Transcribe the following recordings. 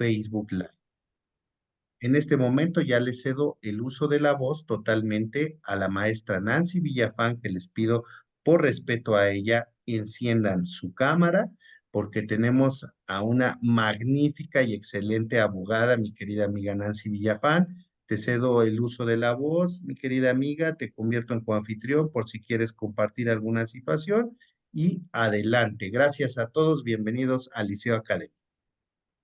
Facebook Live. En este momento ya le cedo el uso de la voz totalmente a la maestra Nancy Villafán, que les pido por respeto a ella, enciendan su cámara, porque tenemos a una magnífica y excelente abogada, mi querida amiga Nancy Villafán. Te cedo el uso de la voz, mi querida amiga, te convierto en coanfitrión por si quieres compartir alguna situación y adelante. Gracias a todos, bienvenidos al Liceo Académico.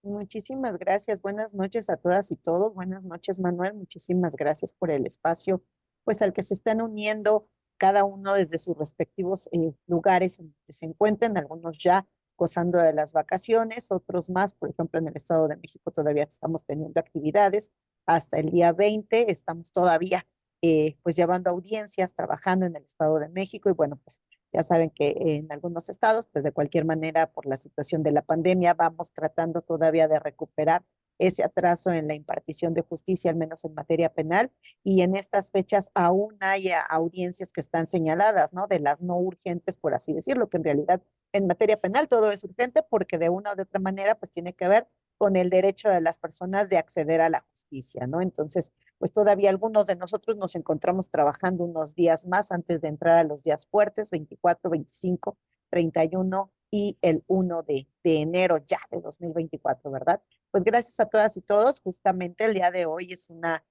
Muchísimas gracias. Buenas noches a todas y todos. Buenas noches, Manuel. Muchísimas gracias por el espacio, pues al que se están uniendo cada uno desde sus respectivos lugares en donde se encuentren, algunos ya gozando de las vacaciones, otros más, por ejemplo, en el Estado de México todavía estamos teniendo actividades. Hasta el día 20 estamos todavía pues llevando audiencias, trabajando en el Estado de México y bueno, pues ya saben que en algunos estados, pues de cualquier manera, por la situación de la pandemia, vamos tratando todavía de recuperar ese atraso en la impartición de justicia, al menos en materia penal, y en estas fechas aún hay audiencias que están señaladas, ¿no? De las no urgentes, por así decirlo, que en realidad en materia penal todo es urgente porque de una u otra manera, pues tiene que ver con el derecho de las personas de acceder a la justicia, ¿no? Entonces, pues todavía algunos de nosotros nos encontramos trabajando unos días más antes de entrar a los días fuertes, 24, 25, 31 y el 1 de enero ya de 2024, ¿verdad? Pues gracias a todas y todos, justamente el día de hoy es una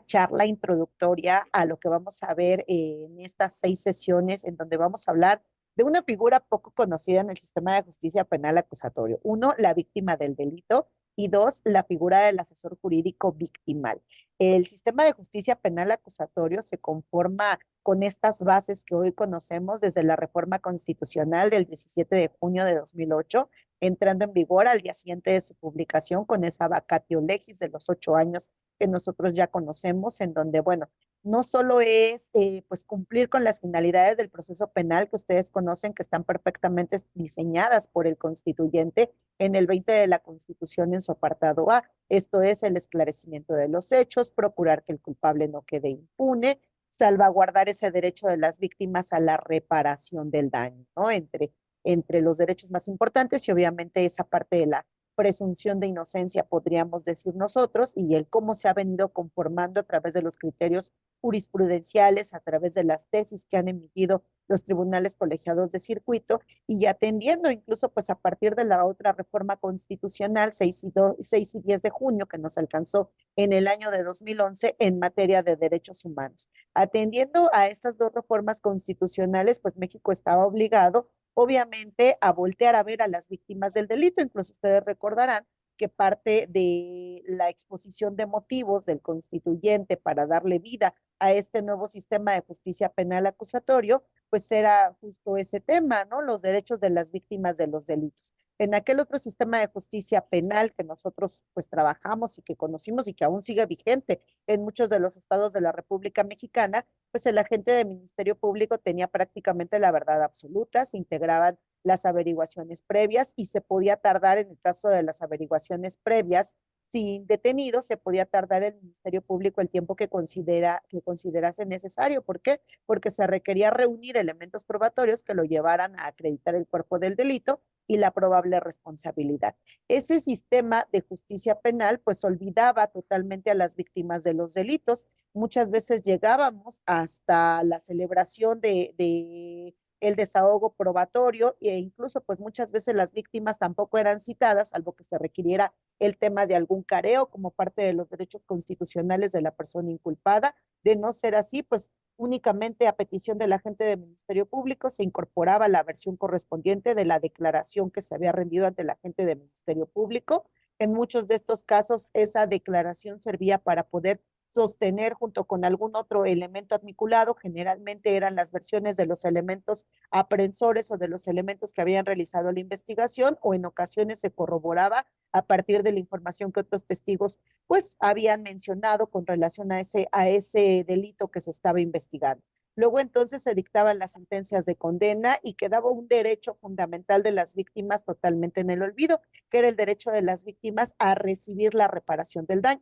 charla introductoria a lo que vamos a ver en estas 6 sesiones en donde vamos a hablar de una figura poco conocida en el sistema de justicia penal acusatorio. Uno, la víctima del delito y dos, la figura del asesor jurídico victimal. El sistema de justicia penal acusatorio se conforma con estas bases que hoy conocemos desde la reforma constitucional del 17 de junio de 2008, entrando en vigor al día siguiente de su publicación con esa vacatio legis de los 8 años que nosotros ya conocemos, en donde, bueno, no solo es pues cumplir con las finalidades del proceso penal que ustedes conocen, que están perfectamente diseñadas por el constituyente en el 20 de la Constitución en su apartado A. Esto es el esclarecimiento de los hechos, procurar que el culpable no quede impune, salvaguardar ese derecho de las víctimas a la reparación del daño, ¿no? Entre los derechos más importantes y obviamente esa parte de la presunción de inocencia, podríamos decir nosotros, y el cómo se ha venido conformando a través de los criterios jurisprudenciales, a través de las tesis que han emitido los tribunales colegiados de circuito y atendiendo incluso pues a partir de la otra reforma constitucional 6 y 10 de junio que nos alcanzó en el año de 2011 en materia de derechos humanos. Atendiendo a estas dos reformas constitucionales, pues México estaba obligado obviamente a voltear a ver a las víctimas del delito. Incluso ustedes recordarán que parte de la exposición de motivos del constituyente para darle vida a este nuevo sistema de justicia penal acusatorio, pues era justo ese tema, ¿no? Los derechos de las víctimas de los delitos. En aquel otro sistema de justicia penal que nosotros pues trabajamos y que conocimos y que aún sigue vigente en muchos de los estados de la República Mexicana, pues el agente del Ministerio Público tenía prácticamente la verdad absoluta, se integraban las averiguaciones previas y se podía tardar en el caso de las averiguaciones previas sin detenido, se podía tardar el Ministerio Público el tiempo que considerase necesario. ¿Por qué? Porque se requería reunir elementos probatorios que lo llevaran a acreditar el cuerpo del delito y la probable responsabilidad. Ese sistema de justicia penal pues olvidaba totalmente a las víctimas de los delitos. Muchas veces llegábamos hasta la celebración de el desahogo probatorio e incluso pues muchas veces las víctimas tampoco eran citadas, salvo que se requiriera el tema de algún careo como parte de los derechos constitucionales de la persona inculpada. De no ser así, pues únicamente a petición del agente del Ministerio Público se incorporaba la versión correspondiente de la declaración que se había rendido ante el agente del Ministerio Público. En muchos de estos casos, esa declaración servía para poder sostener junto con algún otro elemento admiculado, generalmente eran las versiones de los elementos aprensores o de los elementos que habían realizado la investigación, o en ocasiones se corroboraba a partir de la información que otros testigos pues habían mencionado con relación a ese delito que se estaba investigando. Luego entonces se dictaban las sentencias de condena y quedaba un derecho fundamental de las víctimas totalmente en el olvido, que era el derecho de las víctimas a recibir la reparación del daño.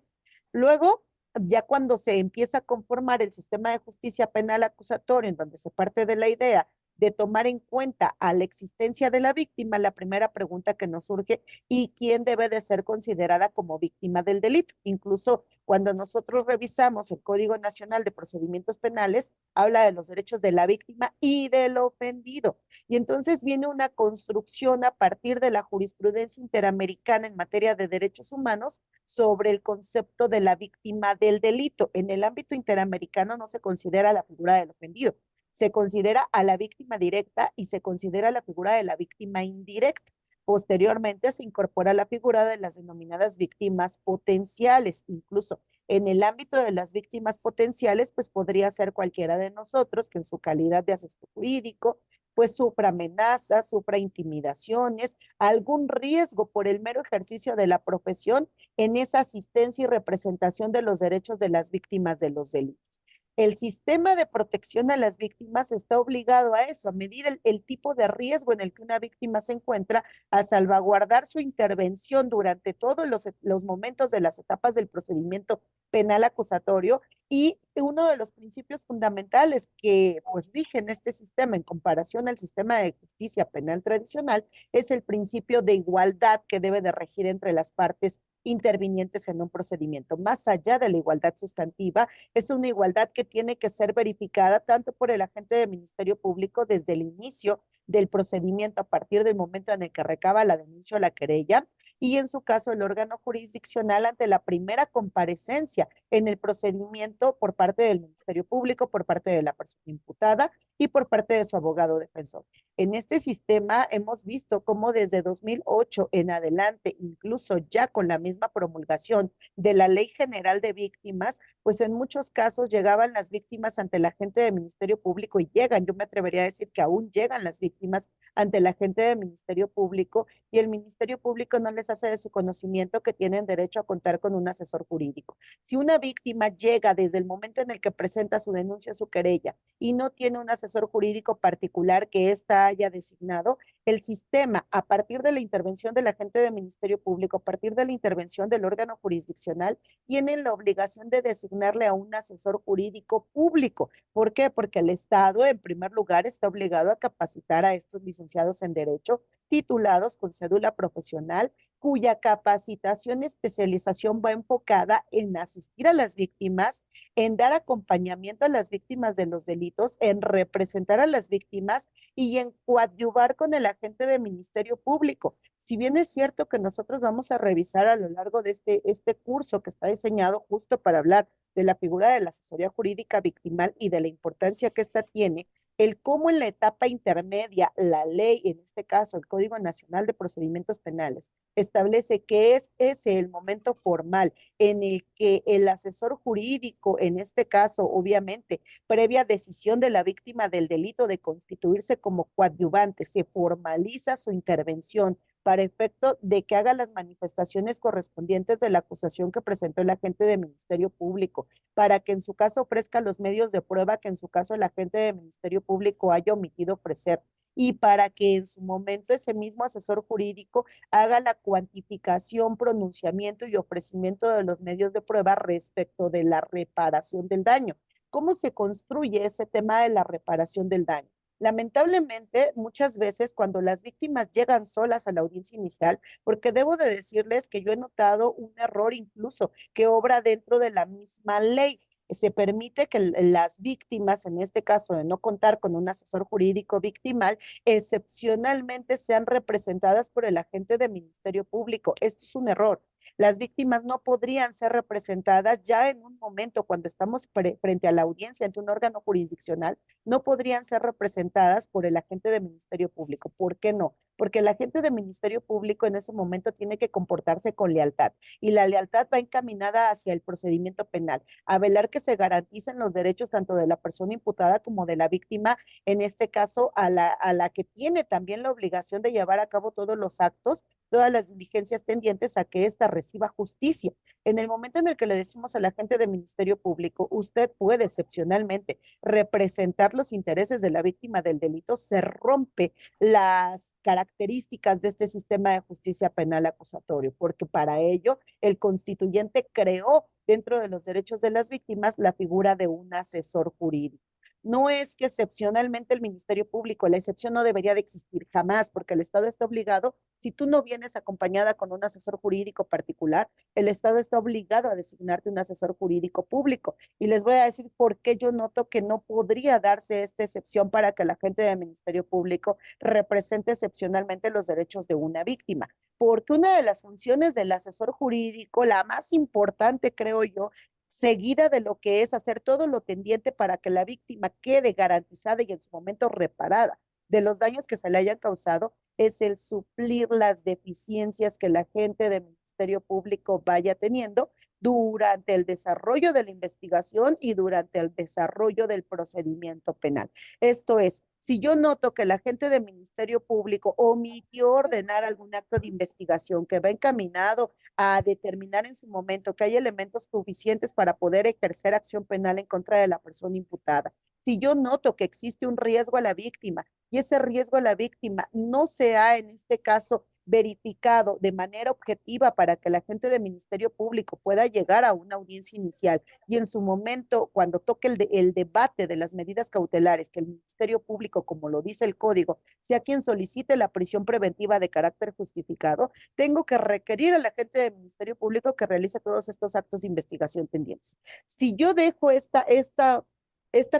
Luego, ya cuando se empieza a conformar el sistema de justicia penal acusatorio, en donde se parte de la idea de tomar en cuenta a la existencia de la víctima, la primera pregunta que nos surge, ¿y quién debe de ser considerada como víctima del delito? Incluso cuando nosotros revisamos el Código Nacional de Procedimientos Penales, habla de los derechos de la víctima y del ofendido. Y entonces viene una construcción a partir de la jurisprudencia interamericana en materia de derechos humanos sobre el concepto de la víctima del delito. En el ámbito interamericano no se considera la figura del ofendido, se considera a la víctima directa y se considera la figura de la víctima indirecta. Posteriormente se incorpora la figura de las denominadas víctimas potenciales. Incluso en el ámbito de las víctimas potenciales, pues podría ser cualquiera de nosotros que en su calidad de asesor jurídico, pues sufra amenazas, sufra intimidaciones, algún riesgo por el mero ejercicio de la profesión en esa asistencia y representación de los derechos de las víctimas de los delitos. El sistema de protección a las víctimas está obligado a eso, a medir el tipo de riesgo en el que una víctima se encuentra, a salvaguardar su intervención durante todos los momentos de las etapas del procedimiento penal acusatorio, y uno de los principios fundamentales que pues rigen este sistema en comparación al sistema de justicia penal tradicional es el principio de igualdad que debe de regir entre las partes intervinientes en un procedimiento. Más allá de la igualdad sustantiva, es una igualdad que tiene que ser verificada tanto por el agente del Ministerio Público desde el inicio del procedimiento, a partir del momento en el que recaba la denuncia o la querella, y en su caso el órgano jurisdiccional ante la primera comparecencia en el procedimiento por parte del Ministerio Público, por parte de la persona imputada y por parte de su abogado defensor. En este sistema hemos visto cómo desde 2008 en adelante, incluso ya con la misma promulgación de la Ley General de Víctimas, pues en muchos casos llegaban las víctimas ante la gente del Ministerio Público y llegan, yo me atrevería a decir que aún llegan las víctimas ante la gente del Ministerio Público, y el Ministerio Público no les hace de su conocimiento que tienen derecho a contar con un asesor jurídico. Si una víctima llega desde el momento en el que presenta su denuncia, su querella, y no tiene un asesor jurídico particular que ésta haya designado, el sistema, a partir de la intervención del agente del Ministerio Público, a partir de la intervención del órgano jurisdiccional, tienen la obligación de designarle a un asesor jurídico público. ¿Por qué? Porque el Estado, en primer lugar, está obligado a capacitar a estos licenciados en Derecho, titulados con cédula profesional, cuya capacitación y especialización va enfocada en asistir a las víctimas, en dar acompañamiento a las víctimas de los delitos, en representar a las víctimas y en coadyuvar con el agente de Ministerio Público. Si bien es cierto que nosotros vamos a revisar a lo largo de este curso que está diseñado justo para hablar de la figura de la asesoría jurídica victimal y de la importancia que ésta tiene, el cómo en la etapa intermedia la ley, en este caso el Código Nacional de Procedimientos Penales, establece que es ese el momento formal en el que el asesor jurídico, en este caso, obviamente, previa decisión de la víctima del delito de constituirse como coadyuvante, se formaliza su intervención para efecto de que haga las manifestaciones correspondientes de la acusación que presentó el agente del Ministerio Público, para que en su caso ofrezca los medios de prueba que en su caso el agente del Ministerio Público haya omitido ofrecer, y para que en su momento ese mismo asesor jurídico haga la cuantificación, pronunciamiento y ofrecimiento de los medios de prueba respecto de la reparación del daño. ¿Cómo se construye ese tema de la reparación del daño? Lamentablemente, muchas veces cuando las víctimas llegan solas a la audiencia inicial, porque debo de decirles que yo he notado un error incluso que obra dentro de la misma ley. Se permite que las víctimas, en este caso de no contar con un asesor jurídico victimal, excepcionalmente sean representadas por el agente de Ministerio Público. Esto es un error. Las víctimas no podrían ser representadas ya en un momento cuando estamos frente a la audiencia ante un órgano jurisdiccional, no podrían ser representadas por el agente de Ministerio Público. ¿Por qué no? Porque el agente de Ministerio Público en ese momento tiene que comportarse con lealtad, y la lealtad va encaminada hacia el procedimiento penal, a velar que se garanticen los derechos tanto de la persona imputada como de la víctima, en este caso a la que tiene también la obligación de llevar a cabo todos los actos, todas las diligencias tendientes a que ésta reciba justicia. En el momento en el que le decimos al agente de Ministerio Público, usted puede excepcionalmente representar los intereses de la víctima del delito, se rompe las características de este sistema de justicia penal acusatorio, porque para ello el constituyente creó dentro de los derechos de las víctimas la figura de un asesor jurídico. No es que excepcionalmente el Ministerio Público, la excepción no debería de existir jamás, porque el Estado está obligado, si tú no vienes acompañada con un asesor jurídico particular, el Estado está obligado a designarte un asesor jurídico público. Y les voy a decir por qué yo noto que no podría darse esta excepción para que la gente del Ministerio Público represente excepcionalmente los derechos de una víctima. Porque una de las funciones del asesor jurídico, la más importante, creo yo, seguida de lo que es hacer todo lo tendiente para que la víctima quede garantizada y en su momento reparada de los daños que se le hayan causado, es el suplir las deficiencias que la gente del Ministerio Público vaya teniendo durante el desarrollo de la investigación y durante el desarrollo del procedimiento penal. Esto es, si yo noto que la gente del Ministerio Público omitió ordenar algún acto de investigación que va encaminado a determinar en su momento que hay elementos suficientes para poder ejercer acción penal en contra de la persona imputada, si yo noto que existe un riesgo a la víctima y ese riesgo a la víctima no se ha, en este caso, verificado de manera objetiva para que la gente del Ministerio Público pueda llegar a una audiencia inicial y en su momento, cuando toque el debate de las medidas cautelares, que el Ministerio Público, como lo dice el código, sea quien solicite la prisión preventiva de carácter justificado, tengo que requerir a la gente del Ministerio Público que realice todos estos actos de investigación pendientes. Si yo dejo esta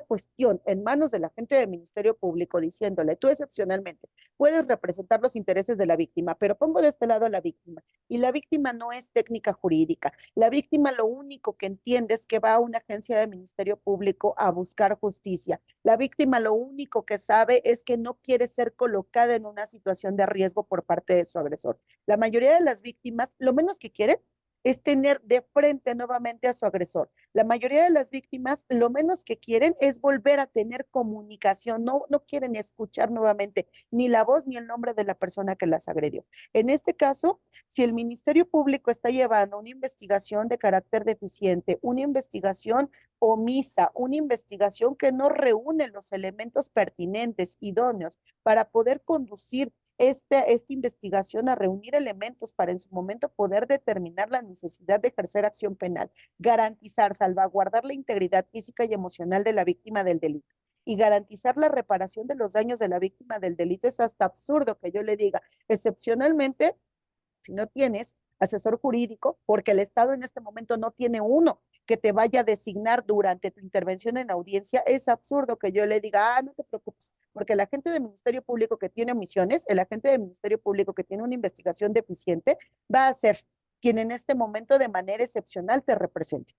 cuestión en manos de la gente del Ministerio Público diciéndole, tú excepcionalmente puedes representar los intereses de la víctima, pero pongo de este lado a la víctima y la víctima no es técnica jurídica. La víctima lo único que entiende es que va a una agencia del Ministerio Público a buscar justicia. La víctima lo único que sabe es que no quiere ser colocada en una situación de riesgo por parte de su agresor. La mayoría de las víctimas lo menos que quieren es tener de frente nuevamente a su agresor. La mayoría de las víctimas lo menos que quieren es volver a tener comunicación, no quieren escuchar nuevamente ni la voz ni el nombre de la persona que las agredió. En este caso, si el Ministerio Público está llevando una investigación de carácter deficiente, una investigación omisa, una investigación que no reúne los elementos pertinentes, idóneos, para poder conducir esta investigación a reunir elementos para en su momento poder determinar la necesidad de ejercer acción penal, garantizar, salvaguardar la integridad física y emocional de la víctima del delito y garantizar la reparación de los daños de la víctima del delito. Es hasta absurdo que yo le diga, excepcionalmente, si no tienes asesor jurídico, porque el Estado en este momento no tiene uno que te vaya a designar durante tu intervención en audiencia, es absurdo que yo le diga, no te preocupes, porque el agente del Ministerio Público que tiene omisiones, el agente del Ministerio Público que tiene una investigación deficiente, va a ser quien en este momento de manera excepcional te represente.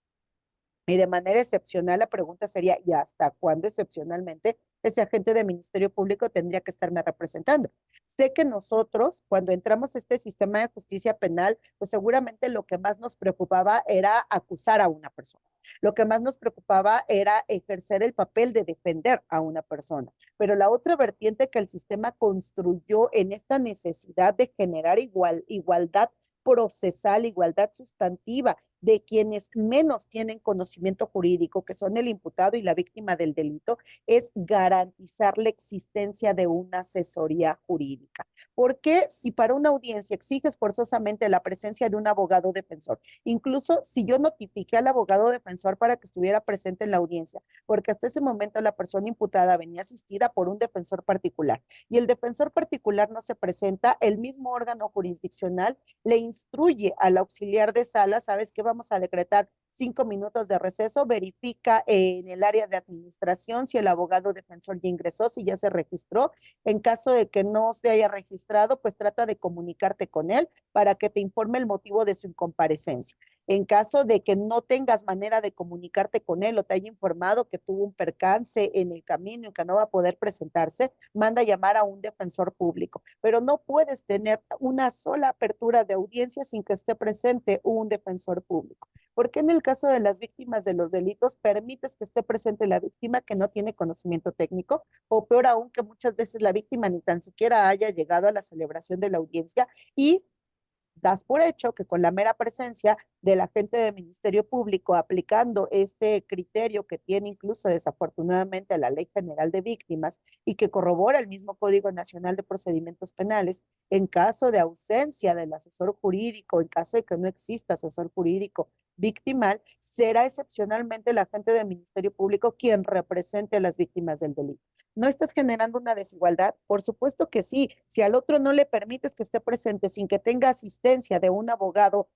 Y de manera excepcional, la pregunta sería, ¿y hasta cuándo excepcionalmente ese agente de Ministerio Público tendría que estarme representando? Sé que nosotros, cuando entramos a este sistema de justicia penal, pues seguramente lo que más nos preocupaba era acusar a una persona. Lo que más nos preocupaba era ejercer el papel de defender a una persona. Pero la otra vertiente que el sistema construyó en esta necesidad de generar igualdad procesal, igualdad sustantiva de quienes menos tienen conocimiento jurídico, que son el imputado y la víctima del delito, es garantizar la existencia de una asesoría jurídica. Porque si para una audiencia exiges forzosamente la presencia de un abogado defensor, incluso si yo notifiqué al abogado defensor para que estuviera presente en la audiencia, porque hasta ese momento la persona imputada venía asistida por un defensor particular y el defensor particular no se presenta, el mismo órgano jurisdiccional le instruye al auxiliar de sala, ¿sabes qué? Vamos a decretar 5 minutos de receso, verifica en el área de administración si el abogado defensor ya ingresó, si ya se registró. En caso de que no se haya registrado, pues trata de comunicarte con él para que te informe el motivo de su incomparecencia. En caso de que no tengas manera de comunicarte con él o te haya informado que tuvo un percance en el camino y que no va a poder presentarse, manda a llamar a un defensor público. Pero no puedes tener una sola apertura de audiencia sin que esté presente un defensor público. Porque en el caso de las víctimas de los delitos permites que esté presente la víctima que no tiene conocimiento técnico o peor aún que muchas veces la víctima ni tan siquiera haya llegado a la celebración de la audiencia y das por hecho que con la mera presencia del agente del Ministerio Público aplicando este criterio que tiene incluso desafortunadamente la Ley General de Víctimas y que corrobora el mismo Código Nacional de Procedimientos Penales, en caso de ausencia del asesor jurídico, en caso de que no exista asesor jurídico victimal, será excepcionalmente el agente del Ministerio Público quien represente a las víctimas del delito. ¿No estás generando una desigualdad? Por supuesto que sí. Si al otro no le permites que esté presente sin que tenga asistencia de un abogado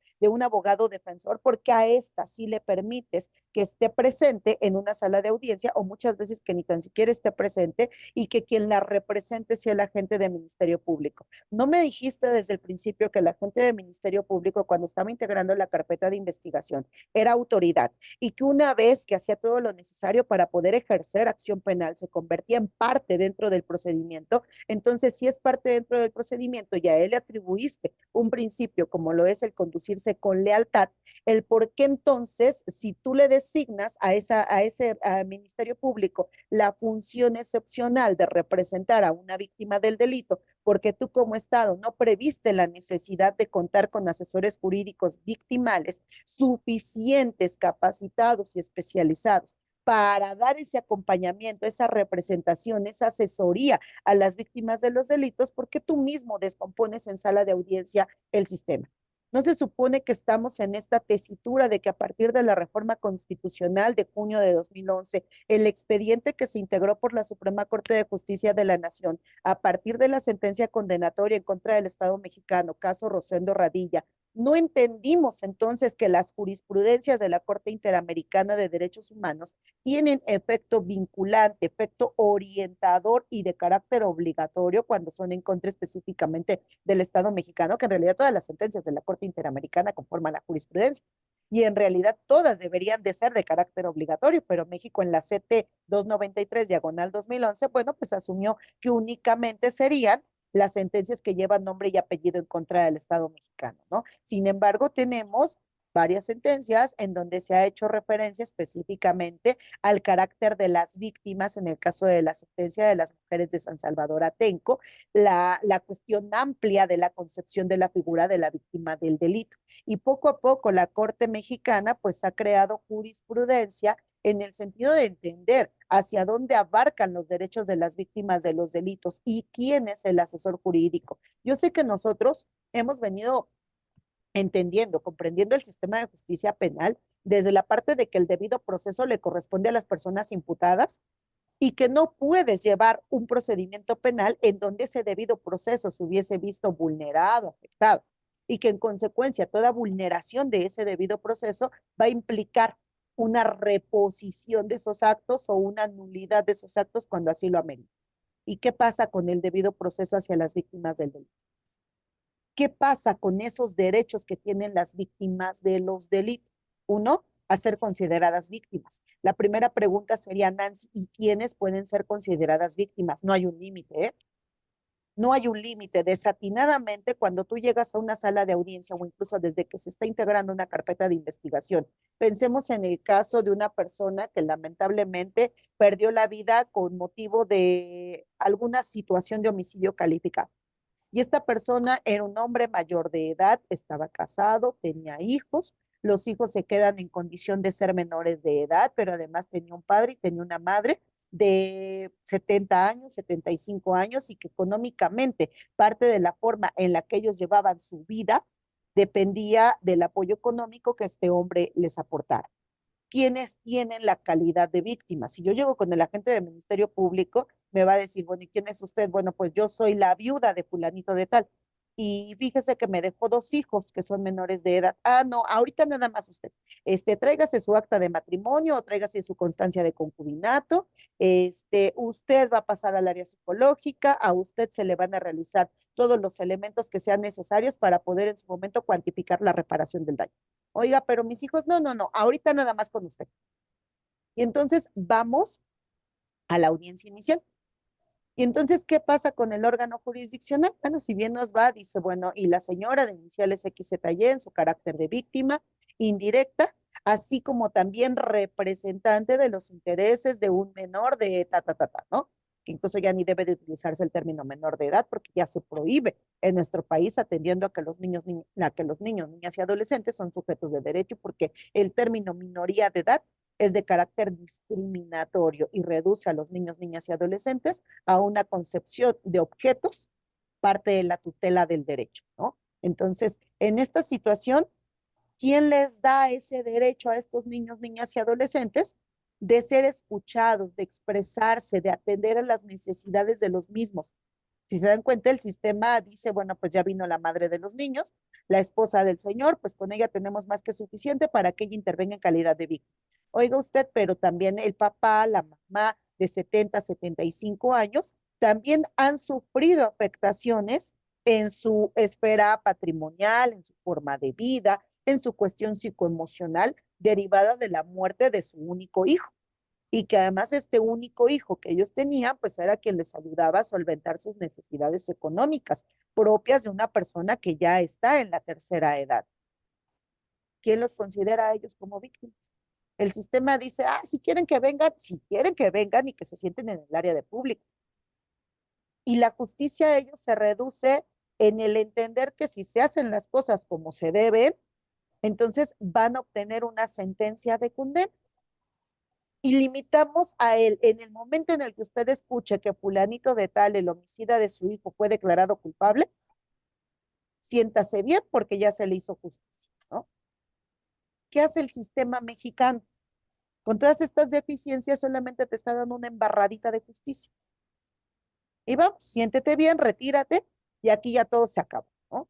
defensor, porque a esta sí le permites que esté presente en una sala de audiencia o muchas veces que ni tan siquiera esté presente y que quien la represente sea el agente del Ministerio Público. No me dijiste desde el principio que el agente del Ministerio Público, cuando estaba integrando la carpeta de investigación, era autoridad y que una vez que hacía todo lo necesario para poder ejercer acción penal, se convertía en parte dentro del procedimiento. Entonces, si es parte dentro del procedimiento y a él le atribuiste un principio como lo es el conducirse con lealtad, el por qué entonces, si tú le designas ese Ministerio Público la función excepcional de representar a una víctima del delito, porque tú como Estado no previste la necesidad de contar con asesores jurídicos victimales suficientes, capacitados y especializados para dar ese acompañamiento, esa representación, esa asesoría a las víctimas de los delitos, porque tú mismo descompones en sala de audiencia el sistema. ¿No se supone que estamos en esta tesitura de que a partir de la reforma constitucional de junio de 2011, el expediente que se integró por la Suprema Corte de Justicia de la Nación, a partir de la sentencia condenatoria en contra del Estado mexicano, caso Rosendo Radilla, no entendimos entonces que las jurisprudencias de la Corte Interamericana de Derechos Humanos tienen efecto vinculante, efecto orientador y de carácter obligatorio cuando son en contra específicamente del Estado mexicano, que en realidad todas las sentencias de la Corte Interamericana conforman la jurisprudencia. Y en realidad todas deberían de ser de carácter obligatorio, pero México en la CT 293 diagonal 2011, bueno, pues asumió que únicamente serían las sentencias que llevan nombre y apellido en contra del Estado mexicano, ¿no? Sin embargo, tenemos varias sentencias en donde se ha hecho referencia específicamente al carácter de las víctimas, en el caso de la sentencia de las mujeres de San Salvador Atenco, la cuestión amplia de la concepción de la figura de la víctima del delito. Y poco a poco la Corte mexicana pues ha creado jurisprudencia en el sentido de entender hacia dónde abarcan los derechos de las víctimas de los delitos y quién es el asesor jurídico. Yo sé que nosotros hemos venido entendiendo, comprendiendo el sistema de justicia penal desde la parte de que el debido proceso le corresponde a las personas imputadas y que no puedes llevar un procedimiento penal en donde ese debido proceso se hubiese visto vulnerado, afectado, y que en consecuencia toda vulneración de ese debido proceso va a implicar una reposición de esos actos o una nulidad de esos actos cuando así lo amerita. ¿Y qué pasa con el debido proceso hacia las víctimas del delito? ¿Qué pasa con esos derechos que tienen las víctimas de los delitos? Uno, a ser consideradas víctimas. La primera pregunta sería, Nancy, ¿y quiénes pueden ser consideradas víctimas? No hay un límite, ¿eh? No hay un límite. Desatinadamente, cuando tú llegas a una sala de audiencia o incluso desde que se está integrando una carpeta de investigación, pensemos en el caso de una persona que lamentablemente perdió la vida con motivo de alguna situación de homicidio calificado. Y esta persona era un hombre mayor de edad, estaba casado, tenía hijos, los hijos se quedan en condición de ser menores de edad, pero además tenía un padre y tenía una madre de 70 años, 75 años y que económicamente parte de la forma en la que ellos llevaban su vida dependía del apoyo económico que este hombre les aportara. ¿Quiénes tienen la calidad de víctima? Si yo llego con el agente del Ministerio Público, me va a decir, bueno, ¿y quién es usted? Bueno, pues yo soy la viuda de fulanito de tal. Y fíjese que me dejó dos hijos que son menores de edad. Ah, no, ahorita nada más usted. Tráigase su acta de matrimonio o tráigase su constancia de concubinato. Usted va a pasar al área psicológica, a usted se le van a realizar todos los elementos que sean necesarios para poder en su momento cuantificar la reparación del daño. Oiga, pero mis hijos, no, no, no, ahorita nada más con usted. Y entonces vamos a la audiencia inicial. Y entonces, ¿qué pasa con el órgano jurisdiccional? Bueno, si bien nos va, dice, bueno, y la señora de iniciales XZY en su carácter de víctima indirecta, así como también representante de los intereses de un menor de ta, ta, ta, ta, ¿no? que incluso ya ni debe de utilizarse el término menor de edad porque ya se prohíbe en nuestro país atendiendo a que los niños, niñas y adolescentes son sujetos de derecho porque el término minoría de edad es de carácter discriminatorio y reduce a los niños, niñas y adolescentes a una concepción de objetos, parte de la tutela del derecho, ¿no? Entonces, en esta situación, ¿quién les da ese derecho a estos niños, niñas y adolescentes de ser escuchados, de expresarse, de atender a las necesidades de los mismos? Si se dan cuenta, el sistema dice, bueno, pues ya vino la madre de los niños, la esposa del señor, pues con ella tenemos más que suficiente para que ella intervenga en calidad de víctima. Oiga usted, pero también el papá, la mamá de 70, 75 años, también han sufrido afectaciones en su esfera patrimonial, en su forma de vida, en su cuestión psicoemocional derivada de la muerte de su único hijo y que además este único hijo que ellos tenían, pues era quien les ayudaba a solventar sus necesidades económicas propias de una persona que ya está en la tercera edad. ¿Quién los considera a ellos como víctimas? El sistema dice, si quieren que vengan y que se sienten en el área de público. Y la justicia a ellos se reduce en el entender que si se hacen las cosas como se deben, entonces van a obtener una sentencia de condena y limitamos a él en el momento en el que usted escuche que fulanito de tal, el homicida de su hijo, fue declarado culpable, siéntase bien porque ya se le hizo justicia, ¿no? ¿Qué hace el sistema mexicano? Con todas estas deficiencias solamente te está dando una embarradita de justicia. Y vamos, siéntete bien, retírate y aquí ya todo se acabó, ¿no?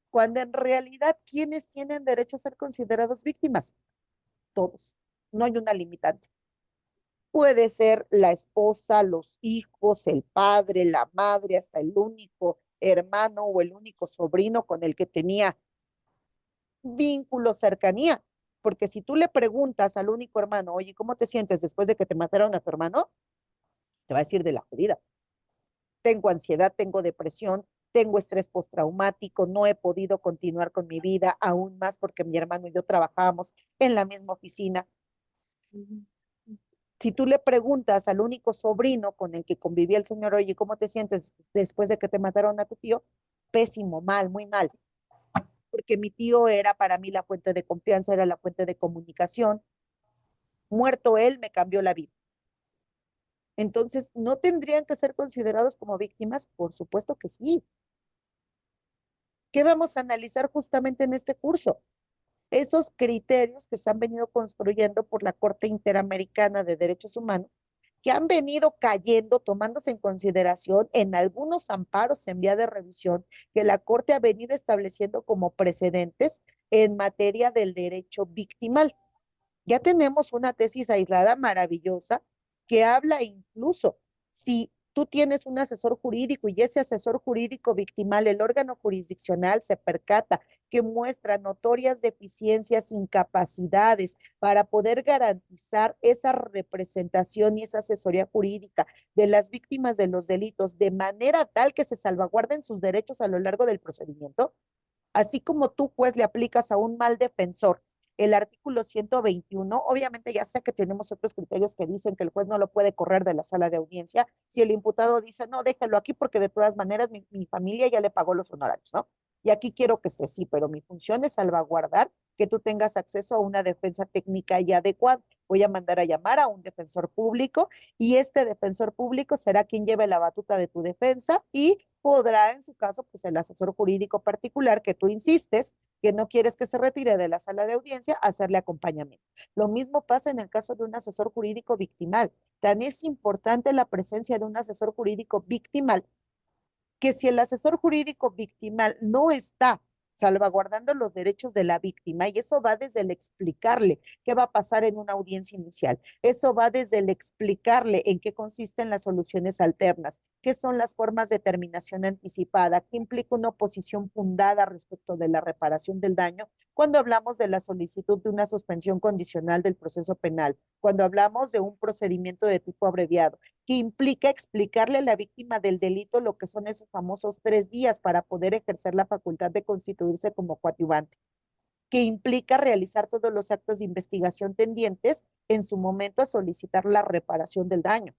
Cuando en realidad, ¿quiénes tienen derecho a ser considerados víctimas? Todos. No hay una limitante. Puede ser la esposa, los hijos, el padre, la madre, hasta el único hermano o el único sobrino con el que tenía vínculo, cercanía. Porque si tú le preguntas al único hermano, oye, ¿cómo te sientes después de que te mataron a tu hermano? Te va a decir de la jodida. Tengo ansiedad, tengo depresión, tengo estrés postraumático, no he podido continuar con mi vida, aún más porque mi hermano y yo trabajábamos en la misma oficina. Si tú le preguntas al único sobrino con el que convivía el señor, oye, ¿cómo te sientes después de que te mataron a tu tío? Pésimo, mal, muy mal, porque mi tío era para mí la fuente de confianza, era la fuente de comunicación. Muerto él, me cambió la vida. Entonces, ¿no tendrían que ser considerados como víctimas? Por supuesto que sí. ¿Qué vamos a analizar justamente en este curso? Esos criterios que se han venido construyendo por la Corte Interamericana de Derechos Humanos, que han venido cayendo, tomándose en consideración en algunos amparos en vía de revisión que la Corte ha venido estableciendo como precedentes en materia del derecho victimal. Ya tenemos una tesis aislada maravillosa que habla incluso si tú tienes un asesor jurídico y ese asesor jurídico victimal, el órgano jurisdiccional se percata que muestra notorias deficiencias, incapacidades para poder garantizar esa representación y esa asesoría jurídica de las víctimas de los delitos de manera tal que se salvaguarden sus derechos a lo largo del procedimiento, así como tú, pues, le aplicas a un mal defensor el artículo 121, obviamente ya sé que tenemos otros criterios que dicen que el juez no lo puede correr de la sala de audiencia si el imputado dice, no, déjalo aquí porque de todas maneras mi familia ya le pagó los honorarios, ¿no? Y aquí quiero que esté, sí, pero mi función es salvaguardar que tú tengas acceso a una defensa técnica y adecuada. Voy a mandar a llamar a un defensor público y este defensor público será quien lleve la batuta de tu defensa y podrá, en su caso, pues el asesor jurídico particular que tú insistes que no quieres que se retire de la sala de audiencia, hacerle acompañamiento. Lo mismo pasa en el caso de un asesor jurídico victimal. Tan es importante la presencia de un asesor jurídico victimal que si el asesor jurídico victimal no está salvaguardando los derechos de la víctima, y eso va desde el explicarle qué va a pasar en una audiencia inicial, eso va desde el explicarle en qué consisten las soluciones alternas, qué son las formas de terminación anticipada, qué implica una oposición fundada respecto de la reparación del daño, cuando hablamos de la solicitud de una suspensión condicional del proceso penal, cuando hablamos de un procedimiento de tipo abreviado, que implica explicarle a la víctima del delito lo que son esos famosos 3 días para poder ejercer la facultad de constituirse como coadyuvante, que implica realizar todos los actos de investigación tendientes en su momento a solicitar la reparación del daño.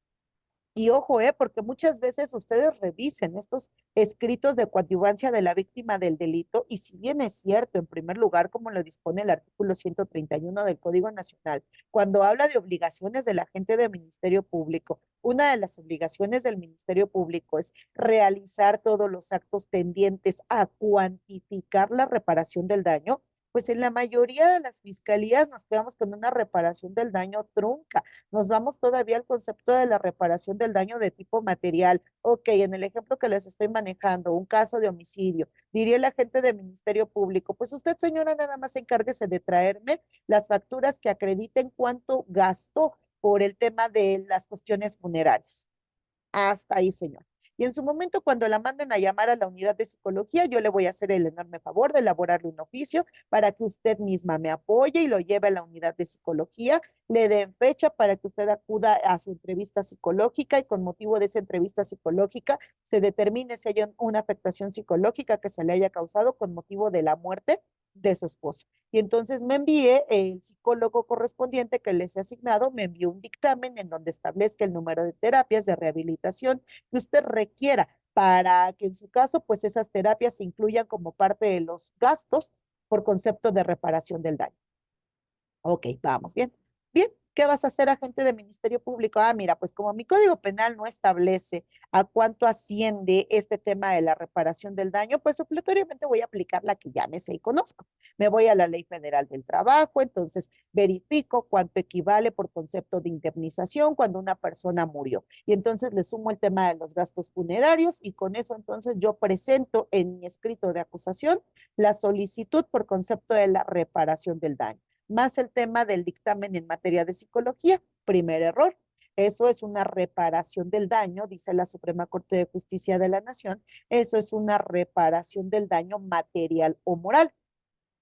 Y ojo, porque muchas veces ustedes revisen estos escritos de coadyuvancia de la víctima del delito y si bien es cierto, en primer lugar, como lo dispone el artículo 131 del Código Nacional, cuando habla de obligaciones del agente del Ministerio Público, una de las obligaciones del Ministerio Público es realizar todos los actos tendientes a cuantificar la reparación del daño, pues en la mayoría de las fiscalías nos quedamos con una reparación del daño trunca. Nos vamos todavía al concepto de la reparación del daño de tipo material. Ok, en el ejemplo que les estoy manejando, un caso de homicidio, diría el agente del Ministerio Público, pues usted, señora, nada más encárguese de traerme las facturas que acrediten cuánto gastó por el tema de las cuestiones funerarias. Hasta ahí, señor. Y en su momento, cuando la manden a llamar a la unidad de psicología, yo le voy a hacer el enorme favor de elaborarle un oficio para que usted misma me apoye y lo lleve a la unidad de psicología, le den fecha para que usted acuda a su entrevista psicológica y con motivo de esa entrevista psicológica se determine si hay una afectación psicológica que se le haya causado con motivo de la muerte de su esposo. Y entonces me envíe el psicólogo correspondiente que les he asignado, me envió un dictamen en donde establezca el número de terapias de rehabilitación que usted requiera para que en su caso, pues esas terapias se incluyan como parte de los gastos por concepto de reparación del daño. Ok, vamos, bien. Bien, ¿qué vas a hacer, agente del Ministerio Público? Ah, mira, pues como mi Código Penal no establece a cuánto asciende este tema de la reparación del daño, pues supletoriamente voy a aplicar la que ya me sé y conozco. Me voy a la Ley Federal del Trabajo, entonces verifico cuánto equivale por concepto de indemnización cuando una persona murió. Y entonces le sumo el tema de los gastos funerarios y con eso entonces yo presento en mi escrito de acusación la solicitud por concepto de la reparación del daño más el tema del dictamen en materia de psicología. Primer error. Eso es una reparación del daño, dice la Suprema Corte de Justicia de la Nación. Eso es una reparación del daño material o moral.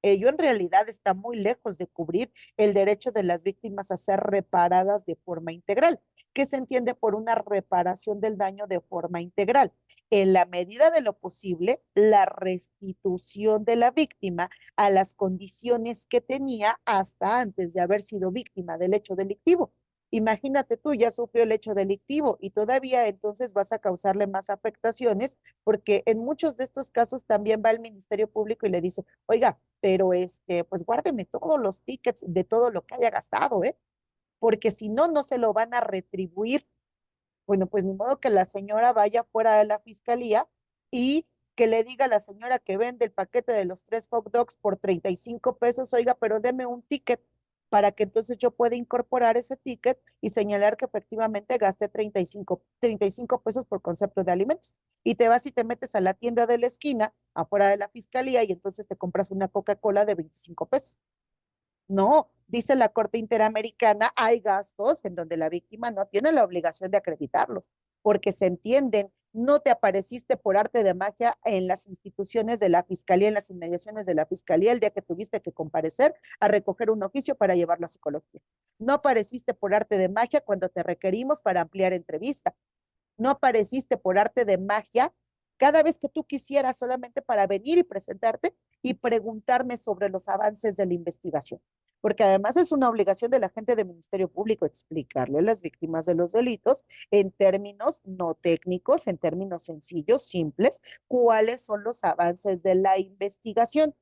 Ello en realidad está muy lejos de cubrir el derecho de las víctimas a ser reparadas de forma integral. ¿Qué se entiende por una reparación del daño de forma integral? En la medida de lo posible, la restitución de la víctima a las condiciones que tenía hasta antes de haber sido víctima del hecho delictivo. Imagínate tú, ya sufrió el hecho delictivo y todavía entonces vas a causarle más afectaciones porque en muchos de estos casos también va el Ministerio Público y le dice, oiga, pero pues guárdeme todos los tickets de todo lo que haya gastado, ¿eh? Porque si no, no se lo van a retribuir. Bueno, pues ni modo que la señora vaya fuera de la fiscalía y que le diga a la señora que vende el paquete de los 3 hot dogs por 35 pesos, oiga, pero deme un ticket para que entonces yo pueda incorporar ese ticket y señalar que efectivamente gasté 35 pesos por concepto de alimentos. Y te vas y te metes a la tienda de la esquina, afuera de la fiscalía, y entonces te compras una Coca-Cola de 25 pesos. No, dice la Corte Interamericana, hay gastos en donde la víctima no tiene la obligación de acreditarlos, porque se entienden, no te apareciste por arte de magia en las instituciones de la Fiscalía, en las inmediaciones de la Fiscalía el día que tuviste que comparecer a recoger un oficio para llevarlo a psicología. No apareciste por arte de magia cuando te requerimos para ampliar entrevista. No apareciste por arte de magia cada vez que tú quisieras solamente para venir y presentarte y preguntarme sobre los avances de la investigación. Porque además es una obligación de la gente del Ministerio Público explicarle a las víctimas de los delitos en términos no técnicos, en términos sencillos, simples, cuáles son los avances de la investigación.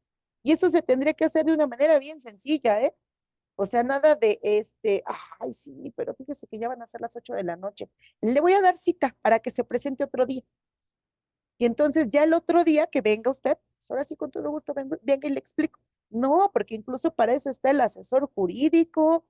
Y eso se tendría que hacer de una manera bien sencilla, ¿eh? O sea, nada de ay, sí, pero fíjese que ya van a ser las 8 de la noche. Le voy a dar cita para que se presente otro día. Y entonces ya el otro día que venga usted, pues ahora sí con todo gusto venga y le explico. No, porque incluso para eso está el asesor jurídico.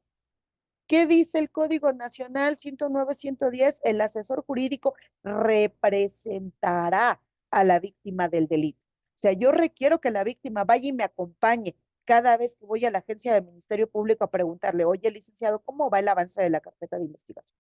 ¿Qué dice el Código Nacional 109-110? El asesor jurídico representará a la víctima del delito. O sea, yo requiero que la víctima vaya y me acompañe cada vez que voy a la agencia del Ministerio Público a preguntarle, oye, licenciado, ¿cómo va el avance de la carpeta de investigación?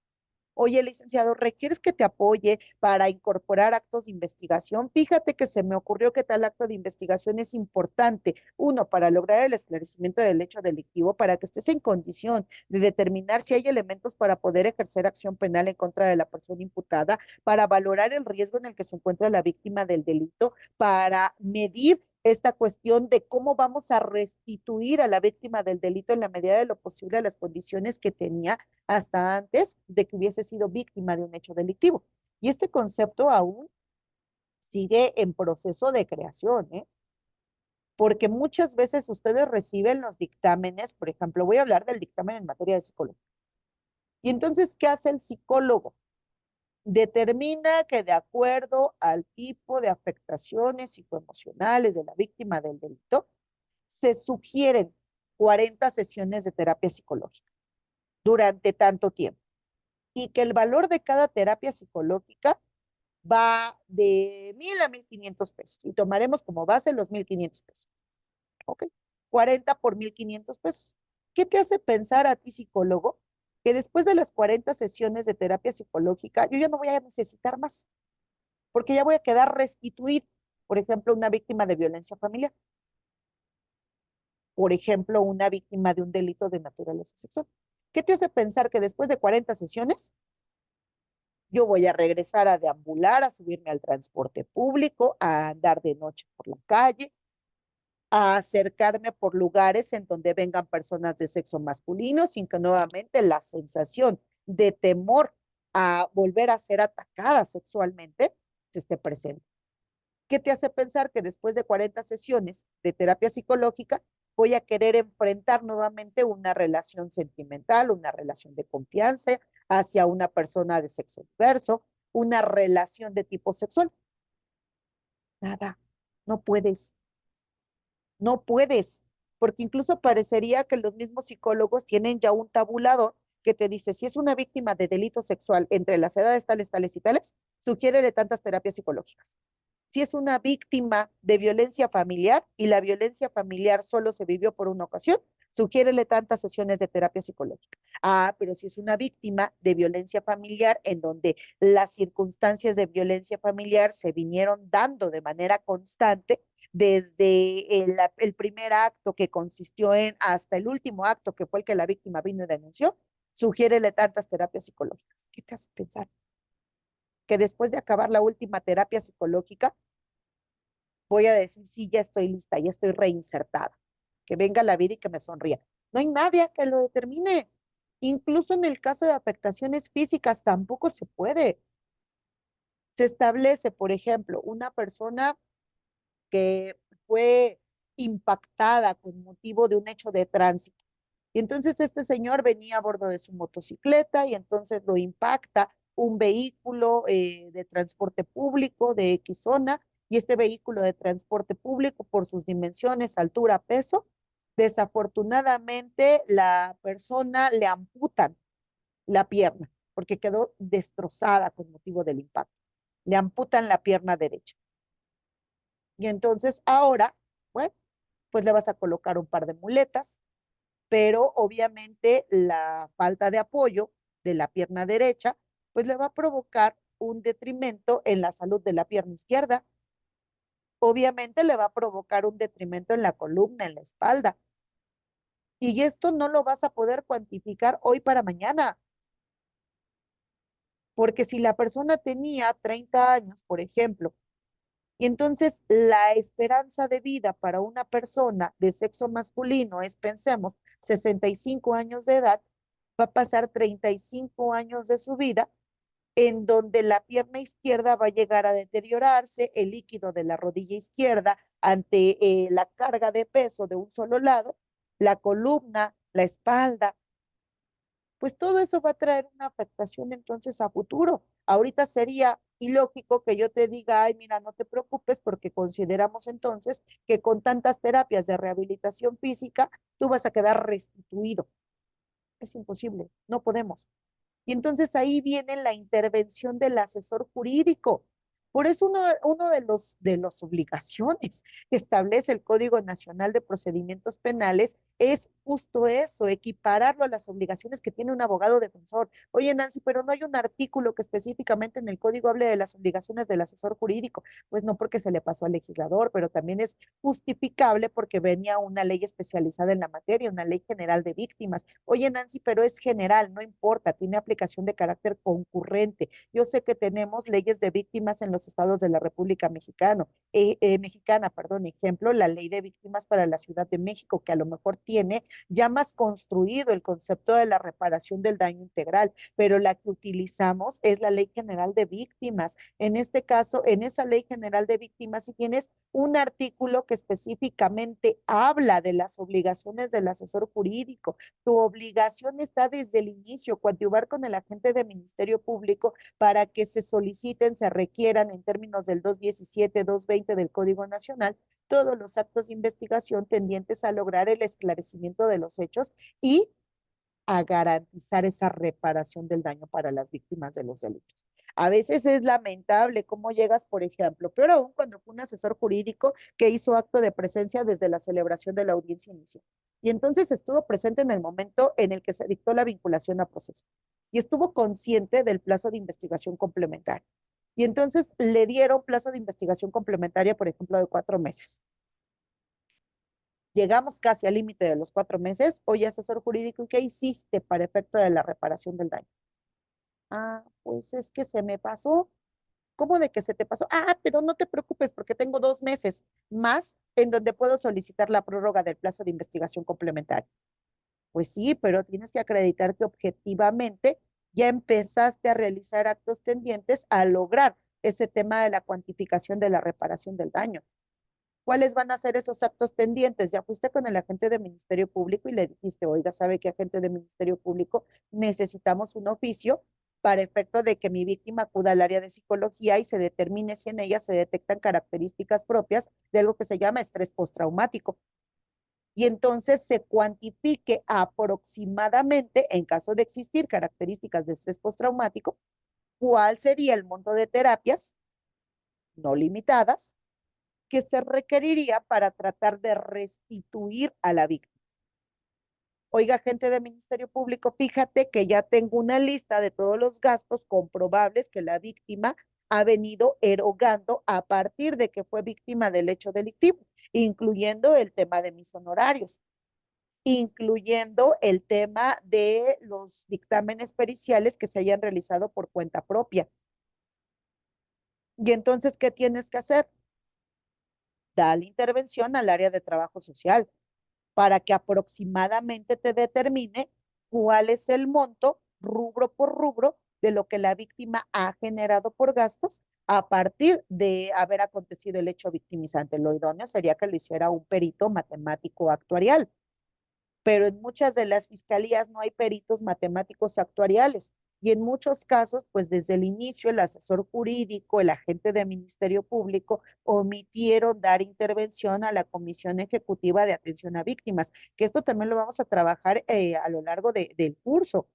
Oye, licenciado, ¿requieres que te apoye para incorporar actos de investigación? Fíjate que se me ocurrió que tal acto de investigación es importante. Uno, para lograr el esclarecimiento del hecho delictivo, para que estés en condición de determinar si hay elementos para poder ejercer acción penal en contra de la persona imputada, para valorar el riesgo en el que se encuentra la víctima del delito, para medir esta cuestión de cómo vamos a restituir a la víctima del delito en la medida de lo posible a las condiciones que tenía hasta antes de que hubiese sido víctima de un hecho delictivo. Y este concepto aún sigue en proceso de creación, ¿eh? Porque muchas veces ustedes reciben los dictámenes, por ejemplo, voy a hablar del dictamen en materia de psicología. Y entonces, ¿qué hace el psicólogo? Determina que de acuerdo al tipo de afectaciones psicoemocionales de la víctima del delito, se sugieren 40 sesiones de terapia psicológica durante tanto tiempo y que el valor de cada terapia psicológica va de 1,000 a 1,500 pesos y tomaremos como base los 1,500 pesos. ¿Ok? 40 por 1,500 pesos. ¿Qué te hace pensar a ti, psicólogo, que después de las 40 sesiones de terapia psicológica, yo ya no voy a necesitar más? Porque ya voy a quedar restituido, por ejemplo, una víctima de violencia familiar, por ejemplo, una víctima de un delito de naturaleza sexual. ¿Qué te hace pensar que después de 40 sesiones yo voy a regresar a deambular, a subirme al transporte público, a andar de noche por la calle, a acercarme por lugares en donde vengan personas de sexo masculino sin que nuevamente la sensación de temor a volver a ser atacada sexualmente se esté presente? ¿Qué te hace pensar que después de 40 sesiones de terapia psicológica voy a querer enfrentar nuevamente una relación sentimental, una relación de confianza hacia una persona de sexo diverso, una relación de tipo sexual? Nada, no puedes, no puedes, porque incluso parecería que los mismos psicólogos tienen ya un tabulador que te dice, si es una víctima de delito sexual entre las edades tales, tales y tales, sugiérele tantas terapias psicológicas. Si es una víctima de violencia familiar y la violencia familiar solo se vivió por una ocasión, sugiérele tantas sesiones de terapia psicológica. Ah, pero si es una víctima de violencia familiar en donde las circunstancias de violencia familiar se vinieron dando de manera constante desde el primer acto que consistió en hasta el último acto que fue el que la víctima vino y denunció, sugiérele tantas terapias psicológicas. ¿Qué te hace pensar? Que después de acabar la última terapia psicológica, voy a decir, sí, ya estoy lista, ya estoy reinsertada, que venga la vida y que me sonría. No hay nadie que lo determine. Incluso en el caso de afectaciones físicas tampoco se puede. Se establece, por ejemplo, una persona que fue impactada con motivo de un hecho de tránsito. Y entonces este señor venía a bordo de su motocicleta y entonces lo impacta un vehículo de transporte público de X zona y este vehículo de transporte público por sus dimensiones, altura, peso, desafortunadamente la persona le amputan la pierna porque quedó destrozada con motivo del impacto. Le amputan la pierna derecha. Y entonces ahora, bueno, pues le vas a colocar un par de muletas, pero obviamente la falta de apoyo de la pierna derecha, pues le va a provocar un detrimento en la salud de la pierna izquierda. Obviamente le va a provocar un detrimento en la columna, en la espalda. Y esto no lo vas a poder cuantificar hoy para mañana, porque si la persona tenía 30 años, por ejemplo, y entonces la esperanza de vida para una persona de sexo masculino es, pensemos, 65 años de edad, va a pasar 35 años de su vida en donde la pierna izquierda va a llegar a deteriorarse, el líquido de la rodilla izquierda ante la carga de peso de un solo lado, la columna, la espalda, pues todo eso va a traer una afectación entonces a futuro. Ahorita sería ilógico que yo te diga, ay, mira, no te preocupes porque consideramos entonces que con tantas terapias de rehabilitación física tú vas a quedar restituido. Es imposible, no podemos. Y entonces ahí viene la intervención del asesor jurídico. Por eso uno de las obligaciones que establece el Código Nacional de Procedimientos Penales es justo eso, equipararlo a las obligaciones que tiene un abogado defensor. Oye, Nancy, pero no hay un artículo que específicamente en el código hable de las obligaciones del asesor jurídico. Pues no, porque se le pasó al legislador, pero también es justificable porque venía una ley especializada en la materia, una ley general de víctimas. Oye, Nancy, pero es general, no importa, tiene aplicación de carácter concurrente. Yo sé que tenemos leyes de víctimas en los estados de la República Mexicana, perdón, ejemplo, la ley de víctimas para la Ciudad de México, que a lo mejor tiene ya más construido el concepto de la reparación del daño integral, pero la que utilizamos es la Ley General de Víctimas. En este caso, en esa Ley General de Víctimas, si tienes un artículo que específicamente habla de las obligaciones del asesor jurídico, tu obligación está desde el inicio, coadyuvar con el agente de Ministerio Público para que se soliciten, se requieran en términos del 217, 220 del Código Nacional, todos los actos de investigación tendientes a lograr el esclarecimiento de los hechos y a garantizar esa reparación del daño para las víctimas de los delitos. A veces es lamentable cómo llegas, por ejemplo, pero aún cuando fue un asesor jurídico que hizo acto de presencia desde la celebración de la audiencia inicial. Y entonces estuvo presente en el momento en el que se dictó la vinculación a proceso. Y estuvo consciente del plazo de investigación complementaria. Y entonces le dieron plazo de investigación complementaria, por ejemplo, de 4 meses. Llegamos casi al límite de los 4 meses. Oye, asesor jurídico, ¿qué hiciste para efecto de la reparación del daño? Ah, pues es que se me pasó. ¿Cómo de que se te pasó? Ah, pero no te preocupes porque tengo 2 meses más en donde puedo solicitar la prórroga del plazo de investigación complementaria. Pues sí, pero tienes que acreditar que objetivamente ya empezaste a realizar actos tendientes a lograr ese tema de la cuantificación de la reparación del daño. ¿Cuáles van a ser esos actos pendientes? Ya fuiste con el agente de Ministerio Público y le dijiste, oiga, ¿sabe qué agente de Ministerio Público? Necesitamos un oficio para efecto de que mi víctima acuda al área de psicología y se determine si en ella se detectan características propias de algo que se llama estrés postraumático. Y entonces se cuantifique aproximadamente, en caso de existir características de estrés postraumático, cuál sería el monto de terapias no limitadas que se requeriría para tratar de restituir a la víctima. Oiga, gente del Ministerio Público, fíjate que ya tengo una lista de todos los gastos comprobables que la víctima ha venido erogando a partir de que fue víctima del hecho delictivo, incluyendo el tema de mis honorarios, incluyendo el tema de los dictámenes periciales que se hayan realizado por cuenta propia. Y entonces, ¿qué tienes que hacer? Da la intervención al área de trabajo social para que aproximadamente te determine cuál es el monto, rubro por rubro, de lo que la víctima ha generado por gastos a partir de haber acontecido el hecho victimizante. Lo idóneo sería que lo hiciera un perito matemático actuarial, pero en muchas de las fiscalías no hay peritos matemáticos actuariales. Y en muchos casos, pues desde el inicio, el asesor jurídico, el agente de Ministerio Público omitieron dar intervención a la Comisión Ejecutiva de Atención a Víctimas, que esto también lo vamos a trabajar a lo largo del curso.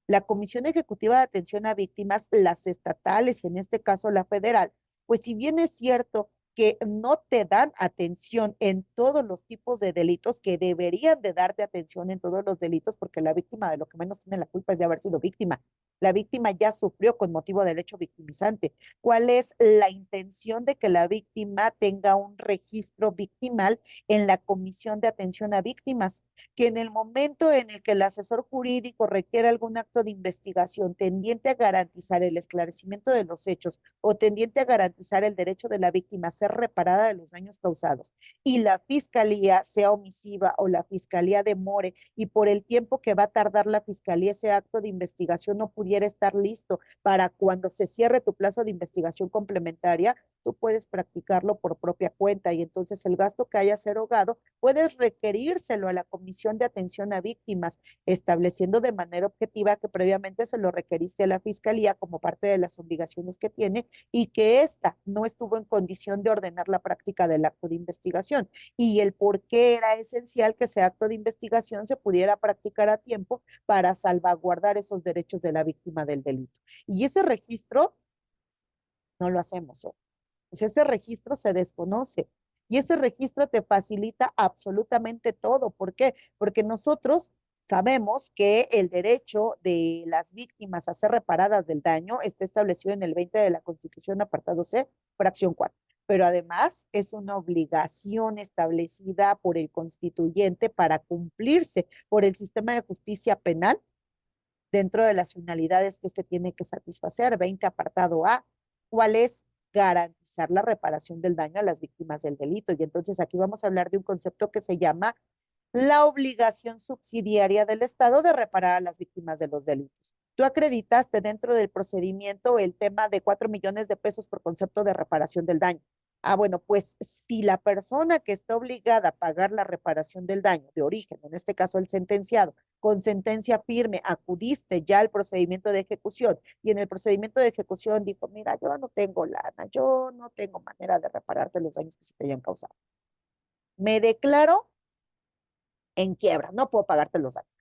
La Comisión Ejecutiva de Atención a Víctimas, las estatales y en este caso la federal, pues si bien es cierto que no te dan atención en todos los tipos de delitos, que deberían de darte atención en todos los delitos, porque la víctima de lo que menos tiene la culpa es de haber sido víctima. La víctima ya sufrió con motivo del hecho victimizante. ¿Cuál es la intención de que la víctima tenga un registro victimal en la Comisión de Atención a Víctimas? Que en el momento en el que el asesor jurídico requiere algún acto de investigación tendiente a garantizar el esclarecimiento de los hechos o tendiente a garantizar el derecho de la víctima a ser reparada de los daños causados y la fiscalía sea omisiva o la fiscalía demore y por el tiempo que va a tardar la fiscalía ese acto de investigación no pudiera estar listo para cuando se cierre tu plazo de investigación complementaria, tú puedes practicarlo por propia cuenta y entonces el gasto que hayas erogado puedes requerírselo a la Comisión de Atención a Víctimas, estableciendo de manera objetiva que previamente se lo requeriste a la Fiscalía como parte de las obligaciones que tiene y que ésta no estuvo en condición de ordenar la práctica del acto de investigación y el por qué era esencial que ese acto de investigación se pudiera practicar a tiempo para salvaguardar esos derechos de la víctima del delito. Y ese registro no lo hacemos. Pues ese registro se desconoce. Y ese registro te facilita absolutamente todo. ¿Por qué? Porque nosotros sabemos que el derecho de las víctimas a ser reparadas del daño está establecido en el 20 de la Constitución, apartado C, fracción 4. Pero además es una obligación establecida por el constituyente para cumplirse por el sistema de justicia penal dentro de las finalidades que este tiene que satisfacer. 20 apartado A, ¿cuál es? Garantizar la reparación del daño a las víctimas del delito. Y entonces aquí vamos a hablar de un concepto que se llama la obligación subsidiaria del Estado de reparar a las víctimas de los delitos. Tú acreditaste dentro del procedimiento el tema de 4 millones de pesos por concepto de reparación del daño. Ah, bueno, pues si la persona que está obligada a pagar la reparación del daño de origen, en este caso el sentenciado, con sentencia firme, acudiste ya al procedimiento de ejecución y en el procedimiento de ejecución dijo, mira, yo no tengo lana, yo no tengo manera de repararte los daños que se te hayan causado. Me declaro en quiebra, no puedo pagarte los daños.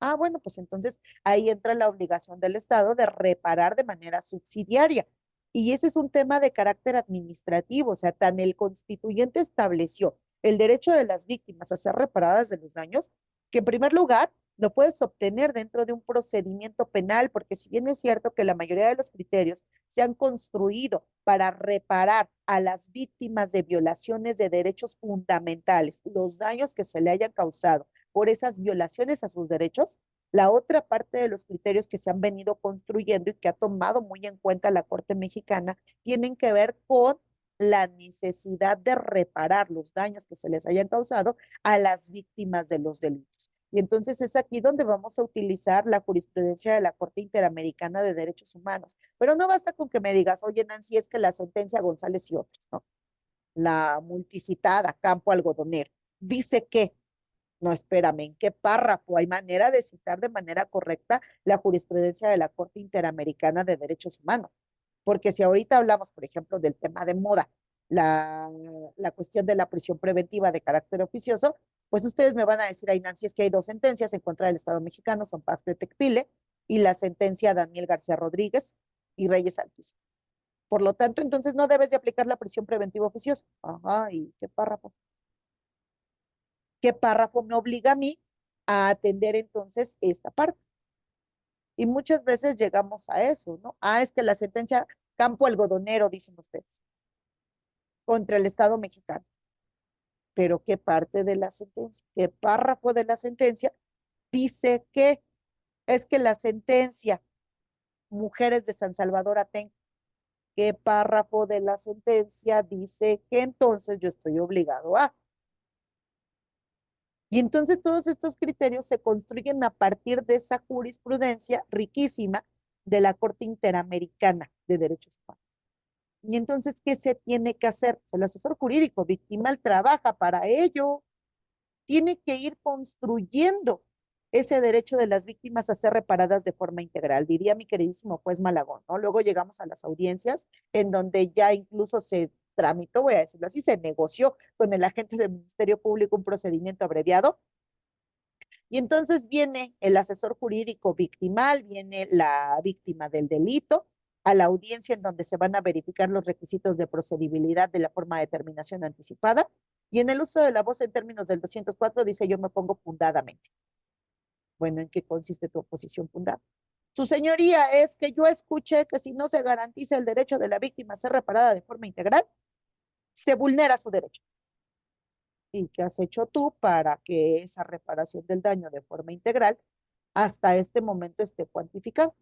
Ah, bueno, pues entonces ahí entra la obligación del Estado de reparar de manera subsidiaria. Y ese es un tema de carácter administrativo, o sea, tan el constituyente estableció el derecho de las víctimas a ser reparadas de los daños, que en primer lugar lo puedes obtener dentro de un procedimiento penal, porque si bien es cierto que la mayoría de los criterios se han construido para reparar a las víctimas de violaciones de derechos fundamentales, los daños que se le hayan causado por esas violaciones a sus derechos, la otra parte de los criterios que se han venido construyendo y que ha tomado muy en cuenta la Corte Mexicana tienen que ver con la necesidad de reparar los daños que se les hayan causado a las víctimas de los delitos. Y entonces es aquí donde vamos a utilizar la jurisprudencia de la Corte Interamericana de Derechos Humanos. Pero no basta con que me digas, oye Nancy, es que la sentencia González y otros, ¿no? La multicitada Campo Algodonero dice que no, espérame, ¿en qué párrafo hay manera de citar de manera correcta la jurisprudencia de la Corte Interamericana de Derechos Humanos? Porque si ahorita hablamos, por ejemplo, del tema de moda, la, la cuestión de la prisión preventiva de carácter oficioso, pues ustedes me van a decir, ay, Nancy, es que hay dos sentencias en contra del Estado mexicano, son Paz de Tecpile y la sentencia Daniel García Rodríguez y Reyes Altis. Por lo tanto, entonces no debes de aplicar la prisión preventiva oficiosa. Ajá, ¿y qué párrafo? ¿Qué párrafo me obliga a mí a atender entonces esta parte? Y muchas veces llegamos a eso, ¿no? Ah, es que la sentencia Campo Algodonero, dicen ustedes, contra el Estado mexicano. Pero ¿qué parte de la sentencia? ¿Qué párrafo de la sentencia dice que es que la sentencia Mujeres de San Salvador Atenco? ¿Qué párrafo de la sentencia dice que entonces yo estoy obligado a? Y entonces todos estos criterios se construyen a partir de esa jurisprudencia riquísima de la Corte Interamericana de Derechos Humanos. Y entonces, ¿qué se tiene que hacer? El asesor jurídico victimal trabaja para ello, tiene que ir construyendo ese derecho de las víctimas a ser reparadas de forma integral, diría mi queridísimo juez Malagón, ¿no? Luego llegamos a las audiencias en donde ya incluso se tramitó, voy a decirlo así, se negoció con el agente del Ministerio Público un procedimiento abreviado y entonces viene el asesor jurídico victimal, viene la víctima del delito, a la audiencia en donde se van a verificar los requisitos de procedibilidad de la forma de determinación anticipada. Y en el uso de la voz en términos del 204 dice yo me pongo fundadamente. Bueno, ¿en qué consiste tu oposición fundada? Su señoría, es que yo escuché que si no se garantiza el derecho de la víctima a ser reparada de forma integral, se vulnera su derecho. ¿Y qué has hecho tú para que esa reparación del daño de forma integral hasta este momento esté cuantificado?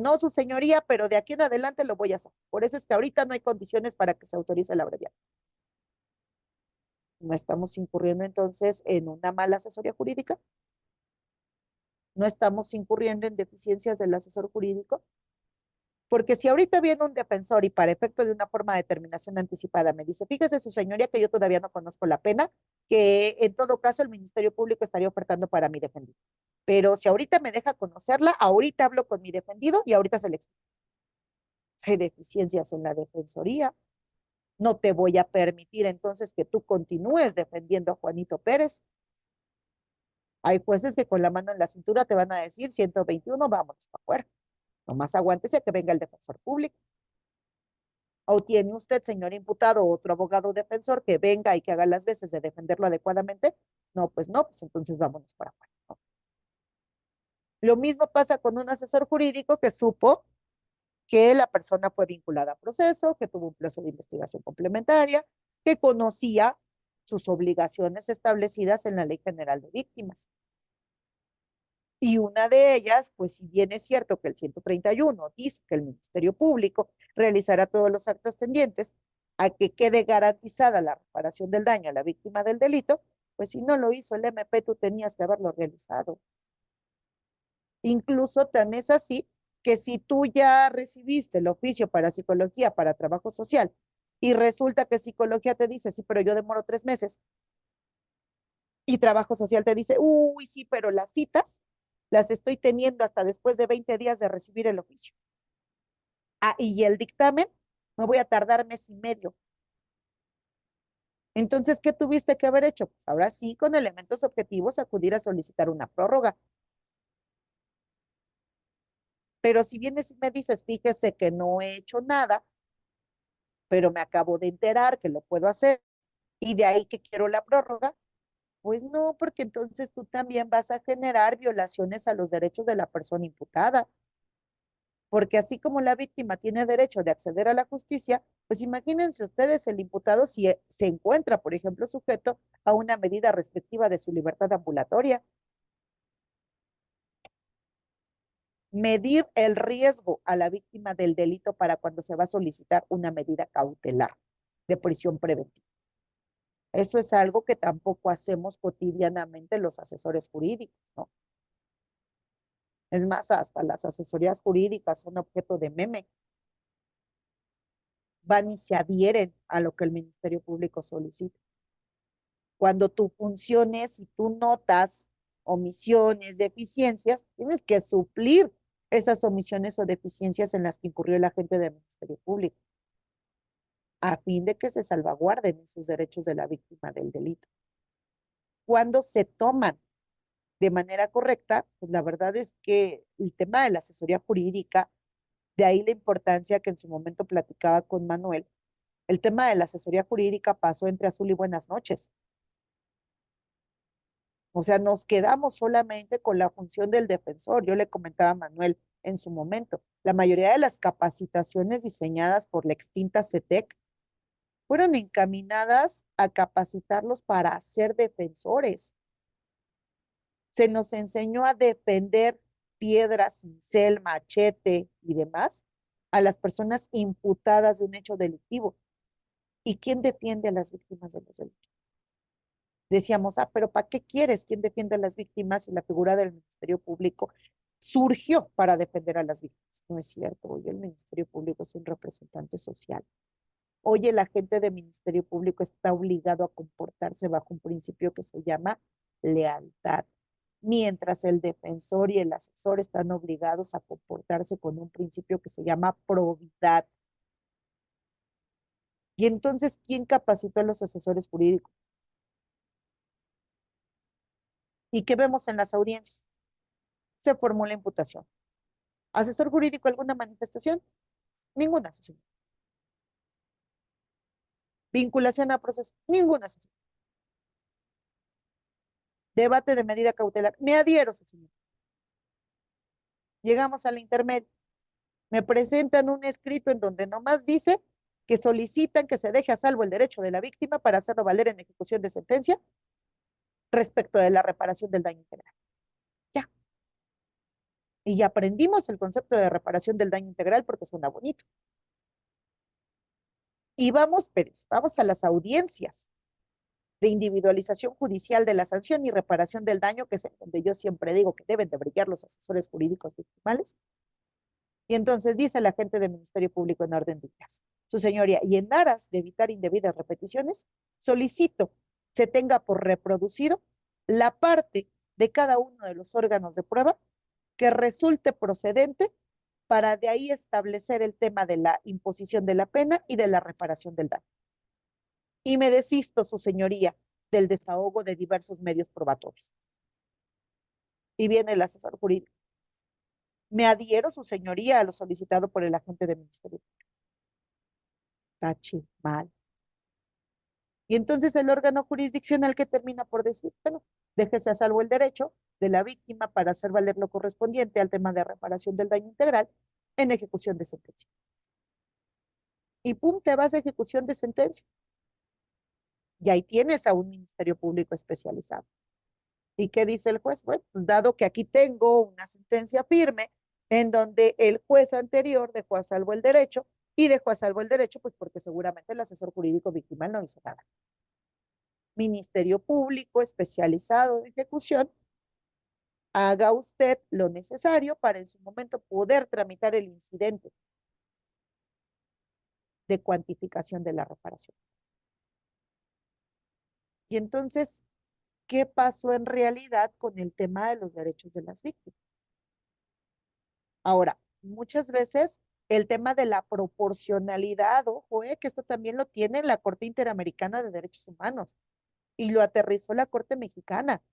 No, su señoría, pero de aquí en adelante lo voy a hacer. Por eso es que ahorita no hay condiciones para que se autorice la abreviatura. No estamos incurriendo entonces en una mala asesoría jurídica, no estamos incurriendo en deficiencias del asesor jurídico, porque si ahorita viene un defensor y para efecto de una forma de determinación anticipada me dice, fíjese su señoría que yo todavía no conozco la pena, que en todo caso el Ministerio Público estaría ofertando para mi defendido. Pero si ahorita me deja conocerla, ahorita hablo con mi defendido y ahorita se le explica. Hay deficiencias en la defensoría, no te voy a permitir entonces que tú continúes defendiendo a Juanito Pérez. Hay jueces que con la mano en la cintura te van a decir 121, vámonos para afuera. Nomás aguántese que venga el defensor público. ¿O tiene usted, señor imputado, otro abogado defensor que venga y que haga las veces de defenderlo adecuadamente? No, pues entonces vámonos para afuera, ¿no? Lo mismo pasa con un asesor jurídico que supo que la persona fue vinculada a proceso, que tuvo un plazo de investigación complementaria, que conocía sus obligaciones establecidas en la Ley General de Víctimas. Y una de ellas, pues si bien es cierto que el 131 dice que el Ministerio Público realizará todos los actos tendientes a que quede garantizada la reparación del daño a la víctima del delito, pues si no lo hizo el MP, tú tenías que haberlo realizado. Incluso tan es así que si tú ya recibiste el oficio para psicología, para trabajo social, y resulta que psicología te dice, sí, pero yo demoro 3 meses, y trabajo social te dice, uy, sí, pero las citas las estoy teniendo hasta después de 20 días de recibir el oficio. Ah, y el dictamen, me voy a tardar mes y medio. Entonces, ¿qué tuviste que haber hecho? Pues ahora sí, con elementos objetivos, acudir a solicitar una prórroga. Pero si vienes y me dices, fíjese que no he hecho nada, pero me acabo de enterar que lo puedo hacer y de ahí que quiero la prórroga, pues no, porque entonces tú también vas a generar violaciones a los derechos de la persona imputada, porque así como la víctima tiene derecho de acceder a la justicia, pues imagínense ustedes el imputado si se encuentra, por ejemplo, sujeto a una medida restrictiva de su libertad ambulatoria. Medir el riesgo a la víctima del delito para cuando se va a solicitar una medida cautelar de prisión preventiva. Eso es algo que tampoco hacemos cotidianamente los asesores jurídicos, ¿no? Es más, hasta las asesorías jurídicas son objeto de meme, van y se adhieren a lo que el Ministerio Público solicita. Cuando tu función es, si tú notas omisiones, deficiencias, tienes que suplir esas omisiones o deficiencias en las que incurrió el agente del Ministerio Público, a fin de que se salvaguarden sus derechos de la víctima del delito. Cuando se toman de manera correcta, pues la verdad es que el tema de la asesoría jurídica, de ahí la importancia que en su momento platicaba con Manuel, el tema de la asesoría jurídica pasó entre azul y buenas noches. O sea, nos quedamos solamente con la función del defensor. Yo le comentaba a Manuel en su momento, la mayoría de las capacitaciones diseñadas por la extinta CETEC fueron encaminadas a capacitarlos para ser defensores. Se nos enseñó a defender piedra, cincel, machete y demás a las personas imputadas de un hecho delictivo. ¿Y quién defiende a las víctimas de los delitos? Decíamos, pero ¿para qué quieres? ¿Quién defiende a las víctimas? Y la figura del Ministerio Público surgió para defender a las víctimas. No es cierto, hoy el Ministerio Público es un representante social. Hoy el agente del Ministerio Público está obligado a comportarse bajo un principio que se llama lealtad, mientras el defensor y el asesor están obligados a comportarse con un principio que se llama probidad. Y entonces, ¿quién capacitó a los asesores jurídicos? ¿Y qué vemos en las audiencias? Se formula imputación. ¿Asesor jurídico alguna manifestación? Ninguna asesor. ¿Vinculación a proceso? Ninguna asesor. Debate de medida cautelar. Me adhiero, su señor. Llegamos al intermedio. Me presentan un escrito en donde nomás dice que solicitan que se deje a salvo el derecho de la víctima para hacerlo valer en ejecución de sentencia respecto de la reparación del daño integral. Ya. Y ya aprendimos el concepto de reparación del daño integral porque suena bonito. Y vamos, Pérez, vamos a las audiencias de individualización judicial de la sanción y reparación del daño, que es en donde yo siempre digo que deben de brillar los asesores jurídicos victimales. Y entonces dice la gente del Ministerio Público en orden de ideas. Su señoría, y en aras de evitar indebidas repeticiones, solicito se tenga por reproducido la parte de cada uno de los órganos de prueba que resulte procedente para de ahí establecer el tema de la imposición de la pena y de la reparación del daño. Y me desisto, su señoría, del desahogo de diversos medios probatorios. Y viene el asesor jurídico. Me adhiero, su señoría, a lo solicitado por el agente del Ministerio. tache, mal. Y entonces el órgano jurisdiccional que termina por decir, bueno, déjese a salvo el derecho de la víctima para hacer valer lo correspondiente al tema de reparación del daño integral en ejecución de sentencia. Y pum, te vas a ejecución de sentencia. Y ahí tienes a un ministerio público especializado. ¿Y qué dice el juez? Bueno, pues dado que aquí tengo una sentencia firme en donde el juez anterior dejó a salvo el derecho y dejó a salvo el derecho, pues porque seguramente el asesor jurídico victimal no hizo nada. Ministerio Público especializado en ejecución, haga usted lo necesario para en su momento poder tramitar el incidente de cuantificación de la reparación. Y entonces, ¿qué pasó en realidad con el tema de los derechos de las víctimas? Ahora, muchas veces el tema de la proporcionalidad, ojo, que esto también lo tiene la Corte Interamericana de Derechos Humanos y lo aterrizó la Corte Mexicana.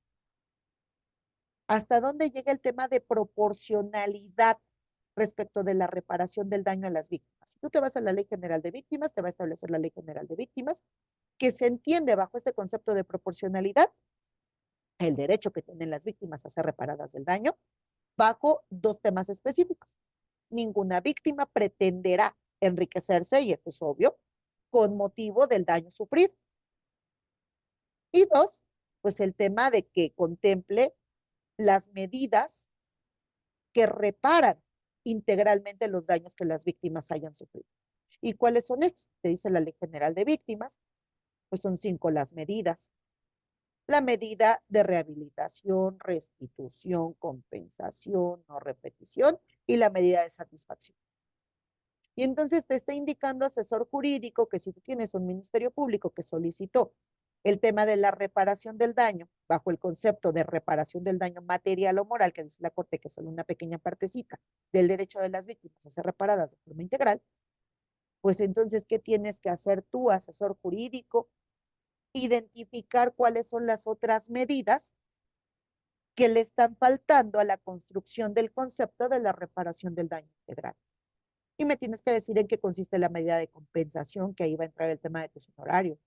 ¿Hasta dónde llega el tema de proporcionalidad respecto de la reparación del daño a las víctimas? Si tú te vas a la Ley General de Víctimas, te va a establecer la Ley General de Víctimas, que se entiende bajo este concepto de proporcionalidad el derecho que tienen las víctimas a ser reparadas del daño, bajo dos temas específicos. Ninguna víctima pretenderá enriquecerse, y esto es obvio, con motivo del daño sufrido. Y dos, pues el tema de que contemple las medidas que reparan integralmente los daños que las víctimas hayan sufrido. ¿Y cuáles son estos? Te dice la Ley General de Víctimas, pues son 5 las medidas. La medida de rehabilitación, restitución, compensación, no repetición y la medida de satisfacción. Y entonces te está indicando asesor jurídico que si tú tienes un ministerio público que solicitó el tema de la reparación del daño, bajo el concepto de reparación del daño material o moral, que dice la Corte que es solo una pequeña partecita del derecho de las víctimas a ser reparadas de forma integral, pues entonces, ¿qué tienes que hacer tú, asesor jurídico? Identificar cuáles son las otras medidas que le están faltando a la construcción del concepto de la reparación del daño integral. Y me tienes que decir en qué consiste la medida de compensación, que ahí va a entrar el tema de tus honorarios.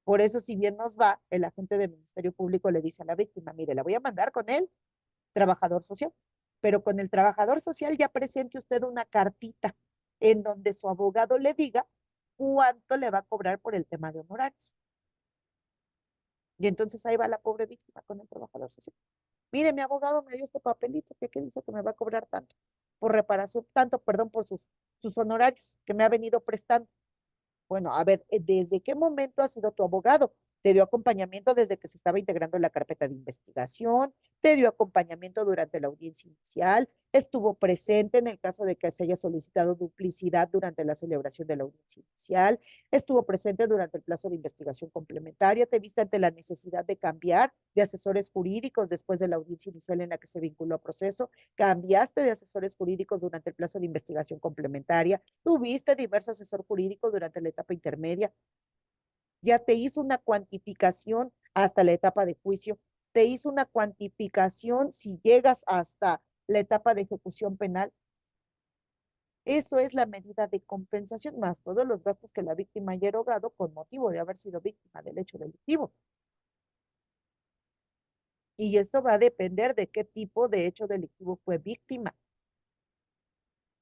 Por eso, si bien nos va, el agente del Ministerio Público le dice a la víctima, mire, la voy a mandar con el trabajador social, pero con el trabajador social ya presente usted una cartita en donde su abogado le diga cuánto le va a cobrar por el tema de honorarios. Y entonces ahí va la pobre víctima con el trabajador social. Mire, mi abogado me dio este papelito que dice que me va a cobrar tanto por reparación, tanto, perdón, por sus honorarios que me ha venido prestando. Bueno, a ver, ¿desde qué momento ha sido tu abogado? ¿Te dio acompañamiento desde que se estaba integrando en la carpeta de investigación? ¿Te dio acompañamiento durante la audiencia inicial? ¿Estuvo presente en el caso de que se haya solicitado duplicidad durante la celebración de la audiencia inicial? ¿Estuvo presente durante el plazo de investigación complementaria? ¿Te viste ante la necesidad de cambiar de asesores jurídicos después de la audiencia inicial en la que se vinculó a proceso? ¿Cambiaste de asesores jurídicos durante el plazo de investigación complementaria? ¿Tuviste diversos asesor jurídico durante la etapa intermedia? ¿Ya te hizo una cuantificación hasta la etapa de juicio? ¿Te hizo una cuantificación si llegas hasta la etapa de ejecución penal? Eso es la medida de compensación, más todos los gastos que la víctima haya erogado con motivo de haber sido víctima del hecho delictivo. Y esto va a depender de qué tipo de hecho delictivo fue víctima.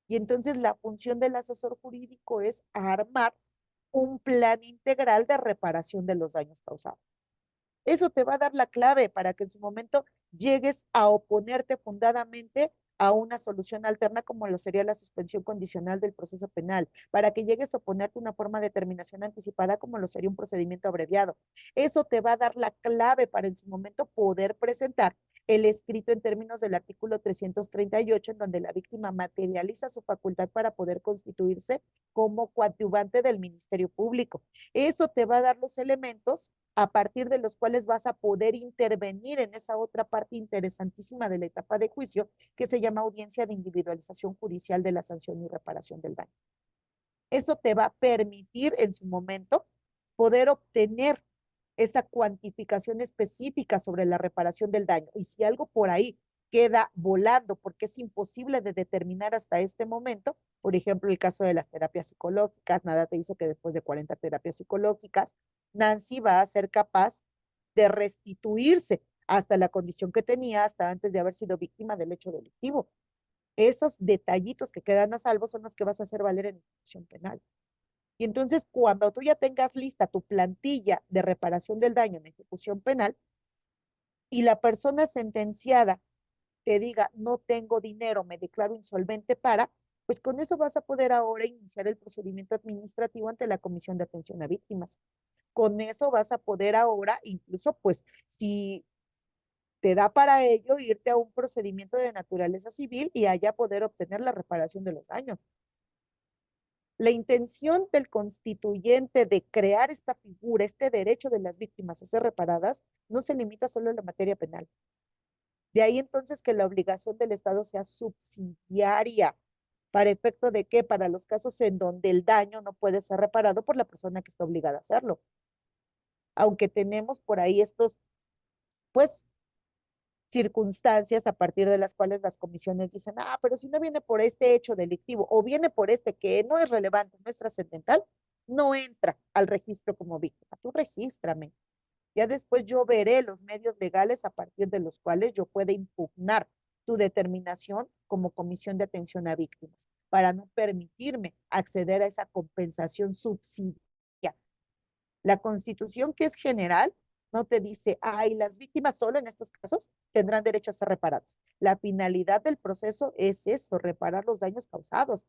Y entonces la función del asesor jurídico es armar un plan integral de reparación de los daños causados. Eso te va a dar la clave para que en su momento llegues a oponerte fundadamente a una solución alterna como lo sería la suspensión condicional del proceso penal, para que llegues a oponerte a una forma de terminación anticipada como lo sería un procedimiento abreviado. Eso te va a dar la clave para en su momento poder presentar el escrito en términos del artículo 338, en donde la víctima materializa su facultad para poder constituirse como coadyuvante del Ministerio Público. Eso te va a dar los elementos a partir de los cuales vas a poder intervenir en esa otra parte interesantísima de la etapa de juicio que se llama audiencia de individualización judicial de la sanción y reparación del daño. Eso te va a permitir en su momento poder obtener esa cuantificación específica sobre la reparación del daño. Y si algo por ahí queda volando porque es imposible de determinar hasta este momento. Por ejemplo, el caso de las terapias psicológicas, nada te dice que después de 40 terapias psicológicas, Nancy va a ser capaz de restituirse hasta la condición que tenía hasta antes de haber sido víctima del hecho delictivo. Esos detallitos que quedan a salvo son los que vas a hacer valer en ejecución penal. Y entonces, cuando tú ya tengas lista tu plantilla de reparación del daño en ejecución penal y la persona sentenciada te diga, no tengo dinero, me declaro insolvente para, pues con eso vas a poder ahora iniciar el procedimiento administrativo ante la Comisión de Atención a Víctimas. Con eso vas a poder ahora, incluso, pues, si te da para ello, irte a un procedimiento de naturaleza civil y allá poder obtener la reparación de los daños. La intención del constituyente de crear esta figura, este derecho de las víctimas a ser reparadas, no se limita solo a la materia penal. De ahí entonces que la obligación del Estado sea subsidiaria. ¿Para efecto de qué? Para los casos en donde el daño no puede ser reparado por la persona que está obligada a hacerlo. Aunque tenemos por ahí estos, pues, circunstancias a partir de las cuales las comisiones dicen, ah, pero si no viene por este hecho delictivo o viene por este que no es relevante, no es trascendental, no entra al registro como víctima. Tú regístrame. Ya después yo veré los medios legales a partir de los cuales yo pueda impugnar tu determinación como comisión de atención a víctimas para no permitirme acceder a esa compensación subsidiaria. La Constitución, que es general, no te dice, ay, las víctimas solo en estos casos tendrán derecho a ser reparadas. La finalidad del proceso es eso, reparar los daños causados.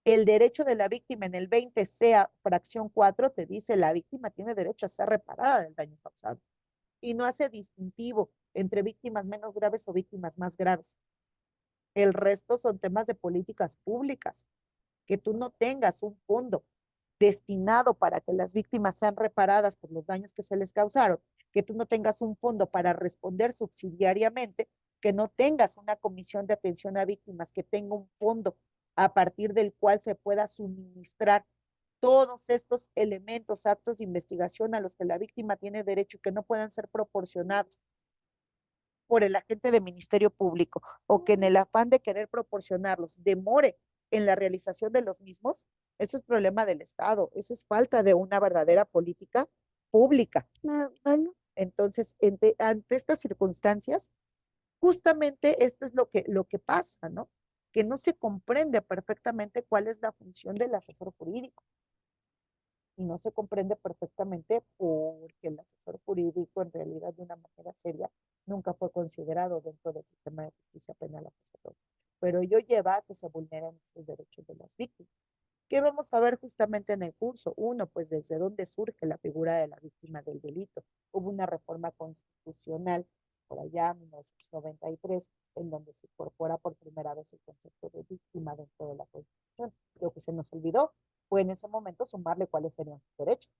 El derecho de la víctima en el 20 sea fracción 4 te dice la víctima tiene derecho a ser reparada del daño causado y no hace distintivo entre víctimas menos graves o víctimas más graves. El resto son temas de políticas públicas. Que tú no tengas un fondo destinado para que las víctimas sean reparadas por los daños que se les causaron, que tú no tengas un fondo para responder subsidiariamente, que no tengas una comisión de atención a víctimas que tenga un fondo a partir del cual se pueda suministrar todos estos elementos, actos de investigación a los que la víctima tiene derecho y que no puedan ser proporcionados por el agente de Ministerio Público o que en el afán de querer proporcionarlos demore en la realización de los mismos, eso es problema del Estado, eso es falta de una verdadera política pública. Bueno, entonces, ante estas circunstancias, justamente esto es lo que pasa, ¿no? Que no se comprende perfectamente cuál es la función del asesor jurídico y no se comprende perfectamente porque el asesor jurídico en realidad de una manera seria nunca fue considerado dentro del sistema de justicia penal acusatoria. Pero ello lleva a que se vulneren los derechos de las víctimas. ¿Qué vamos a ver justamente en el curso? Uno, pues desde dónde surge la figura de la víctima del delito. Hubo una reforma constitucional por allá en 1993 en donde se incorpora por primera vez el concepto de víctima dentro de la Constitución. Lo que se nos olvidó fue en ese momento sumarle cuáles serían sus derechos.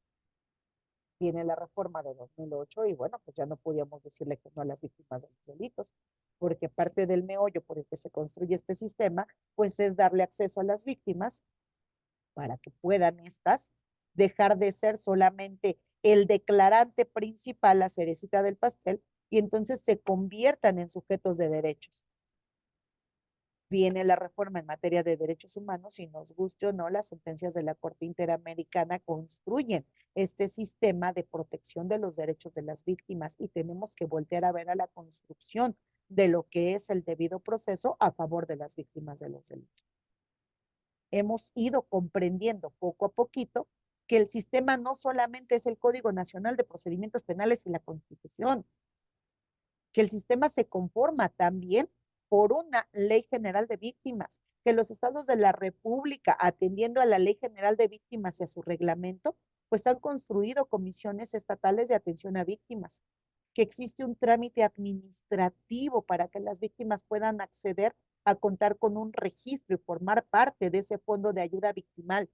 Viene la reforma de 2008 y bueno, pues ya no podíamos decirle que no a las víctimas de los delitos, porque parte del meollo por el que se construye este sistema, pues es darle acceso a las víctimas para que puedan estas dejar de ser solamente el declarante principal, la cerecita del pastel, y entonces se conviertan en sujetos de derechos. Viene la reforma en materia de derechos humanos y nos guste o no, las sentencias de la Corte Interamericana construyen este sistema de protección de los derechos de las víctimas y tenemos que voltear a ver a la construcción de lo que es el debido proceso a favor de las víctimas de los delitos. Hemos ido comprendiendo poco a poquito que el sistema no solamente es el Código Nacional de Procedimientos Penales y la Constitución, que el sistema se conforma también por una ley general de víctimas, que los estados de la República, atendiendo a la ley general de víctimas y a su reglamento, pues han construido comisiones estatales de atención a víctimas, que existe un trámite administrativo para que las víctimas puedan acceder a contar con un registro y formar parte de ese fondo de ayuda victimal,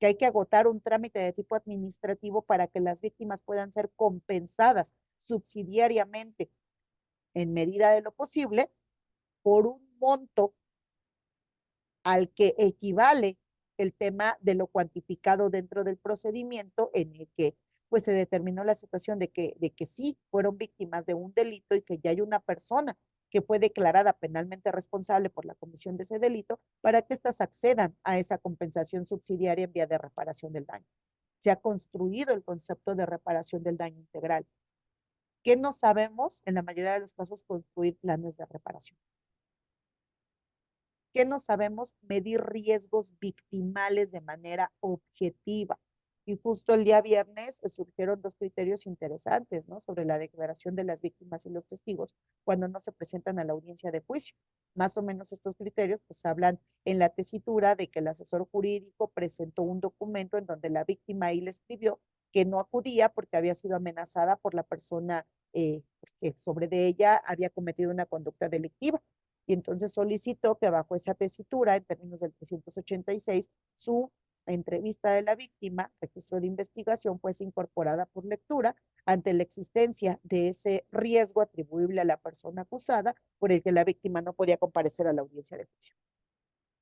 que hay que agotar un trámite de tipo administrativo para que las víctimas puedan ser compensadas subsidiariamente en medida de lo posible por un monto al que equivale el tema de lo cuantificado dentro del procedimiento en el que pues se determinó la situación de que sí fueron víctimas de un delito y que ya hay una persona que fue declarada penalmente responsable por la comisión de ese delito para que éstas accedan a esa compensación subsidiaria en vía de reparación del daño. Se ha construido el concepto de reparación del daño integral. ¿Qué no sabemos? En la mayoría de los casos, construir planes de reparación. ¿Qué no sabemos? Medir riesgos victimales de manera objetiva. Y justo el día viernes surgieron dos criterios interesantes, ¿no? Sobre la declaración de las víctimas y los testigos cuando no se presentan a la audiencia de juicio. Más o menos estos criterios pues hablan en la tesitura de que el asesor jurídico presentó un documento en donde la víctima ahí le escribió que no acudía porque había sido amenazada por la persona pues, que sobre de ella había cometido una conducta delictiva y entonces solicitó que bajo esa tesitura, en términos del 386, su entrevista de la víctima, registro de investigación, fuese incorporada por lectura ante la existencia de ese riesgo atribuible a la persona acusada por el que la víctima no podía comparecer a la audiencia de juicio.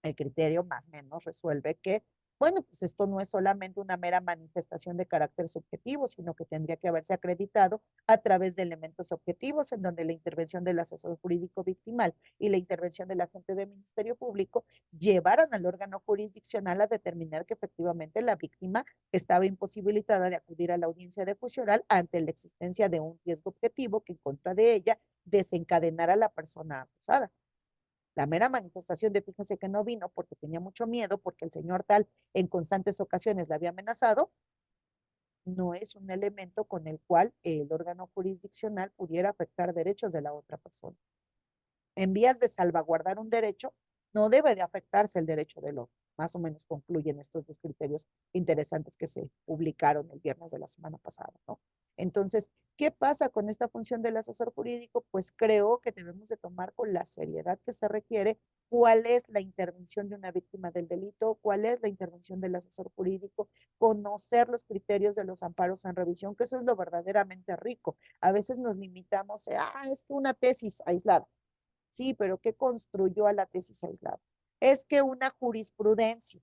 El criterio más o menos resuelve que, bueno, pues esto no es solamente una mera manifestación de carácter subjetivo, sino que tendría que haberse acreditado a través de elementos objetivos en donde la intervención del asesor jurídico victimal y la intervención del agente del Ministerio Público llevaran al órgano jurisdiccional a determinar que efectivamente la víctima estaba imposibilitada de acudir a la audiencia de juicio oral ante la existencia de un riesgo objetivo que en contra de ella desencadenara a la persona acusada. La mera manifestación de fíjese que no vino porque tenía mucho miedo, porque el señor tal en constantes ocasiones la había amenazado, no es un elemento con el cual el órgano jurisdiccional pudiera afectar derechos de la otra persona. En vías de salvaguardar un derecho, no debe de afectarse el derecho del otro. Más o menos concluyen estos dos criterios interesantes que se publicaron el viernes de la semana pasada, ¿no? Entonces, ¿qué pasa con esta función del asesor jurídico? Pues creo que debemos de tomar con la seriedad que se requiere cuál es la intervención de una víctima del delito, cuál es la intervención del asesor jurídico, conocer los criterios de los amparos en revisión, que eso es lo verdaderamente rico. A veces nos limitamos es que una tesis aislada. Sí, pero ¿qué construyó a la tesis aislada? Es que una jurisprudencia.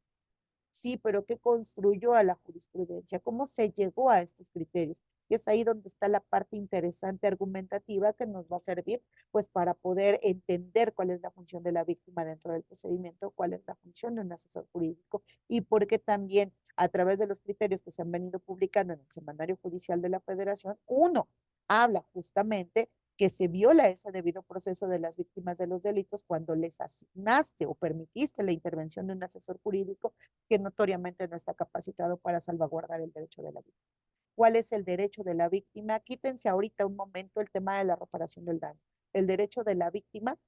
Sí, pero ¿qué construyó a la jurisprudencia? ¿Cómo se llegó a estos criterios? Y es ahí donde está la parte interesante argumentativa que nos va a servir pues para poder entender cuál es la función de la víctima dentro del procedimiento, cuál es la función de un asesor jurídico y por qué también a través de los criterios que se han venido publicando en el Semanario Judicial de la Federación, uno habla justamente que se viola ese debido proceso de las víctimas de los delitos cuando les asignaste o permitiste la intervención de un asesor jurídico que notoriamente no está capacitado para salvaguardar el derecho de la víctima. ¿Cuál es el derecho de la víctima? Quítense ahorita un momento el tema de la reparación del daño. El derecho de la víctima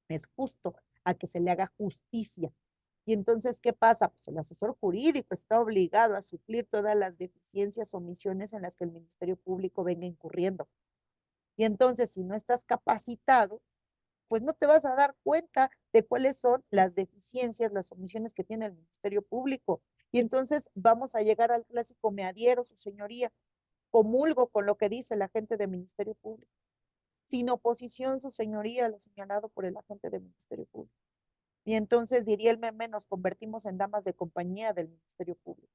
es justo a que se le haga justicia. Y entonces, ¿qué pasa? Pues el asesor jurídico está obligado a suplir todas las deficiencias o omisiones en las que el Ministerio Público venga incurriendo. Y entonces, si no estás capacitado, pues no te vas a dar cuenta de cuáles son las deficiencias, las omisiones que tiene el Ministerio Público. Y entonces vamos a llegar al clásico, me adhiero, su señoría, comulgo con lo que dice el agente del Ministerio Público. Sin oposición, su señoría, lo señalado por el agente del Ministerio Público. Y entonces diría el meme, nos convertimos en damas de compañía del Ministerio Público.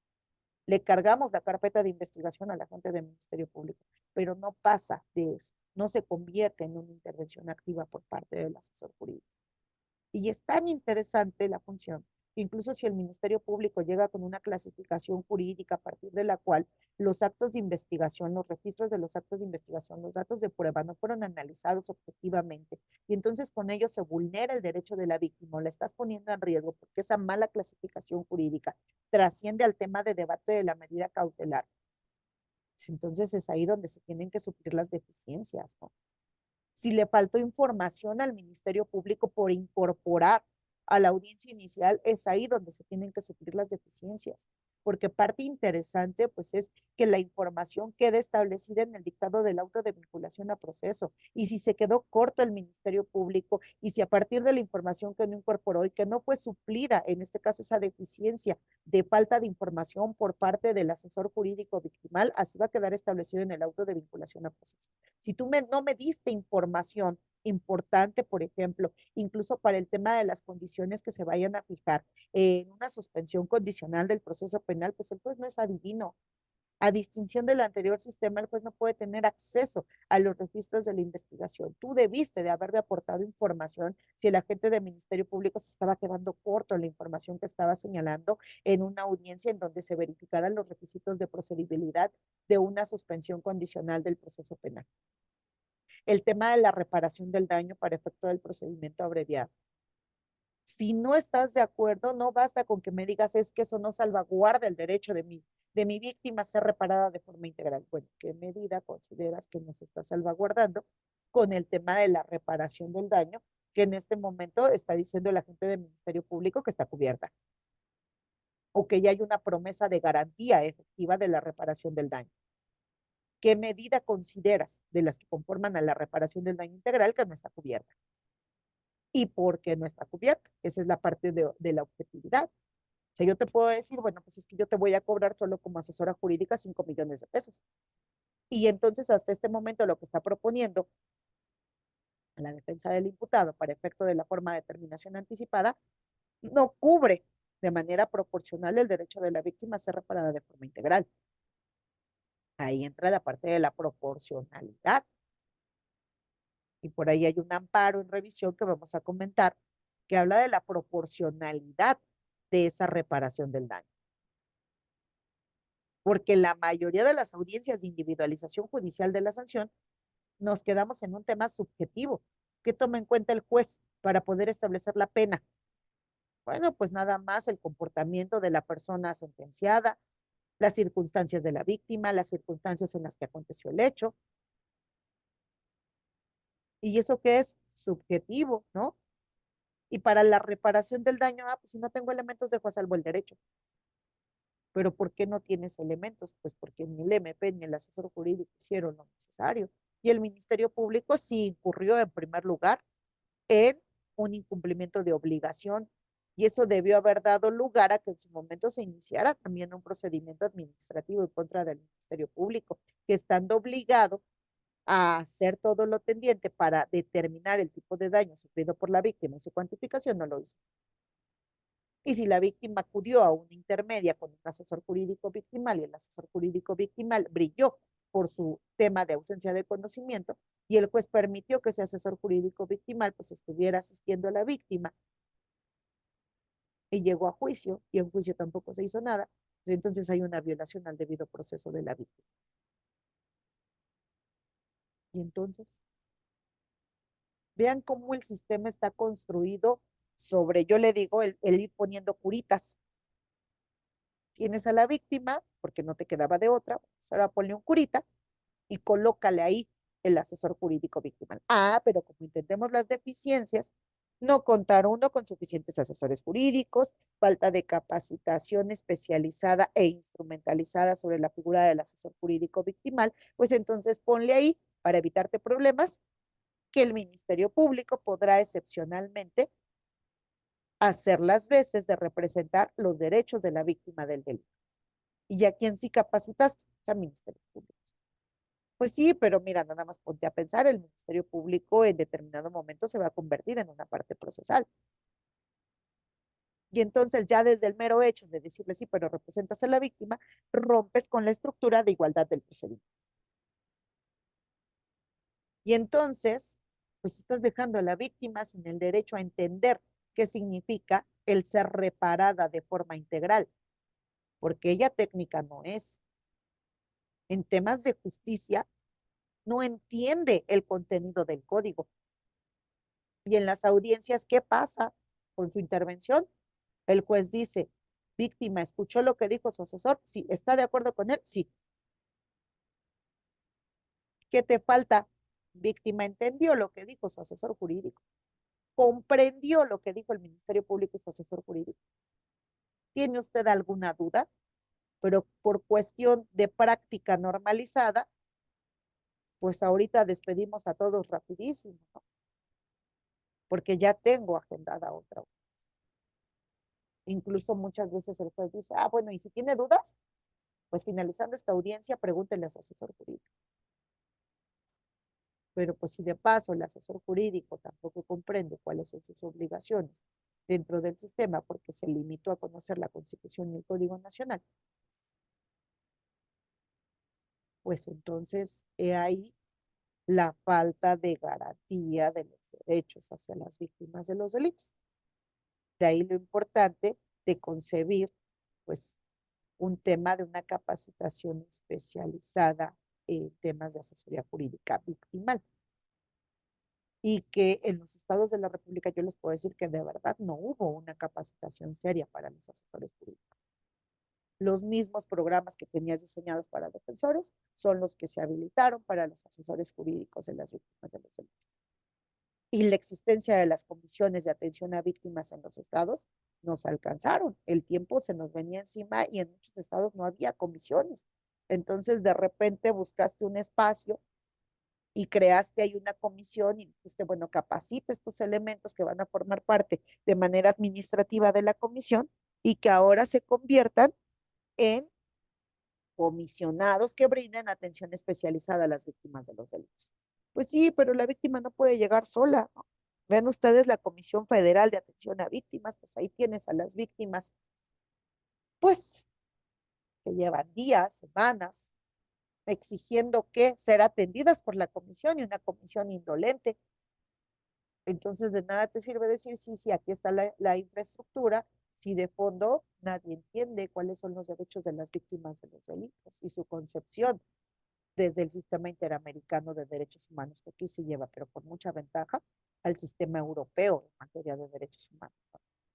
Le cargamos la carpeta de investigación a la gente del Ministerio Público, pero no pasa de eso, no se convierte en una intervención activa por parte del asesor jurídico. Y es tan interesante la función que incluso si el Ministerio Público llega con una clasificación jurídica a partir de la cual los actos de investigación, los registros de los actos de investigación, los datos de prueba no fueron analizados objetivamente y entonces con ello se vulnera el derecho de la víctima o la estás poniendo en riesgo porque esa mala clasificación jurídica trasciende al tema de debate de la medida cautelar. Entonces es ahí donde se tienen que suplir las deficiencias, ¿no? Si le faltó información al Ministerio Público por incorporar a la audiencia inicial, es ahí donde se tienen que suplir las deficiencias. Porque parte interesante, pues, es que la información quede establecida en el dictado del auto de vinculación a proceso. Y si se quedó corto el Ministerio Público, y si a partir de la información que no incorporó y que no fue suplida, en este caso esa deficiencia de falta de información por parte del asesor jurídico victimal, así va a quedar establecido en el auto de vinculación a proceso. Si tú no me diste información importante, por ejemplo, incluso para el tema de las condiciones que se vayan a fijar en una suspensión condicional del proceso penal, pues el juez no es adivino. A distinción del anterior sistema, el juez no puede tener acceso a los registros de la investigación. Tú debiste de haberle aportado información si el agente del Ministerio Público se estaba quedando corto en la información que estaba señalando en una audiencia en donde se verificaran los requisitos de procedibilidad de una suspensión condicional del proceso penal. El tema de la reparación del daño para efecto del procedimiento abreviado. Si no estás de acuerdo, no basta con que me digas es que eso no salvaguarda el derecho de mi víctima a ser reparada de forma integral. Bueno, ¿qué medida consideras que nos está salvaguardando con el tema de la reparación del daño, que en este momento está diciendo la gente del Ministerio Público que está cubierta? O que ya hay una promesa de garantía efectiva de la reparación del daño. ¿Qué medida consideras de las que conforman a la reparación del daño integral que no está cubierta? ¿Y por qué no está cubierta? Esa es la parte de la objetividad. O sea, yo te puedo decir, bueno, pues es que yo te voy a cobrar solo como asesora jurídica 5 millones de pesos. Y entonces hasta este momento lo que está proponiendo la defensa del imputado para efecto de la forma de determinación anticipada no cubre de manera proporcional el derecho de la víctima a ser reparada de forma integral. Ahí entra la parte de la proporcionalidad. Y por ahí hay un amparo en revisión que vamos a comentar que habla de la proporcionalidad de esa reparación del daño. Porque la mayoría de las audiencias de individualización judicial de la sanción nos quedamos en un tema subjetivo. ¿Qué toma en cuenta el juez para poder establecer la pena? Bueno, pues nada más el comportamiento de la persona sentenciada, las circunstancias de la víctima, las circunstancias en las que aconteció el hecho. ¿Y eso qué es? Subjetivo, ¿no? Y para la reparación del daño, pues si no tengo elementos, dejo a salvo el derecho. Pero ¿por qué no tienes elementos? Pues porque ni el MP ni el asesor jurídico hicieron lo necesario. Y el Ministerio Público sí incurrió en primer lugar en un incumplimiento de obligación y eso debió haber dado lugar a que en su momento se iniciara también un procedimiento administrativo en contra del Ministerio Público, que estando obligado a hacer todo lo tendiente para determinar el tipo de daño sufrido por la víctima y su cuantificación, no lo hizo. Y si la víctima acudió a una intermedia con un asesor jurídico victimal y el asesor jurídico victimal brilló por su tema de ausencia de conocimiento y el juez permitió que ese asesor jurídico victimal pues estuviera asistiendo a la víctima y llegó a juicio y en juicio tampoco se hizo nada, pues entonces hay una violación al debido proceso de la víctima. Y entonces, vean cómo el sistema está construido sobre, yo le digo, el ir poniendo curitas. Tienes a la víctima, porque no te quedaba de otra, pues ahora ponle un curita y colócale ahí el asesor jurídico victimal. Pero como entendemos las deficiencias, no contar uno con suficientes asesores jurídicos, falta de capacitación especializada e instrumentalizada sobre la figura del asesor jurídico victimal, pues entonces ponle ahí, para evitarte problemas, que el Ministerio Público podrá excepcionalmente hacer las veces de representar los derechos de la víctima del delito. Y a quien sí capacitaste, al Ministerio Público. Pues sí, pero mira, nada más ponte a pensar, el Ministerio Público en determinado momento se va a convertir en una parte procesal. Y entonces ya desde el mero hecho de decirle sí, pero representas a la víctima, rompes con la estructura de igualdad del procedimiento. Y entonces, pues estás dejando a la víctima sin el derecho a entender qué significa el ser reparada de forma integral, porque ella técnica no es. En temas de justicia, no entiende el contenido del código. Y en las audiencias, ¿qué pasa con su intervención? El juez dice, víctima, ¿escuchó lo que dijo su asesor? Sí. ¿Está de acuerdo con él? Sí. ¿Qué te falta? Víctima entendió lo que dijo su asesor jurídico, comprendió lo que dijo el Ministerio Público y su asesor jurídico. ¿Tiene usted alguna duda? Pero por cuestión de práctica normalizada, pues ahorita despedimos a todos rapidísimo, ¿no? Porque ya tengo agendada otra. Incluso muchas veces el juez dice, bueno, y si tiene dudas, pues finalizando esta audiencia, pregúntenle a su asesor jurídico. Pero pues si de paso el asesor jurídico tampoco comprende cuáles son sus obligaciones dentro del sistema porque se limitó a conocer la Constitución y el Código Nacional, pues entonces he ahí la falta de garantía de los derechos hacia las víctimas de los delitos. De ahí lo importante de concebir, pues, un tema de una capacitación especializada en temas de asesoría jurídica victimal. Y que en los estados de la República yo les puedo decir que de verdad no hubo una capacitación seria para los asesores jurídicos. Los mismos programas que tenías diseñados para defensores son los que se habilitaron para los asesores jurídicos de las víctimas de los delitos. Y la existencia de las comisiones de atención a víctimas en los estados nos alcanzaron. El tiempo se nos venía encima y en muchos estados no había comisiones. Entonces, de repente buscaste un espacio y creaste ahí una comisión y dijiste, bueno, capacita estos elementos que van a formar parte de manera administrativa de la comisión y que ahora se conviertan en comisionados que brinden atención especializada a las víctimas de los delitos. Pues sí, pero la víctima no puede llegar sola, ¿no? Vean ustedes la Comisión Federal de Atención a Víctimas, pues ahí tienes a las víctimas, pues que llevan días, semanas, exigiendo que ser atendidas por la comisión y una comisión indolente. Entonces, de nada te sirve decir, sí, sí, aquí está la infraestructura, si de fondo nadie entiende cuáles son los derechos de las víctimas de los delitos y su concepción desde el sistema interamericano de derechos humanos que aquí se lleva, pero con mucha ventaja al sistema europeo en materia de derechos humanos.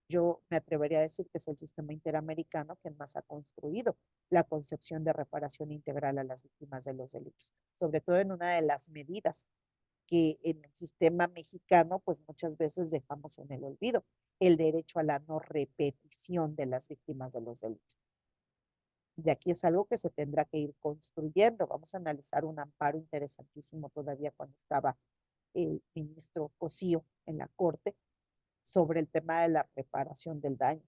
Yo me atrevería a decir que es el sistema interamericano quien más ha construido la concepción de reparación integral a las víctimas de los delitos, sobre todo en una de las medidas que en el sistema mexicano pues muchas veces dejamos en el olvido, el derecho a la no repetición de las víctimas de los delitos. Y aquí es algo que se tendrá que ir construyendo. Vamos a analizar un amparo interesantísimo todavía cuando estaba el ministro Cosío en la Corte sobre el tema de la reparación del daño.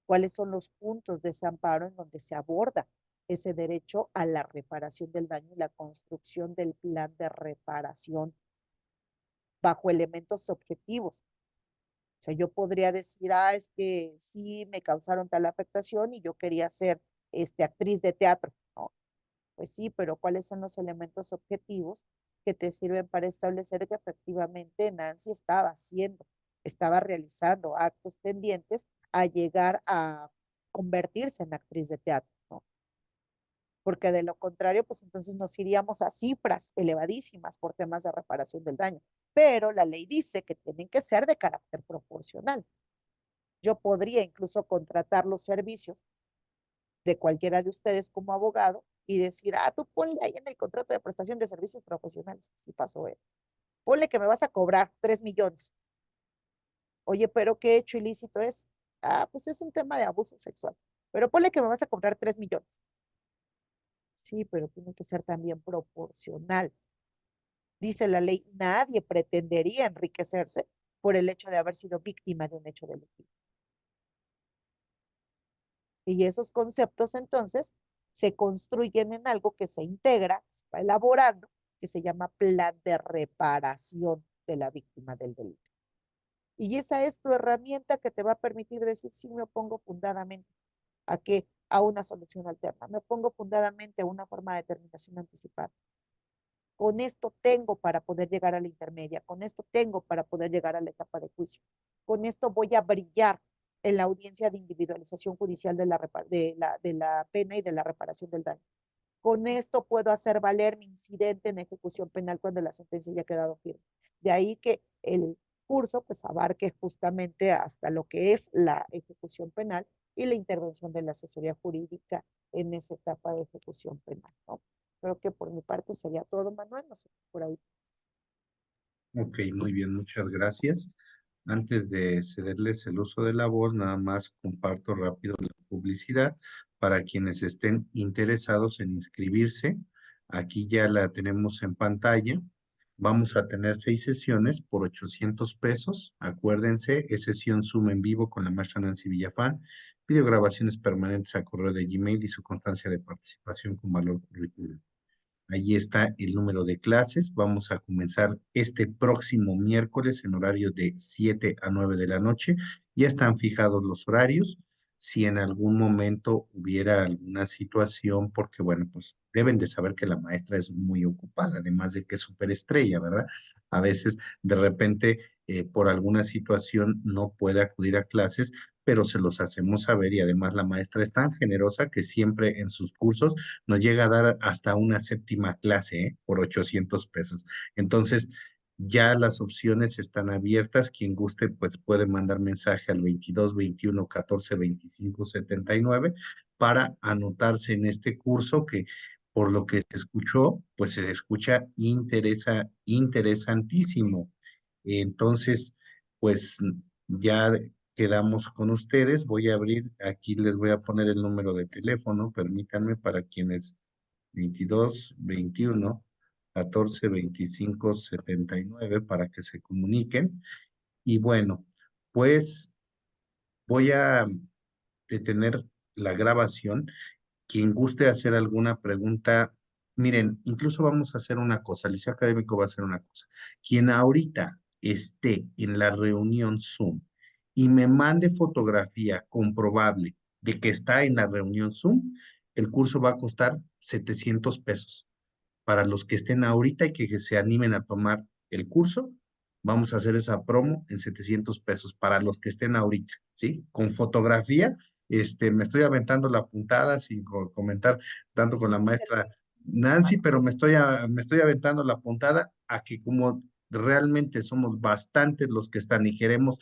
¿Cuáles son los puntos de ese amparo en donde se aborda ese derecho a la reparación del daño y la construcción del plan de reparación bajo elementos objetivos? O sea, yo podría decir, es que sí me causaron tal afectación y yo quería ser actriz de teatro, ¿no? Pues sí, pero ¿cuáles son los elementos objetivos que te sirven para establecer que efectivamente Nancy estaba haciendo, estaba realizando actos tendientes a llegar a convertirse en actriz de teatro, ¿no? Porque de lo contrario, pues entonces nos iríamos a cifras elevadísimas por temas de reparación del daño. Pero la ley dice que tienen que ser de carácter proporcional. Yo podría incluso contratar los servicios de cualquiera de ustedes como abogado y decir, tú ponle ahí en el contrato de prestación de servicios profesionales, si pasó él. Ponle que me vas a cobrar 3 millones. Oye, pero ¿qué hecho ilícito es? Pues es un tema de abuso sexual. Pero ponle que me vas a cobrar 3 millones. Sí, pero tiene que ser también proporcional. Dice la ley, nadie pretendería enriquecerse por el hecho de haber sido víctima de un hecho delictivo. Y esos conceptos entonces se construyen en algo que se integra, se va elaborando, que se llama plan de reparación de la víctima del delito. Y esa es tu herramienta que te va a permitir decir, sí, me opongo fundadamente a que a una solución alterna, me opongo fundadamente a una forma de terminación anticipada. Con esto tengo para poder llegar a la intermedia, con esto tengo para poder llegar a la etapa de juicio, con esto voy a brillar en la audiencia de individualización judicial de la pena y de la reparación del daño. Con esto puedo hacer valer mi incidente en ejecución penal cuando la sentencia ya ha quedado firme. De ahí que el curso pues abarque justamente hasta lo que es la ejecución penal y la intervención de la asesoría jurídica en esa etapa de ejecución penal, ¿no? Creo que por mi parte sería todo, Manuel, no sé, por ahí. Ok, muy bien, muchas gracias. Antes de cederles el uso de la voz, nada más comparto rápido la publicidad para quienes estén interesados en inscribirse. Aquí ya la tenemos en pantalla. Vamos a tener 6 sesiones por 800 pesos. Acuérdense, es sesión Zoom en vivo con la maestra Nancy Villafán, videograbaciones permanentes a correo de Gmail y su constancia de participación con valor curricular. Allí está el número de clases. Vamos a comenzar este próximo miércoles en horario de 7 a 9 de la noche. Ya están fijados los horarios. si en algún momento hubiera alguna situación, porque bueno, pues deben de saber que la maestra es muy ocupada, además de que es superestrella, ¿verdad? A veces de repente por alguna situación no puede acudir a clases, pero se los hacemos saber y además la maestra es tan generosa que siempre en sus cursos nos llega a dar hasta una séptima clase, por 800 pesos. Entonces, ya las opciones están abiertas. Quien guste, pues puede mandar mensaje al 22 21 14 25 79 para anotarse en este curso que por lo que se escuchó, pues se escucha interesantísimo. Entonces, pues ya quedamos con ustedes. Voy a abrir, aquí les voy a poner el número de teléfono, permítanme para quienes 22 21 14 25 79 para que se comuniquen. Y bueno, pues voy a detener la grabación. Quien guste hacer alguna pregunta, miren, incluso vamos a hacer una cosa, el liceo académico va a hacer una cosa. Quien ahorita esté en la reunión Zoom y me mande fotografía comprobable de que está en la reunión Zoom, el curso va a costar 700 pesos. Para los que estén ahorita y que se animen a tomar el curso, vamos a hacer esa promo en 700 pesos para los que estén ahorita, ¿sí? Con fotografía, me estoy aventando la puntada sin comentar tanto con la maestra Nancy, pero me estoy aventando la puntada a que como realmente somos bastantes los que están y queremos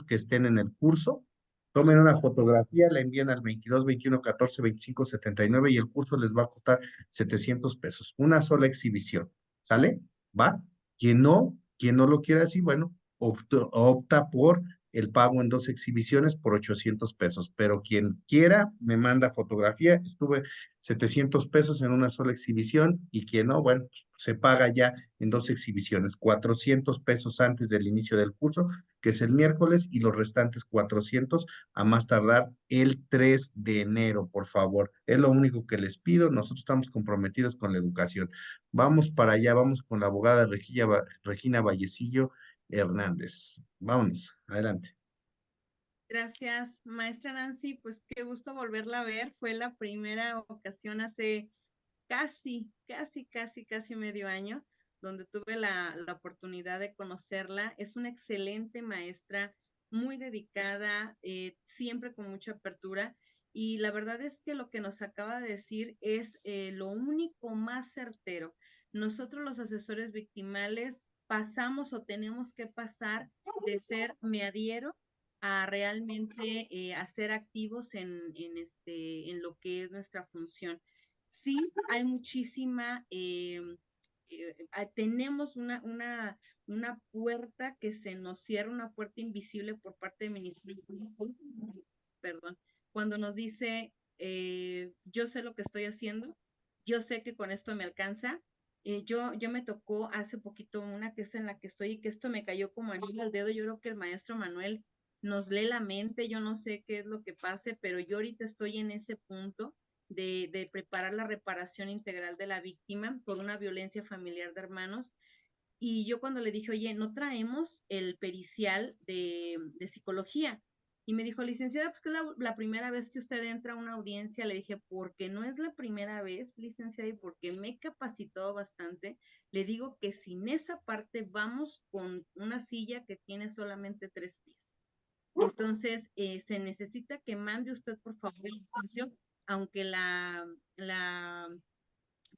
que estén en el curso, tomen una fotografía, la envían al 22 21 14 25 79 y el curso les va a costar 700 pesos, una sola exhibición, ¿sale? ¿Va? Quien no lo quiera así, bueno, opta por el pago en dos exhibiciones por 800 pesos, pero quien quiera me manda fotografía, estuve 700 pesos en una sola exhibición y quien no, bueno, se paga ya en dos exhibiciones, 400 pesos antes del inicio del curso, que es el miércoles, y los restantes 400 a más tardar el 3 de enero, por favor. Es lo único que les pido. Nosotros estamos comprometidos con la educación. Vamos para allá, vamos con la abogada Regina Vallecillo Hernández. Vámonos, adelante. Gracias, maestra Nancy. Pues qué gusto volverla a ver. Fue la primera ocasión hace casi medio año, donde tuve la oportunidad de conocerla. Es una excelente maestra, muy dedicada, siempre con mucha apertura. Y la verdad es que lo que nos acaba de decir es lo único más certero. Nosotros los asesores victimales pasamos o tenemos que pasar de ser me adhiero a realmente a ser activos en lo que es nuestra función. Sí, hay muchísima, tenemos una puerta que se nos cierra, una puerta invisible por parte del Ministerio Público, perdón, cuando nos dice, yo sé lo que estoy haciendo, yo sé que con esto me alcanza. Yo me tocó hace poquito una que es en la que estoy y que esto me cayó como anillo al dedo. Yo creo que el maestro Manuel nos lee la mente, yo no sé qué es lo que pase, pero yo ahorita estoy en ese punto de preparar la reparación integral de la víctima por una violencia familiar de hermanos. Y yo cuando le dije, oye, no traemos el pericial de psicología. Y me dijo, licenciada, pues que es la primera vez que usted entra a una audiencia. Le dije, porque no es la primera vez, licenciada, y porque me he capacitado bastante. Le digo que sin esa parte vamos con una silla que tiene solamente 3 pies. Entonces, se necesita que mande usted, por favor, el oficio, aunque la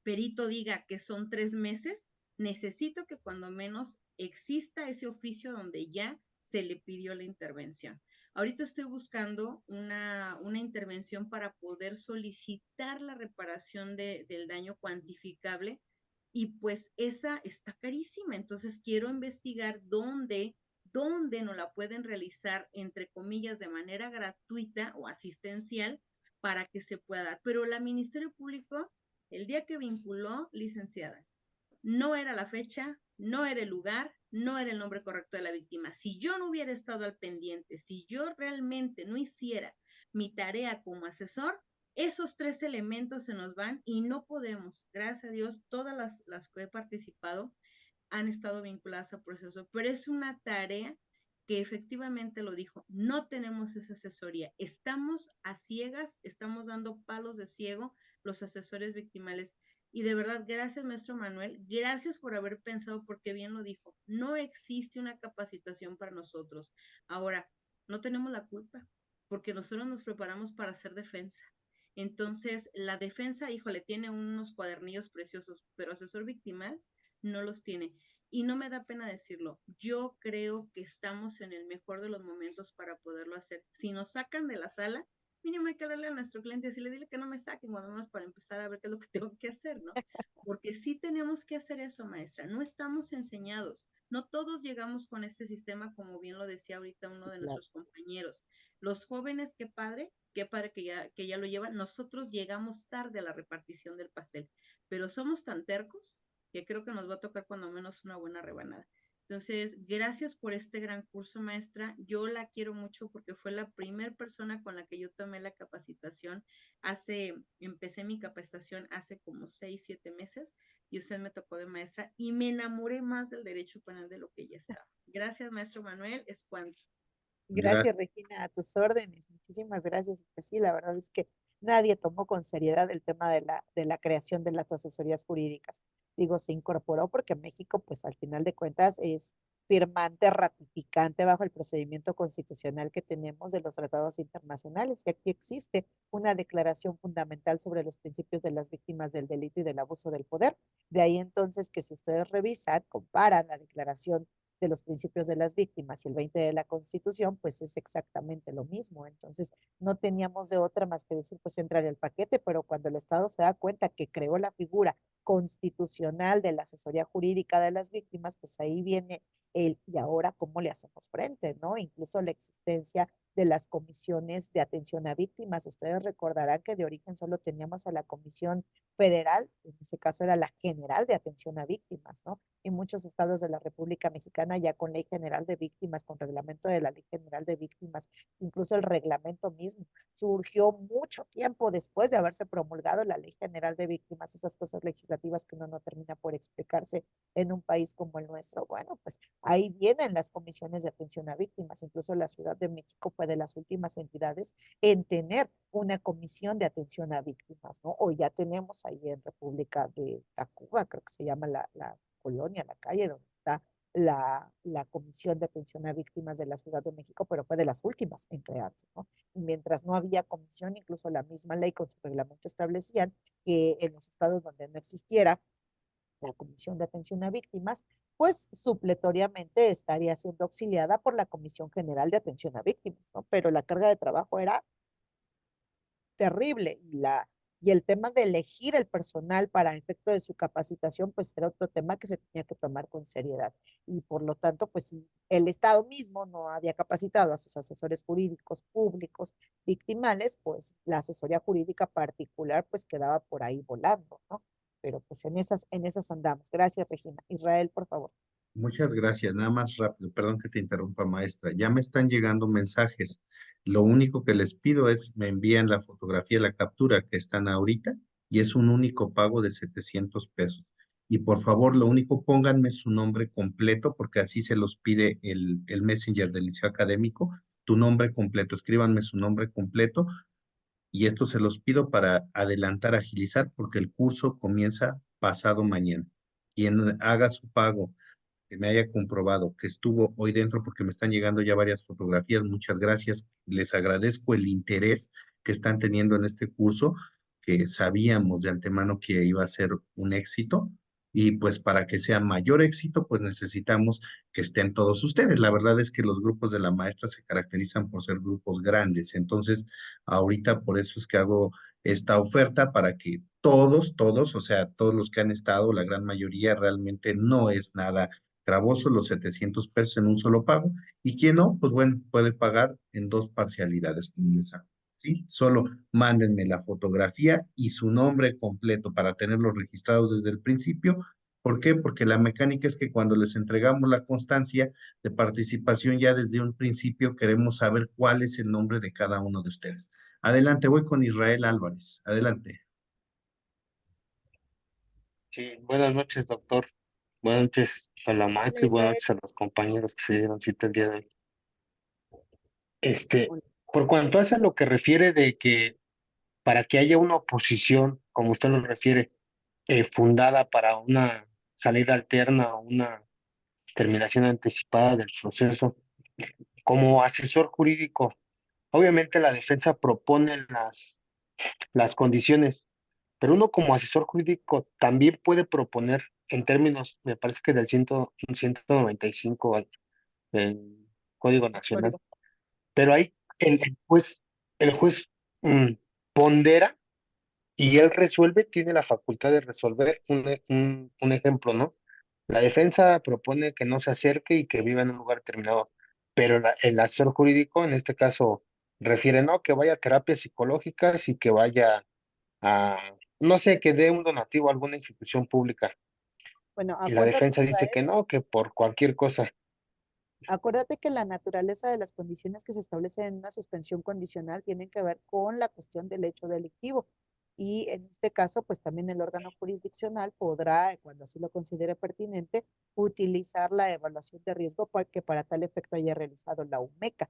perito diga que son 3 meses, necesito que cuando menos exista ese oficio donde ya se le pidió la intervención. Ahorita estoy buscando una intervención para poder solicitar la reparación del daño cuantificable y pues esa está carísima. Entonces quiero investigar dónde no la pueden realizar, entre comillas, de manera gratuita o asistencial para que se pueda dar. Pero la Ministerio Público, el día que vinculó, licenciada, no era la fecha, no era el lugar, no era el nombre correcto de la víctima. Si yo no hubiera estado al pendiente, si yo realmente no hiciera mi tarea como asesor, esos 3 elementos se nos van y no podemos, gracias a Dios, todas las que he participado han estado vinculadas a proceso, pero es una tarea que efectivamente lo dijo, no tenemos esa asesoría, estamos a ciegas, estamos dando palos de ciego los asesores victimales. Y de verdad, gracias, maestro Manuel, gracias por haber pensado, porque bien lo dijo, no existe una capacitación para nosotros. Ahora, no tenemos la culpa, porque nosotros nos preparamos para hacer defensa. Entonces, la defensa, híjole, tiene unos cuadernillos preciosos, pero asesor victimal no los tiene. Y no me da pena decirlo, yo creo que estamos en el mejor de los momentos para poderlo hacer. Si nos sacan de la sala, mínimo hay que darle a nuestro cliente, decirle, dile que no me saquen, cuando menos para empezar a ver qué es lo que tengo que hacer, ¿no? Porque sí tenemos que hacer eso, maestra. No estamos enseñados. No todos llegamos con este sistema, como bien lo decía ahorita uno de Claro. nuestros compañeros. Los jóvenes, qué padre que ya lo llevan. Nosotros llegamos tarde a la repartición del pastel, pero somos tan tercos que creo que nos va a tocar cuando menos una buena rebanada. Entonces, gracias por este gran curso, maestra. Yo la quiero mucho porque fue la primera persona con la que yo tomé la capacitación. Empecé mi capacitación hace como 6, 7 meses y usted me tocó de maestra y me enamoré más del derecho penal de lo que ya estaba. Gracias, maestro Manuel. Es cuanto. Gracias. Gracias, Regina, a tus órdenes. Muchísimas gracias. Pues sí, la verdad es que nadie tomó con seriedad el tema de la creación de las asesorías jurídicas. Digo, se incorporó porque México, pues al final de cuentas, es firmante, ratificante bajo el procedimiento constitucional que tenemos de los tratados internacionales. Y aquí existe una declaración fundamental sobre los principios de las víctimas del delito y del abuso del poder. De ahí entonces que si ustedes revisan, comparan la declaración de los principios de las víctimas y el 20 de la Constitución, pues es exactamente lo mismo. Entonces, no teníamos de otra más que decir, pues entrar el paquete, pero cuando el Estado se da cuenta que creó la figura constitucional de la asesoría jurídica de las víctimas, pues ahí viene el, y ahora cómo le hacemos frente, ¿no? Incluso la existencia de las comisiones de atención a víctimas. Ustedes recordarán que de origen solo teníamos a la Comisión Federal, en ese caso era la General de Atención a Víctimas, ¿no? En muchos estados de la República Mexicana ya con Ley General de Víctimas, con reglamento de la Ley General de Víctimas, incluso el reglamento mismo surgió mucho tiempo después de haberse promulgado la Ley General de Víctimas, esas cosas legislativas que uno no termina por explicarse en un país como el nuestro. Bueno, pues ahí vienen las comisiones de atención a víctimas, incluso la Ciudad de México fue de las últimas entidades en tener una comisión de atención a víctimas, ¿no? O ya tenemos ahí en República de Tacuba, creo que se llama la colonia, la calle donde está la Comisión de Atención a Víctimas de la Ciudad de México, pero fue de las últimas en crearse, ¿no? Y mientras no había comisión, incluso la misma ley con su reglamento establecían que en los estados donde no existiera la Comisión de Atención a Víctimas, pues supletoriamente estaría siendo auxiliada por la Comisión General de Atención a Víctimas, ¿no? Pero la carga de trabajo era terrible y el tema de elegir el personal para efecto de su capacitación, pues era otro tema que se tenía que tomar con seriedad. Y por lo tanto, pues si el Estado mismo no había capacitado a sus asesores jurídicos públicos victimales, pues la asesoría jurídica particular pues quedaba por ahí volando, ¿no? Pero pues en esas andamos. Gracias, Regina. Israel, por favor. Muchas gracias. Nada más rápido, perdón que te interrumpa, maestra. Ya me están llegando mensajes. Lo único que les pido es me envían la fotografía, la captura que están ahorita y es un único pago de 700 pesos. Y por favor, lo único, pónganme su nombre completo porque así se los pide el Messenger del Liceo Académico. Tu nombre completo, escríbanme su nombre completo y esto se los pido para adelantar, agilizar porque el curso comienza pasado mañana. Quien haga su pago que me haya comprobado que estuvo hoy dentro, porque me están llegando ya varias fotografías. Muchas gracias. Les agradezco el interés que están teniendo en este curso, que sabíamos de antemano que iba a ser un éxito. Y pues para que sea mayor éxito, pues necesitamos que estén todos ustedes. La verdad es que los grupos de la maestra se caracterizan por ser grupos grandes. Entonces, ahorita por eso es que hago esta oferta para que todos, o sea, todos los que han estado, la gran mayoría realmente no es nada gravoso, los 700 pesos en un solo pago, y quien no, pues bueno, puede pagar en dos parcialidades, ¿sí? Solo mándenme la fotografía y su nombre completo para tenerlos registrados desde el principio. ¿Por qué? Porque la mecánica es que cuando les entregamos la constancia de participación ya desde un principio queremos saber cuál es el nombre de cada uno de ustedes. Adelante, voy con Israel Álvarez. Adelante. Sí, buenas noches, doctor. Buenas noches a la Hola, maestra y buenas Israel. noches a los compañeros que se dieron cita el día de hoy. Este, por cuanto hace lo que refiere de que para que haya una oposición, como usted lo refiere, fundada para una salida alterna o una terminación anticipada del proceso, como asesor jurídico, obviamente la defensa propone las condiciones, pero uno como asesor jurídico también puede proponer en términos, me parece que del 195 del Código Nacional, Código. pero ahí el juez mm, pondera y él resuelve, tiene la facultad de resolver un ejemplo, ¿no? La defensa propone que no se acerque y que viva en un lugar determinado, pero el asesor jurídico, en este caso, refiere, no, que vaya a terapias psicológicas y que vaya a, no sé, que dé un donativo a alguna institución pública. Bueno, Y la acuérdate, defensa dice Israel, que no, que por cualquier cosa. acuérdate que la naturaleza de las condiciones que se establecen en una suspensión condicional tienen que ver con la cuestión del hecho delictivo. Y en este caso, pues también el órgano jurisdiccional podrá, cuando así lo considere pertinente, utilizar la evaluación de riesgo que para tal efecto haya realizado la UMECA.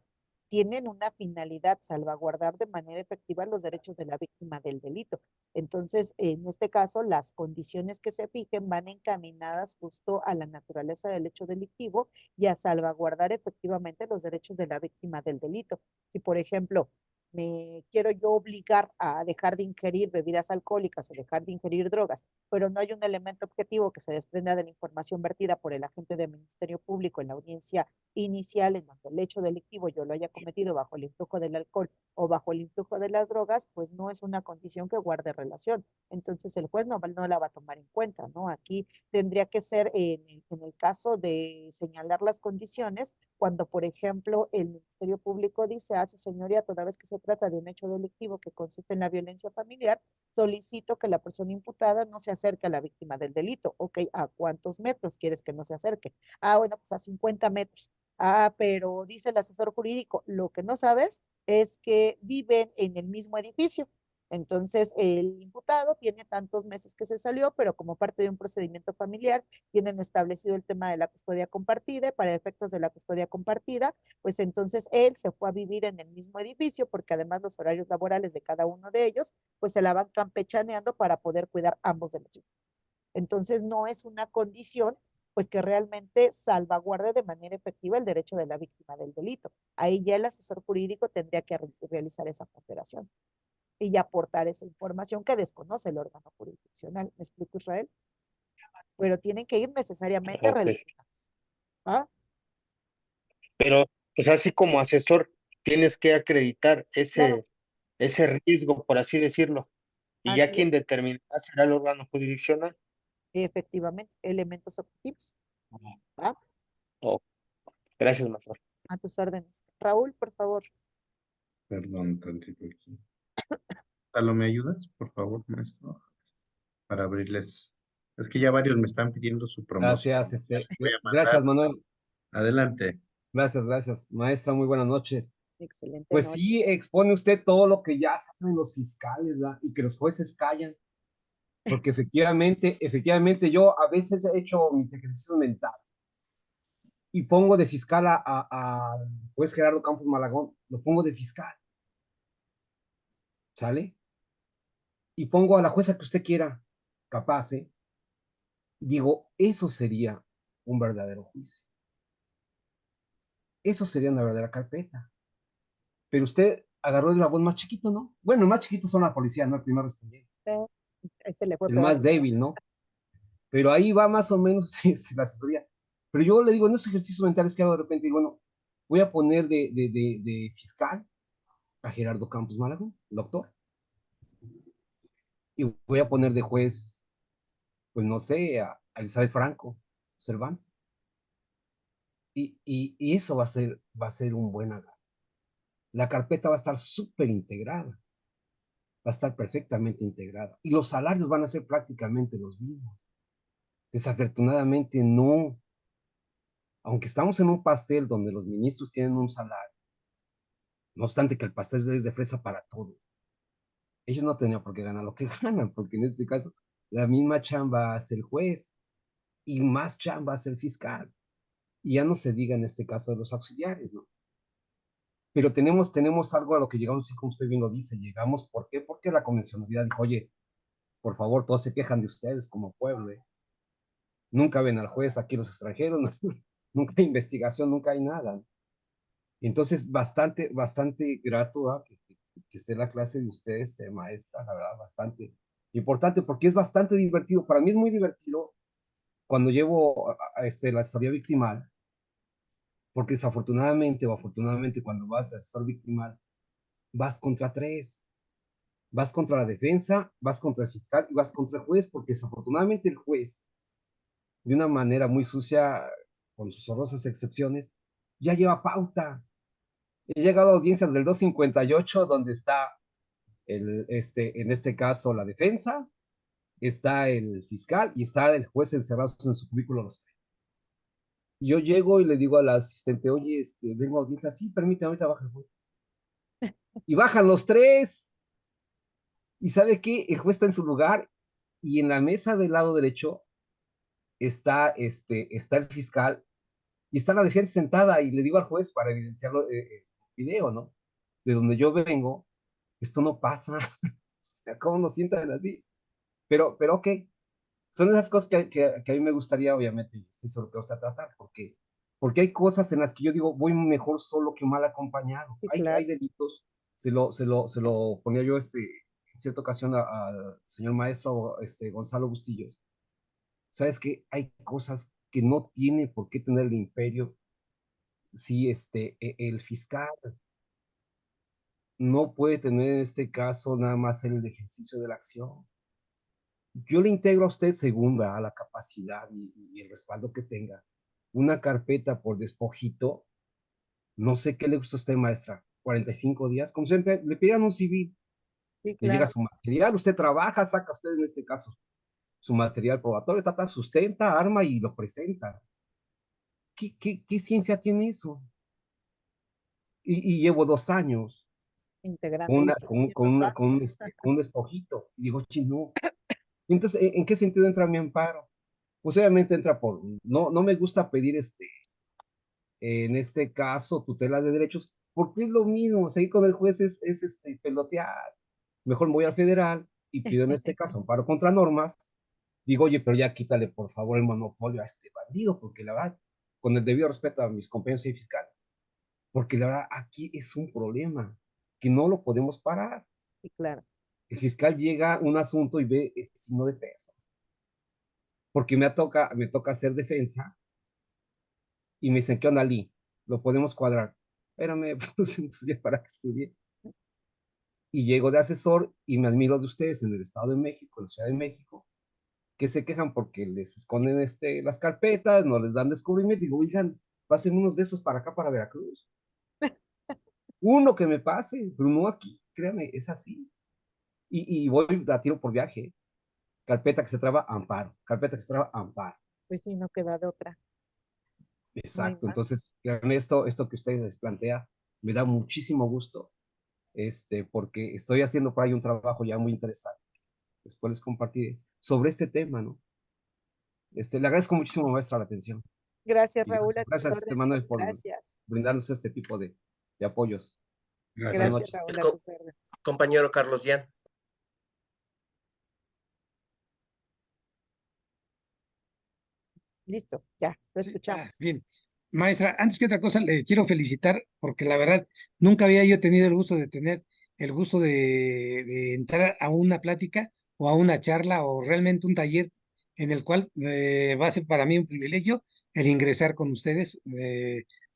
Tienen una finalidad, salvaguardar de manera efectiva los derechos de la víctima del delito. Entonces, en este caso, las condiciones que se fijen van encaminadas justo a la naturaleza del hecho delictivo y a salvaguardar efectivamente los derechos de la víctima del delito. Si, por ejemplo, me quiero yo obligar a dejar de ingerir bebidas alcohólicas o dejar de ingerir drogas, pero no hay un elemento objetivo que se desprenda de la información vertida por el agente del Ministerio Público en la audiencia inicial en donde el hecho delictivo yo lo haya cometido bajo el influjo del alcohol o bajo el influjo de las drogas, pues no es una condición que guarde relación. Entonces el juez no la va a tomar en cuenta, ¿no? Aquí tendría que ser en el caso de señalar las condiciones, cuando, por ejemplo, el Ministerio Público dice, su señoría, toda vez que se trata de un hecho delictivo que consiste en la violencia familiar, solicito que la persona imputada no se acerque a la víctima del delito. Ok, ¿a cuántos metros quieres que no se acerque? Bueno, pues a 50 metros. Pero dice el asesor jurídico, lo que no sabes es que viven en el mismo edificio. Entonces, el imputado tiene tantos meses que se salió, pero como parte de un procedimiento familiar, tienen establecido el tema de la custodia compartida, y para efectos de la custodia compartida, pues entonces él se fue a vivir en el mismo edificio, porque además los horarios laborales de cada uno de ellos, pues se la van campechaneando para poder cuidar ambos de los hijos. Entonces, no es una condición pues que realmente salvaguarde de manera efectiva el derecho de la víctima del delito. Ahí ya el asesor jurídico tendría que realizar esa ponderación y aportar esa información que desconoce el órgano jurisdiccional. ¿Me explico, Israel? Pero tienen que ir necesariamente Ok. relacionadas. ¿Ah? Pero, pues así como asesor, tienes que acreditar Claro, ese riesgo, por así decirlo. Y ya así es, quien determinará será el órgano jurisdiccional. efectivamente, elementos objetivos. ¿Ah? Oh, gracias, maestro. A tus órdenes. Raúl, por favor. Perdón, tantito aquí. ¿Salo me ayudas, por favor, maestro? Para abrirles. Es que ya varios me están pidiendo su promoción. Gracias, Ya les voy a gracias, mandar. Manuel. Adelante. Gracias, gracias. Maestra, muy buenas noches. Excelente Pues noche. sí, expone usted todo lo que ya saben los fiscales, ¿verdad? Y que los jueces callan, porque efectivamente yo a veces he hecho mi ejercicio mental y pongo de fiscal al juez Gerardo Campos Malagón, lo pongo de fiscal, ¿sale? Y pongo a la jueza que usted quiera, capaz, ¿eh? Digo, eso sería un verdadero juicio. Eso sería una verdadera carpeta. Pero usted agarró el labón más chiquito, ¿no? Bueno, el más chiquito son la policía, ¿no? El primer respondiente. Ese le fue El peor. más débil, ¿no? Pero ahí va más o menos la asesoría. Pero yo le digo, en esos ejercicios mentales que hago de repente, digo, bueno, voy a poner de fiscal a Gerardo Campos Malagón, doctor, y voy a poner de juez, pues no sé, a Elizabeth Franco, Cervantes. Y eso va a ser un buen agarre. La carpeta va a estar súper integrada, va a estar perfectamente integrada. Y los salarios van a ser prácticamente los mismos. Desafortunadamente no, aunque estamos en un pastel donde los ministros tienen un salario, no obstante que el pastel es de fresa para todo. Ellos no tenían por qué ganar lo que ganan, porque en este caso la misma chamba hace el juez y más chamba hace el fiscal. Y ya no se diga en este caso de los auxiliares, ¿no? pero tenemos algo a lo que llegamos, así como usted bien lo dice, llegamos, ¿por qué? Porque la convencionalidad dijo, oye, por favor, todos se quejan de ustedes como pueblo, ¿eh? Nunca ven al juez aquí los extranjeros, nunca hay investigación, nunca hay nada. Entonces, bastante grato que esté la clase de ustedes, maestra, la verdad, bastante importante, porque es bastante divertido. Para mí es muy divertido cuando llevo la asesoría victimal, porque desafortunadamente o afortunadamente cuando vas a asesor victimal, vas contra tres. Vas contra la defensa, vas contra el fiscal y vas contra el juez, porque desafortunadamente el juez, de una manera muy sucia, con sus honrosas excepciones, ya lleva pauta. He llegado a audiencias del 258, donde está en este caso la defensa, está el fiscal y está el juez encerrados en su cubículo los tres. Y yo llego y le digo al asistente, oye, vengo a audiencia, sí, permítame, ahorita baja el juez. Y bajan los tres. ¿Y sabe qué? El juez está en su lugar y en la mesa del lado derecho está el fiscal y está la defensa sentada y le digo al juez para evidenciarlo el video, ¿no? De donde yo vengo, esto no pasa. ¿Cómo nos sientan así? Pero ok, son esas cosas que a mí me gustaría, obviamente, estoy seguro que vamos a tratar, porque hay cosas en las que yo digo, voy mejor solo que mal acompañado. Sí, Hay claro. delitos, se lo ponía yo en cierta ocasión al señor maestro Gonzalo Bustillos. Sabes que hay cosas que no tiene por qué tener el imperio si el fiscal no puede tener en este caso nada más el ejercicio de la acción. Yo le integro a usted, según a la capacidad y el respaldo que tenga, una carpeta por despojito. No sé qué le gusta a usted, maestra. 45 días, como siempre, le pidan un civil, Sí, le llega claro. su material, usted trabaja, saca usted en este caso su material probatorio, trata, sustenta, arma y lo presenta. ¿Qué ciencia tiene eso? Y llevo 2 años con, Integrando y una, sí, con, sí con, nos una, va. con un despojito. Y digo, no. Entonces, ¿en qué sentido entra mi amparo? Pues obviamente entra no me gusta pedir en este caso, tutela de derechos, porque es lo mismo, seguir con el juez es pelotear. Mejor me voy al federal y pido en este caso amparo contra normas. Digo, oye, pero ya quítale por favor el monopolio a este bandido, porque la verdad, con el debido respeto a mis compañeros y fiscales, porque la verdad aquí es un problema que no lo podemos parar. Sí, claro. El fiscal llega a un asunto y ve el signo de peso, porque me toca hacer defensa y me dicen, ¿qué onda, Lee? Lo podemos cuadrar. Espérame, pues entonces ya para que estudie. Y llego de asesor y me admiro de ustedes en el Estado de México, en la Ciudad de México, que se quejan porque les esconden las carpetas, no les dan descubrimiento. Digo, oigan, pasen unos de esos para acá, para Veracruz. Uno que me pase, pero no aquí, créame, es así. Y voy a tiro por viaje. Carpeta que se traba, amparo. Carpeta que se traba, amparo. Pues sí, no queda de otra. No hay Exacto. más. Entonces, créanme, esto que ustedes les plantea me da muchísimo gusto, porque estoy haciendo por ahí un trabajo ya muy interesante. Después les compartiré sobre este tema, ¿no? Le agradezco muchísimo, maestra, la atención. Gracias, Y Raúl, a tus gracias, órdenes. Manuel, por Gracias. brindarnos este tipo de apoyos. Buenas Gracias. Gracias, noches. Raúl, a tus órdenes. Compañero Carlos Jan. Listo, ya, lo Sí, escuchamos. bien. Maestra, antes que otra cosa, le quiero felicitar porque la verdad nunca había yo tenido el gusto de entrar a una plática o a una charla o realmente un taller en el cual va a ser para mí un privilegio el ingresar con ustedes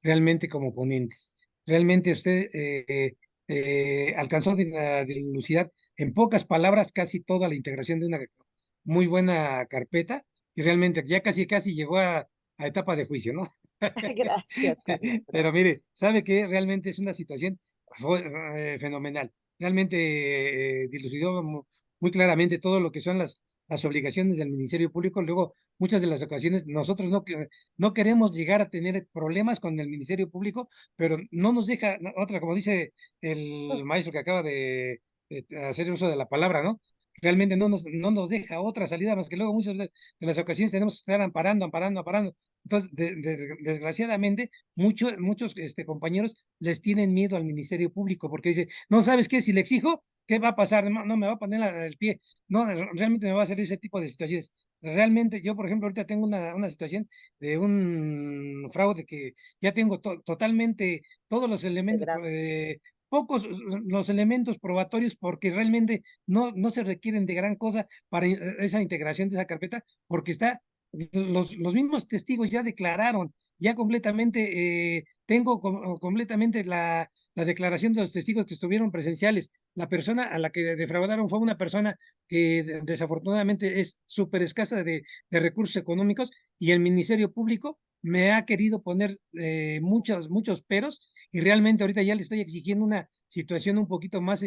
realmente como ponentes. Realmente usted alcanzó de dilucidar en pocas palabras casi toda la integración de una muy buena carpeta y realmente ya casi llegó a etapa de juicio, ¿no? Gracias, Carlos. Pero Gracias. mire, sabe que realmente es una situación fenomenal. Realmente dilucidó muy claramente todo lo que son las obligaciones del Ministerio Público. Luego, muchas de las ocasiones, nosotros no queremos llegar a tener problemas con el Ministerio Público, pero no nos deja otra, como dice el maestro que acaba de hacer uso de la palabra, ¿no? realmente no nos deja otra salida más que luego muchas de las ocasiones tenemos que estar amparando, amparando, amparando. Entonces, desgraciadamente, muchos compañeros les tienen miedo al Ministerio Público porque dice, no, ¿sabes qué? Si le exijo, ¿qué va a pasar? No, me va a poner el pie. No, realmente me va a hacer ese tipo de situaciones. Realmente, yo, por ejemplo, ahorita tengo una situación de un fraude que ya tengo totalmente todos los elementos, pocos los elementos probatorios porque realmente no se requieren de gran cosa para esa integración de esa carpeta, porque los mismos testigos ya declararon, ya completamente, tengo completamente la declaración de los testigos que estuvieron presenciales. La persona a la que defraudaron fue una persona que desafortunadamente es súper escasa de recursos económicos y el Ministerio Público me ha querido poner muchos peros y realmente ahorita ya le estoy exigiendo una situación un poquito más,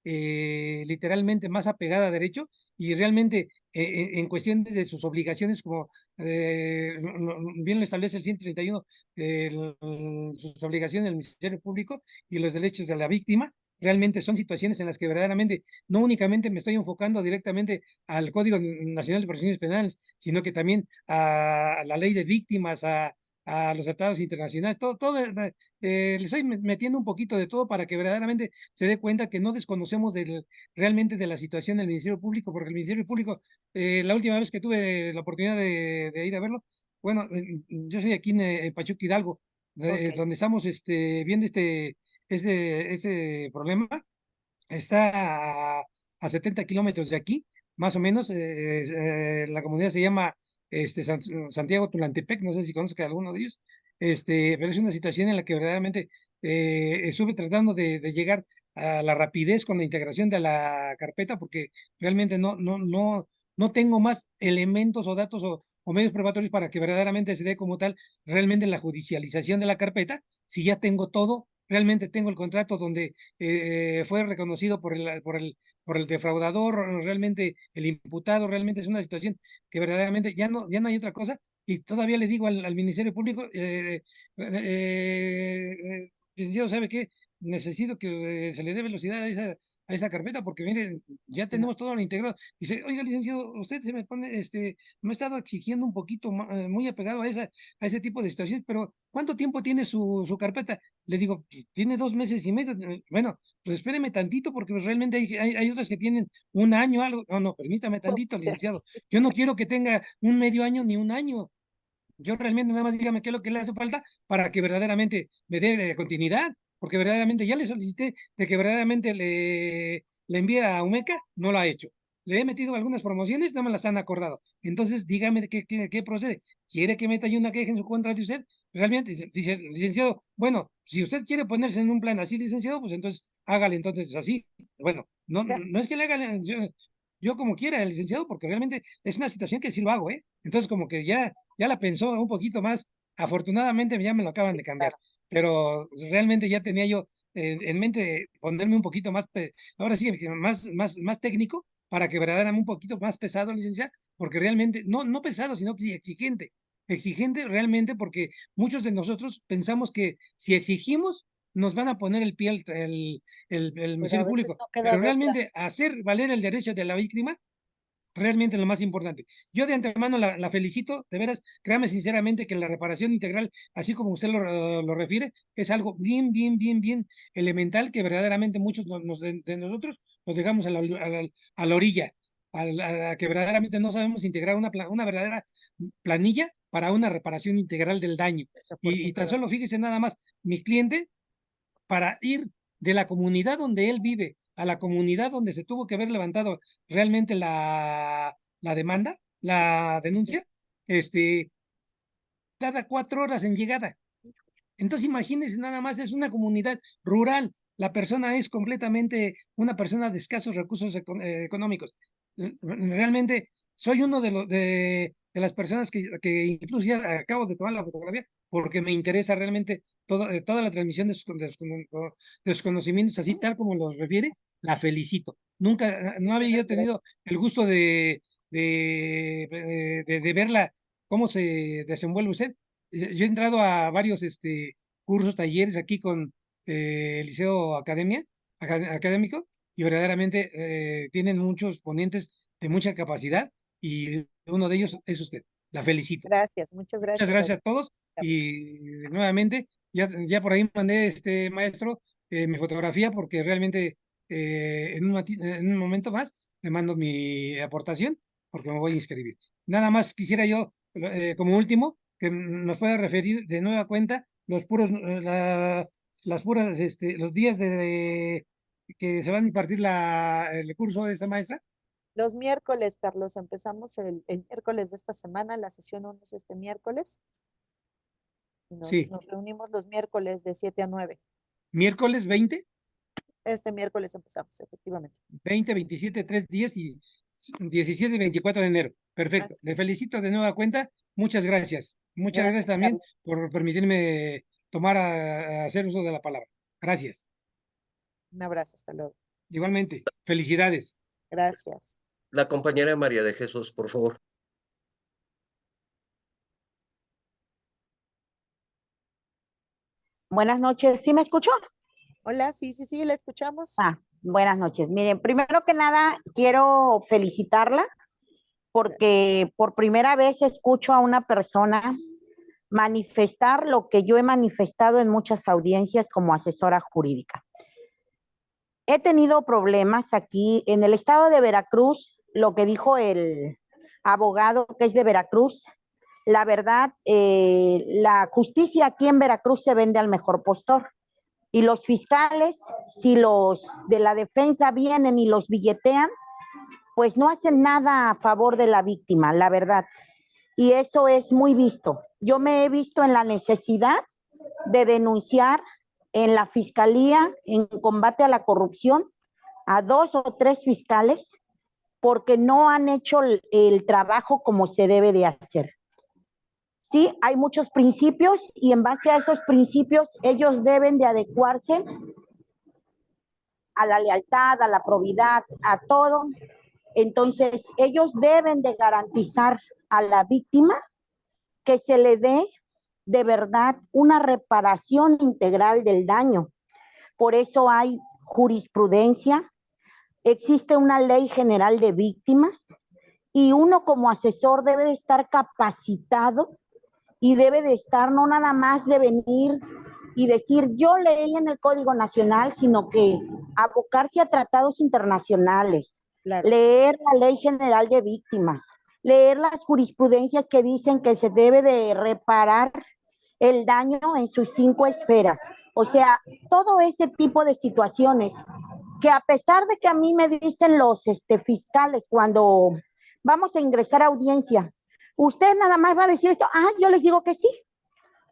literalmente más apegada a derecho y realmente en cuestiones de sus obligaciones, como bien lo establece el 131, sus obligaciones del Ministerio Público y los derechos de la víctima, realmente son situaciones en las que verdaderamente no únicamente me estoy enfocando directamente al Código Nacional de Procedimientos Penales, sino que también a la ley de víctimas, a los tratados internacionales, todo le estoy metiendo un poquito de todo para que verdaderamente se dé cuenta que no desconocemos realmente de la situación del Ministerio Público, porque el Ministerio Público, la última vez que tuve la oportunidad de ir a verlo, bueno, yo soy aquí en Pachuca Hidalgo, donde estamos viendo este problema, está a 70 kilómetros de aquí, más o menos, la comunidad se llama Santiago Tulantepec, no sé si conozca alguno de ellos, pero es una situación en la que verdaderamente estuve tratando de llegar a la rapidez con la integración de la carpeta, porque realmente no tengo más elementos o datos o medios probatorios para que verdaderamente se dé como tal realmente la judicialización de la carpeta, si ya tengo todo, realmente tengo el contrato donde fue reconocido por el defraudador, realmente el imputado, realmente es una situación que verdaderamente ya no hay otra cosa. Y todavía le digo al Ministerio Público, licenciado, ¿sabe qué? Necesito que se le dé velocidad a esa carpeta porque, miren, ya tenemos todo lo integrado. Dice, oiga, licenciado, usted se me pone, me ha estado exigiendo un poquito, muy apegado a ese tipo de situaciones, pero ¿cuánto tiempo tiene su carpeta? Le digo, "Pues, tiene 2 meses y medio". Bueno, pues espéreme tantito porque pues, realmente hay otras que tienen un año, algo. No, permítame tantito, licenciado. Yo no quiero que tenga un medio año ni un año. Yo realmente nada más dígame qué es lo que le hace falta para que verdaderamente me dé continuidad, porque verdaderamente ya le solicité de que verdaderamente le envíe a Umeca, no lo ha hecho. Le he metido algunas promociones, no me las han acordado. Entonces, dígame qué procede. ¿Quiere que meta yo una queja en su contra de usted? Realmente, dice el licenciado, bueno, si usted quiere ponerse en un plan así, licenciado, pues entonces hágale entonces así. Bueno, no es que le haga yo como quiera, el licenciado, porque realmente es una situación que sí lo hago, ¿eh? Entonces, como que ya la pensó un poquito más. Afortunadamente ya me lo acaban de cambiar, pero realmente ya tenía yo en mente ponerme un poquito más, ahora sí, que más técnico, para que verdaderamente un poquito más pesado, licenciado, porque realmente, no pesado, sino que sí exigente. Exigente realmente porque muchos de nosotros pensamos que si exigimos, nos van a poner el pie el Pero a Ministerio veces Público, no queda pero de otra. realmente hacer valer el derecho de la víctima realmente lo más importante. Yo de antemano la felicito, de veras, créame sinceramente que la reparación integral, así como usted lo refiere, es algo bien elemental que verdaderamente muchos de nosotros nos dejamos a la orilla, a que verdaderamente no sabemos integrar una verdadera planilla para una reparación integral del daño. Y tan solo fíjese nada más, mi cliente para ir de la comunidad donde él vive a la comunidad donde se tuvo que haber levantado realmente la demanda, la denuncia, cada 4 horas en llegada. Entonces, imagínense nada más, es una comunidad rural. La persona es completamente una persona de escasos recursos económicos. Realmente soy uno de las personas que incluso ya acabo de tomar la fotografía porque me interesa realmente toda la transmisión de sus conocimientos, así tal como los refiere, la felicito. Nunca, no había yo tenido el gusto de verla, cómo se desenvuelve usted. Yo he entrado a varios cursos, talleres aquí con el Liceo Académico, y verdaderamente tienen muchos ponentes de mucha capacidad y uno de ellos es usted. La felicito. Gracias, muchas Muchas gracias. gracias a todos y nuevamente ya por ahí mandé, maestro, mi fotografía porque realmente en un momento más le mando mi aportación porque me voy a inscribir. Nada más quisiera yo, como último, que nos pueda referir de nueva cuenta los puros, las puras, los días que se van a impartir el curso de esta maestra. Los miércoles, Carlos, empezamos el miércoles de esta semana, la sesión 1 es este miércoles. Sí, Nos reunimos los miércoles de 7 a 9. miércoles 20, Este miércoles empezamos, efectivamente. 20, 27, 3 días y 17 y 24 de enero. Perfecto. Le felicito de nueva cuenta. Muchas gracias. Muchas gracias Gracias, también Carlos. por permitirme a hacer uso de la palabra. Gracias. Un abrazo, hasta luego. Igualmente, felicidades. Gracias. La compañera María de Jesús, por favor. Buenas noches, ¿sí me escuchó? Hola, sí, la escuchamos. Buenas noches. Miren, primero que nada, quiero felicitarla porque por primera vez escucho a una persona manifestar lo que yo he manifestado en muchas audiencias como asesora jurídica. He tenido problemas aquí en el estado de Veracruz, lo que dijo el abogado que es de Veracruz. La verdad, la justicia aquí en Veracruz se vende al mejor postor. Y los fiscales, si los de la defensa vienen y los billetean, pues no hacen nada a favor de la víctima, la verdad. Y eso es muy visto. Yo me he visto en la necesidad de denunciar en la fiscalía en combate a la corrupción a 2 o 3 fiscales porque no han hecho el trabajo como se debe de hacer. Sí, hay muchos principios y en base a esos principios ellos deben de adecuarse a la lealtad, a la probidad, a todo. Entonces, ellos deben de garantizar a la víctima que se le dé de verdad una reparación integral del daño. Por eso hay jurisprudencia, existe una ley general de víctimas y uno como asesor debe de estar capacitado y debe de estar no nada más de venir y decir yo leí en el Código Nacional, sino que abocarse a tratados internacionales, Claro. leer la Ley General de Víctimas, leer las jurisprudencias que dicen que se debe de reparar el daño en sus 5 esferas. O sea, todo ese tipo de situaciones que a pesar de que a mí me dicen los fiscales cuando vamos a ingresar a audiencia, usted nada más va a decir esto, yo les digo que sí.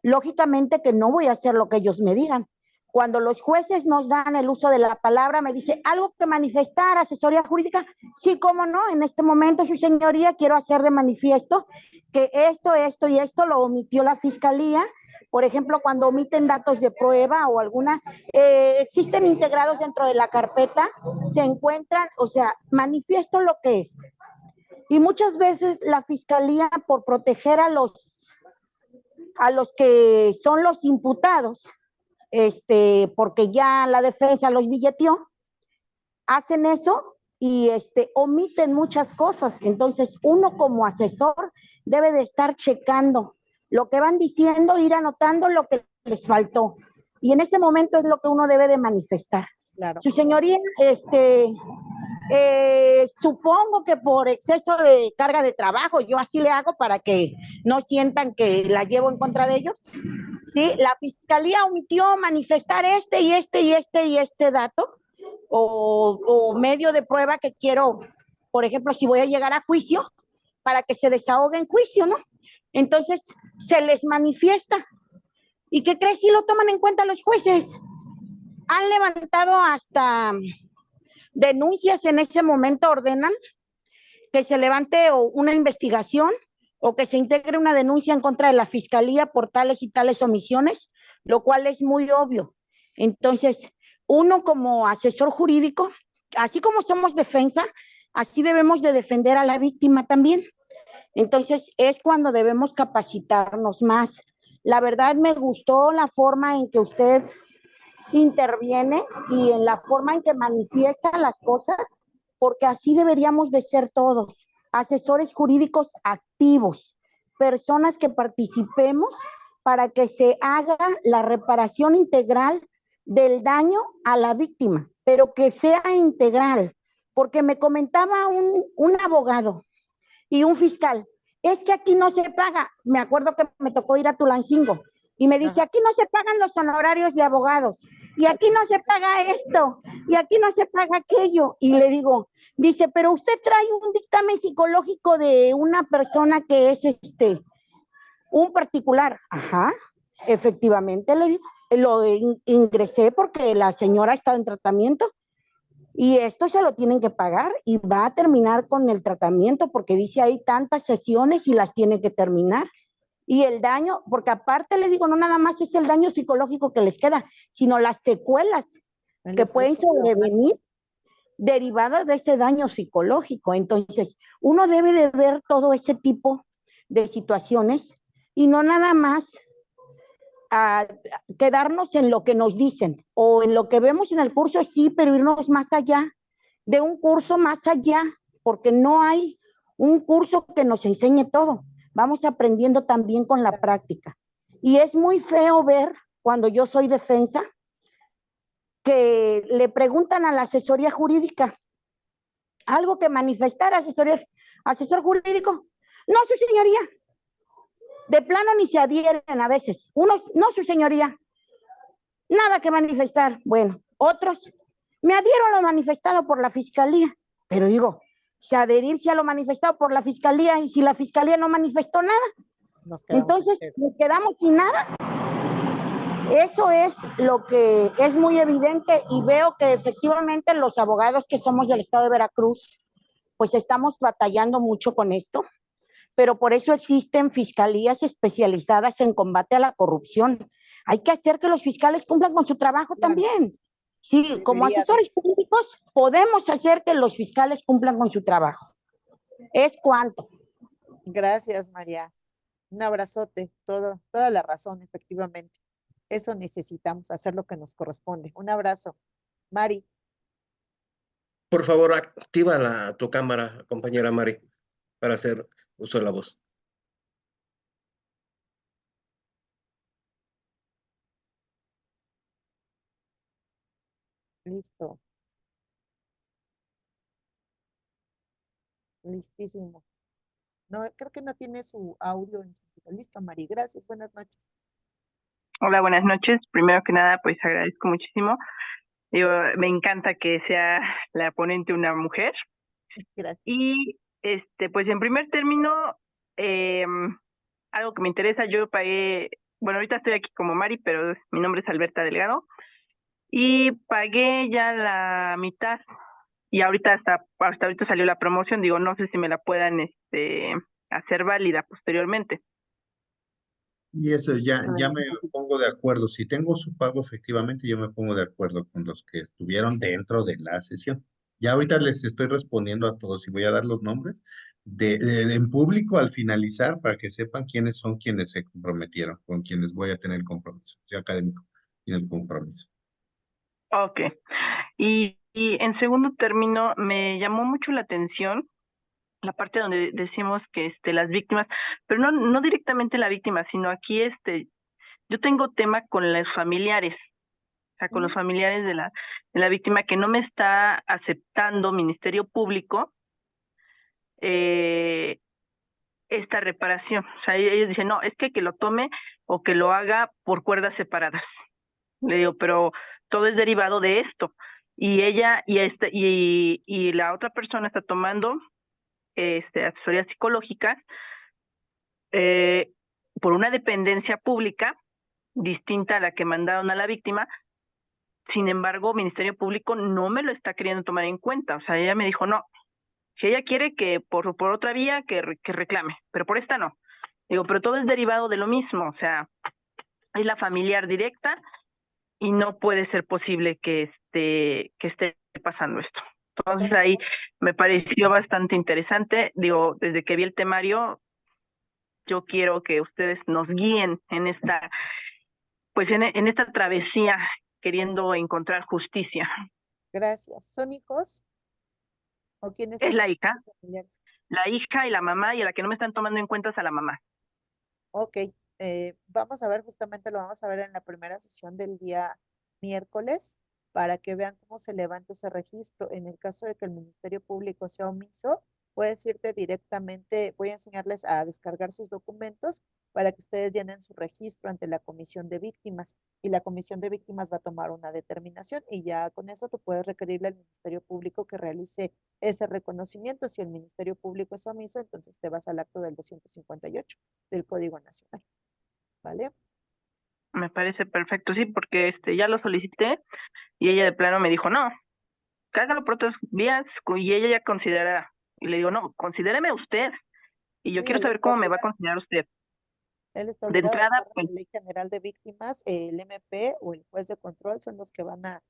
Lógicamente que no voy a hacer lo que ellos me digan. Cuando los jueces nos dan el uso de la palabra, me dice, ¿algo que manifestar, asesoría jurídica? Sí, cómo no, en este momento, su señoría, quiero hacer de manifiesto que esto y esto lo omitió la fiscalía. Por ejemplo, cuando omiten datos de prueba o alguna, existen integrados dentro de la carpeta, se encuentran, o sea, manifiesto lo que es. Y muchas veces la fiscalía, por proteger a los que son los imputados, porque ya la defensa los billeteó, hacen eso y omiten muchas cosas. Entonces, uno como asesor debe de estar checando lo que van diciendo, ir anotando lo que les faltó. Y en ese momento es lo que uno debe de manifestar. Claro. Su señoría, supongo que por exceso de carga de trabajo, yo así le hago para que no sientan que la llevo en contra de ellos. Sí, la fiscalía omitió manifestar este dato o medio de prueba que quiero, por ejemplo, si voy a llegar a juicio, para que se desahogue en juicio, ¿no? Entonces, se les manifiesta. ¿Y qué crees? Si lo toman en cuenta los jueces. Han levantado hasta denuncias en ese momento, ordenan que se levante una investigación o que se integre una denuncia en contra de la fiscalía por tales y tales omisiones, lo cual es muy obvio. Entonces, uno como asesor jurídico, así como somos defensa, así debemos de defender a la víctima también. Entonces, es cuando debemos capacitarnos más. La verdad me gustó la forma en que usted interviene y en la forma en que manifiesta las cosas, porque así deberíamos de ser todos, asesores jurídicos activos, personas que participemos para que se haga la reparación integral del daño a la víctima, pero que sea integral, porque me comentaba un abogado y un fiscal, es que aquí no se paga, me acuerdo que me tocó ir a Tulancingo, y me dice, aquí no se pagan los honorarios de abogados, y aquí no se paga esto, y aquí no se paga aquello, y le digo, dice, pero usted trae un dictamen psicológico de una persona que es un particular, ajá, efectivamente le digo, lo ingresé porque la señora está en tratamiento, y esto se lo tienen que pagar y va a terminar con el tratamiento porque dice hay tantas sesiones y las tiene que terminar. Y el daño, porque aparte le digo, no nada más es el daño psicológico que les queda, sino las secuelas que pueden sobrevenir derivadas de ese daño psicológico. Entonces, uno debe de ver todo ese tipo de situaciones y no nada más a quedarnos en lo que nos dicen o en lo que vemos en el curso, sí, pero irnos más allá, de un curso más allá, porque no hay un curso que nos enseñe todo. Vamos aprendiendo también con la práctica. Y es muy feo ver cuando yo soy defensa que le preguntan a la asesoría jurídica algo que manifestar, asesor jurídico. No, su señoría. De plano ni se adhieren a veces. Unos, no, su señoría. Nada que manifestar. Bueno, otros, me adhiero a lo manifestado por la fiscalía. Pero digo, si adherirse a lo manifestado por la fiscalía y si la fiscalía no manifestó nada, entonces nos quedamos sin nada. Eso es lo que es muy evidente y veo que efectivamente los abogados que somos del estado de Veracruz, pues estamos batallando mucho con esto, pero por eso existen fiscalías especializadas en combate a la corrupción. Hay que hacer que los fiscales cumplan con su trabajo también. Sí, como asesores públicos podemos hacer que los fiscales cumplan con su trabajo. Es cuanto. Gracias, María. Un abrazote, toda la razón, efectivamente. Eso necesitamos, hacer lo que nos corresponde. Un abrazo. Mari. Por favor, activa tu cámara, compañera Mari, para hacer uso de la voz. Listo. Listísimo. No, creo que no tiene su audio en su... Listo, Mari. Gracias. Buenas noches. Hola, buenas noches. Primero que nada, pues agradezco muchísimo. Digo, me encanta que sea la ponente una mujer. Gracias. Y pues en primer término, algo que me interesa, yo pagué, bueno, ahorita estoy aquí como Mari, pero mi nombre es Alberta Delgado, y pagué ya la mitad, y ahorita hasta ahorita salió la promoción, digo, no sé si me la puedan hacer válida posteriormente. Y eso ya me pongo de acuerdo. Si tengo su pago, efectivamente, yo me pongo de acuerdo con los que estuvieron dentro de la sesión. Ya ahorita les estoy respondiendo a todos y voy a dar los nombres en público al finalizar para que sepan quiénes son quienes se comprometieron, con quienes voy a tener el compromiso, sea académico, y el compromiso. Ok. Y en segundo término, me llamó mucho la atención la parte donde decimos que las víctimas, pero no directamente la víctima, sino aquí yo tengo tema con los familiares, o sea, con los familiares de la víctima que no me está aceptando Ministerio Público esta reparación. O sea, ellos dicen, no, es que lo tome o que lo haga por cuerdas separadas. Le digo, pero todo es derivado de esto. Y ella y la otra persona está tomando asesorías psicológicas por una dependencia pública distinta a la que mandaron a la víctima. Sin embargo, Ministerio Público no me lo está queriendo tomar en cuenta. O sea, ella me dijo, no, si ella quiere que por otra vía que reclame, pero por esta no. Digo, pero todo es derivado de lo mismo. O sea, es la familiar directa y no puede ser posible que esté pasando esto. Entonces ahí me pareció bastante interesante. Digo, desde que vi el temario, yo quiero que ustedes nos guíen en esta travesía queriendo encontrar justicia. Gracias. ¿Son hijos? ¿O quiénes Es son la los hija, familiares? la hija y la mamá, y a la que no me están tomando en cuenta es a la mamá. Ok, vamos a ver, justamente lo vamos a ver en la primera sesión del día miércoles para que vean cómo se levanta ese registro. En el caso de que el Ministerio Público sea omiso, puedes irte directamente, voy a enseñarles a descargar sus documentos para que ustedes llenen su registro ante la Comisión de Víctimas y la Comisión de Víctimas va a tomar una determinación y ya con eso tú puedes requerirle al Ministerio Público que realice ese reconocimiento. Si el Ministerio Público es omiso, entonces te vas al acto del 258 del Código Nacional, ¿vale? Me parece perfecto, sí, porque ya lo solicité y ella de plano me dijo, no, cágalo por otras vías, y ella ya considera, y le digo, no, considéreme usted, y yo Sí, quiero él saber está cómo me va a obligado, considerar usted. él está De obligado, de entrada, acuerdo a pues, la Ley General de Víctimas, el MP o el juez de control son los que van a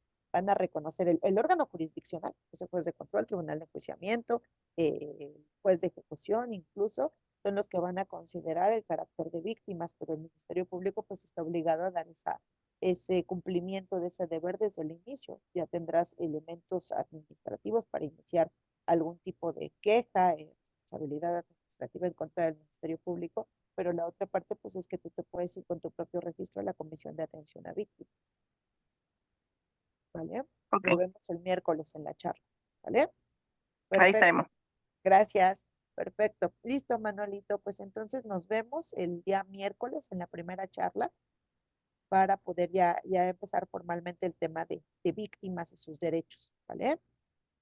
reconocer el órgano jurisdiccional, es el juez de control, tribunal de enjuiciamiento, el juez de ejecución incluso, son los que van a considerar el carácter de víctimas, pero el Ministerio Público pues está obligado a dar ese cumplimiento de ese deber desde el inicio. Ya tendrás elementos administrativos para iniciar algún tipo de queja, responsabilidad administrativa en contra del Ministerio Público, pero la otra parte pues es que tú te puedes ir con tu propio registro a la Comisión de Atención a Víctimas, ¿vale? ok, Lo vemos el miércoles en la charla, ¿vale? ahí Perfecto, estaremos. gracias, perfecto. Listo, Manolito, pues entonces nos vemos el día miércoles en la primera charla para poder ya empezar formalmente el tema de víctimas y sus derechos, ¿vale?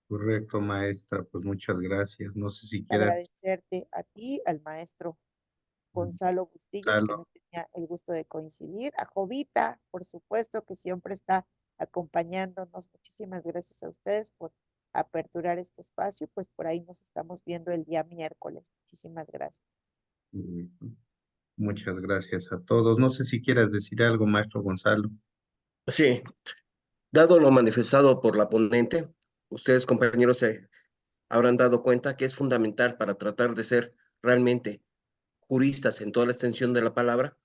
Correcto, maestra, pues muchas gracias. No sé si quiera, Agradecerte a ti, al maestro Gonzalo Bustillos, que Gonzalo. no tenía el gusto de coincidir, a Jovita, por supuesto, que siempre está acompañándonos. Muchísimas gracias a ustedes por aperturar este espacio, pues por ahí nos estamos viendo el día miércoles. Muchísimas gracias. Muchas gracias a todos. No sé si quieras decir algo, maestro Gonzalo. Sí, dado lo manifestado por la ponente, ustedes, compañeros, se habrán dado cuenta que es fundamental para tratar de ser realmente juristas en toda la extensión de la palabra,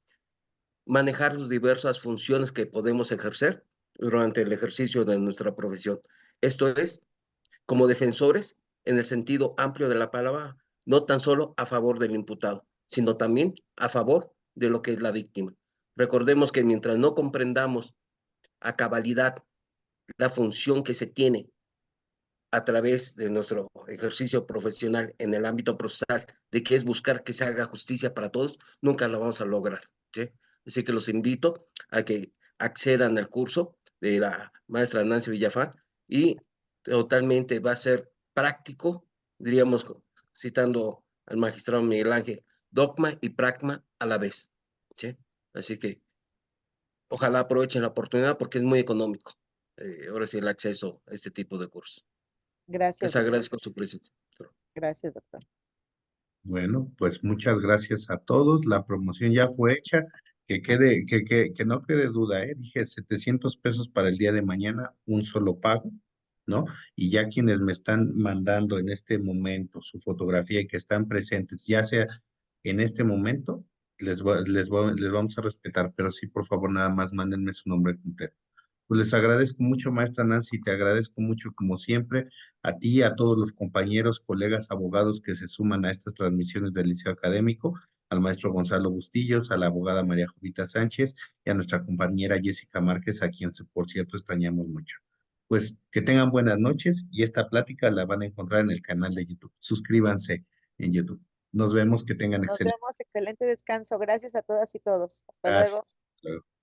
manejar las diversas funciones que podemos ejercer durante el ejercicio de nuestra profesión. Esto es, como defensores, en el sentido amplio de la palabra, no tan solo a favor del imputado, sino también a favor de lo que es la víctima. Recordemos que mientras no comprendamos a cabalidad la función que se tiene a través de nuestro ejercicio profesional en el ámbito procesal, de que es buscar que se haga justicia para todos, nunca lo vamos a lograr, ¿sí? Así que los invito a que accedan al curso de la maestra Nancy Villafán y totalmente va a ser práctico, diríamos, citando al magistrado Miguel Ángel, dogma y pragma a la vez, ¿sí? Así que ojalá aprovechen la oportunidad porque es muy económico. Ahora sí el acceso a este tipo de cursos. Gracias, Les doctor. agradezco su presencia. Gracias, doctor. Bueno, pues muchas gracias a todos. La promoción ya fue hecha. Que no quede duda, ¿eh? Dije 700 pesos para el día de mañana, un solo pago, ¿no? Y ya quienes me están mandando en este momento su fotografía y que están presentes, ya sea en este momento, les vamos a respetar, pero sí, por favor, nada más mándenme su nombre completo. Pues les agradezco mucho, maestra Nancy, te agradezco mucho, como siempre, a ti, a todos los compañeros, colegas, abogados que se suman a estas transmisiones del Liceo Académico, al maestro Gonzalo Bustillos, a la abogada María Jovita Sánchez y a nuestra compañera Jessica Márquez, a quien, por cierto, extrañamos mucho. Pues que tengan buenas noches y esta plática la van a encontrar en el canal de YouTube. Suscríbanse en YouTube. Nos vemos, que tengan Nos excelente. vemos, excelente descanso. Gracias a todas y todos. Hasta luego. Gracias. Hasta luego.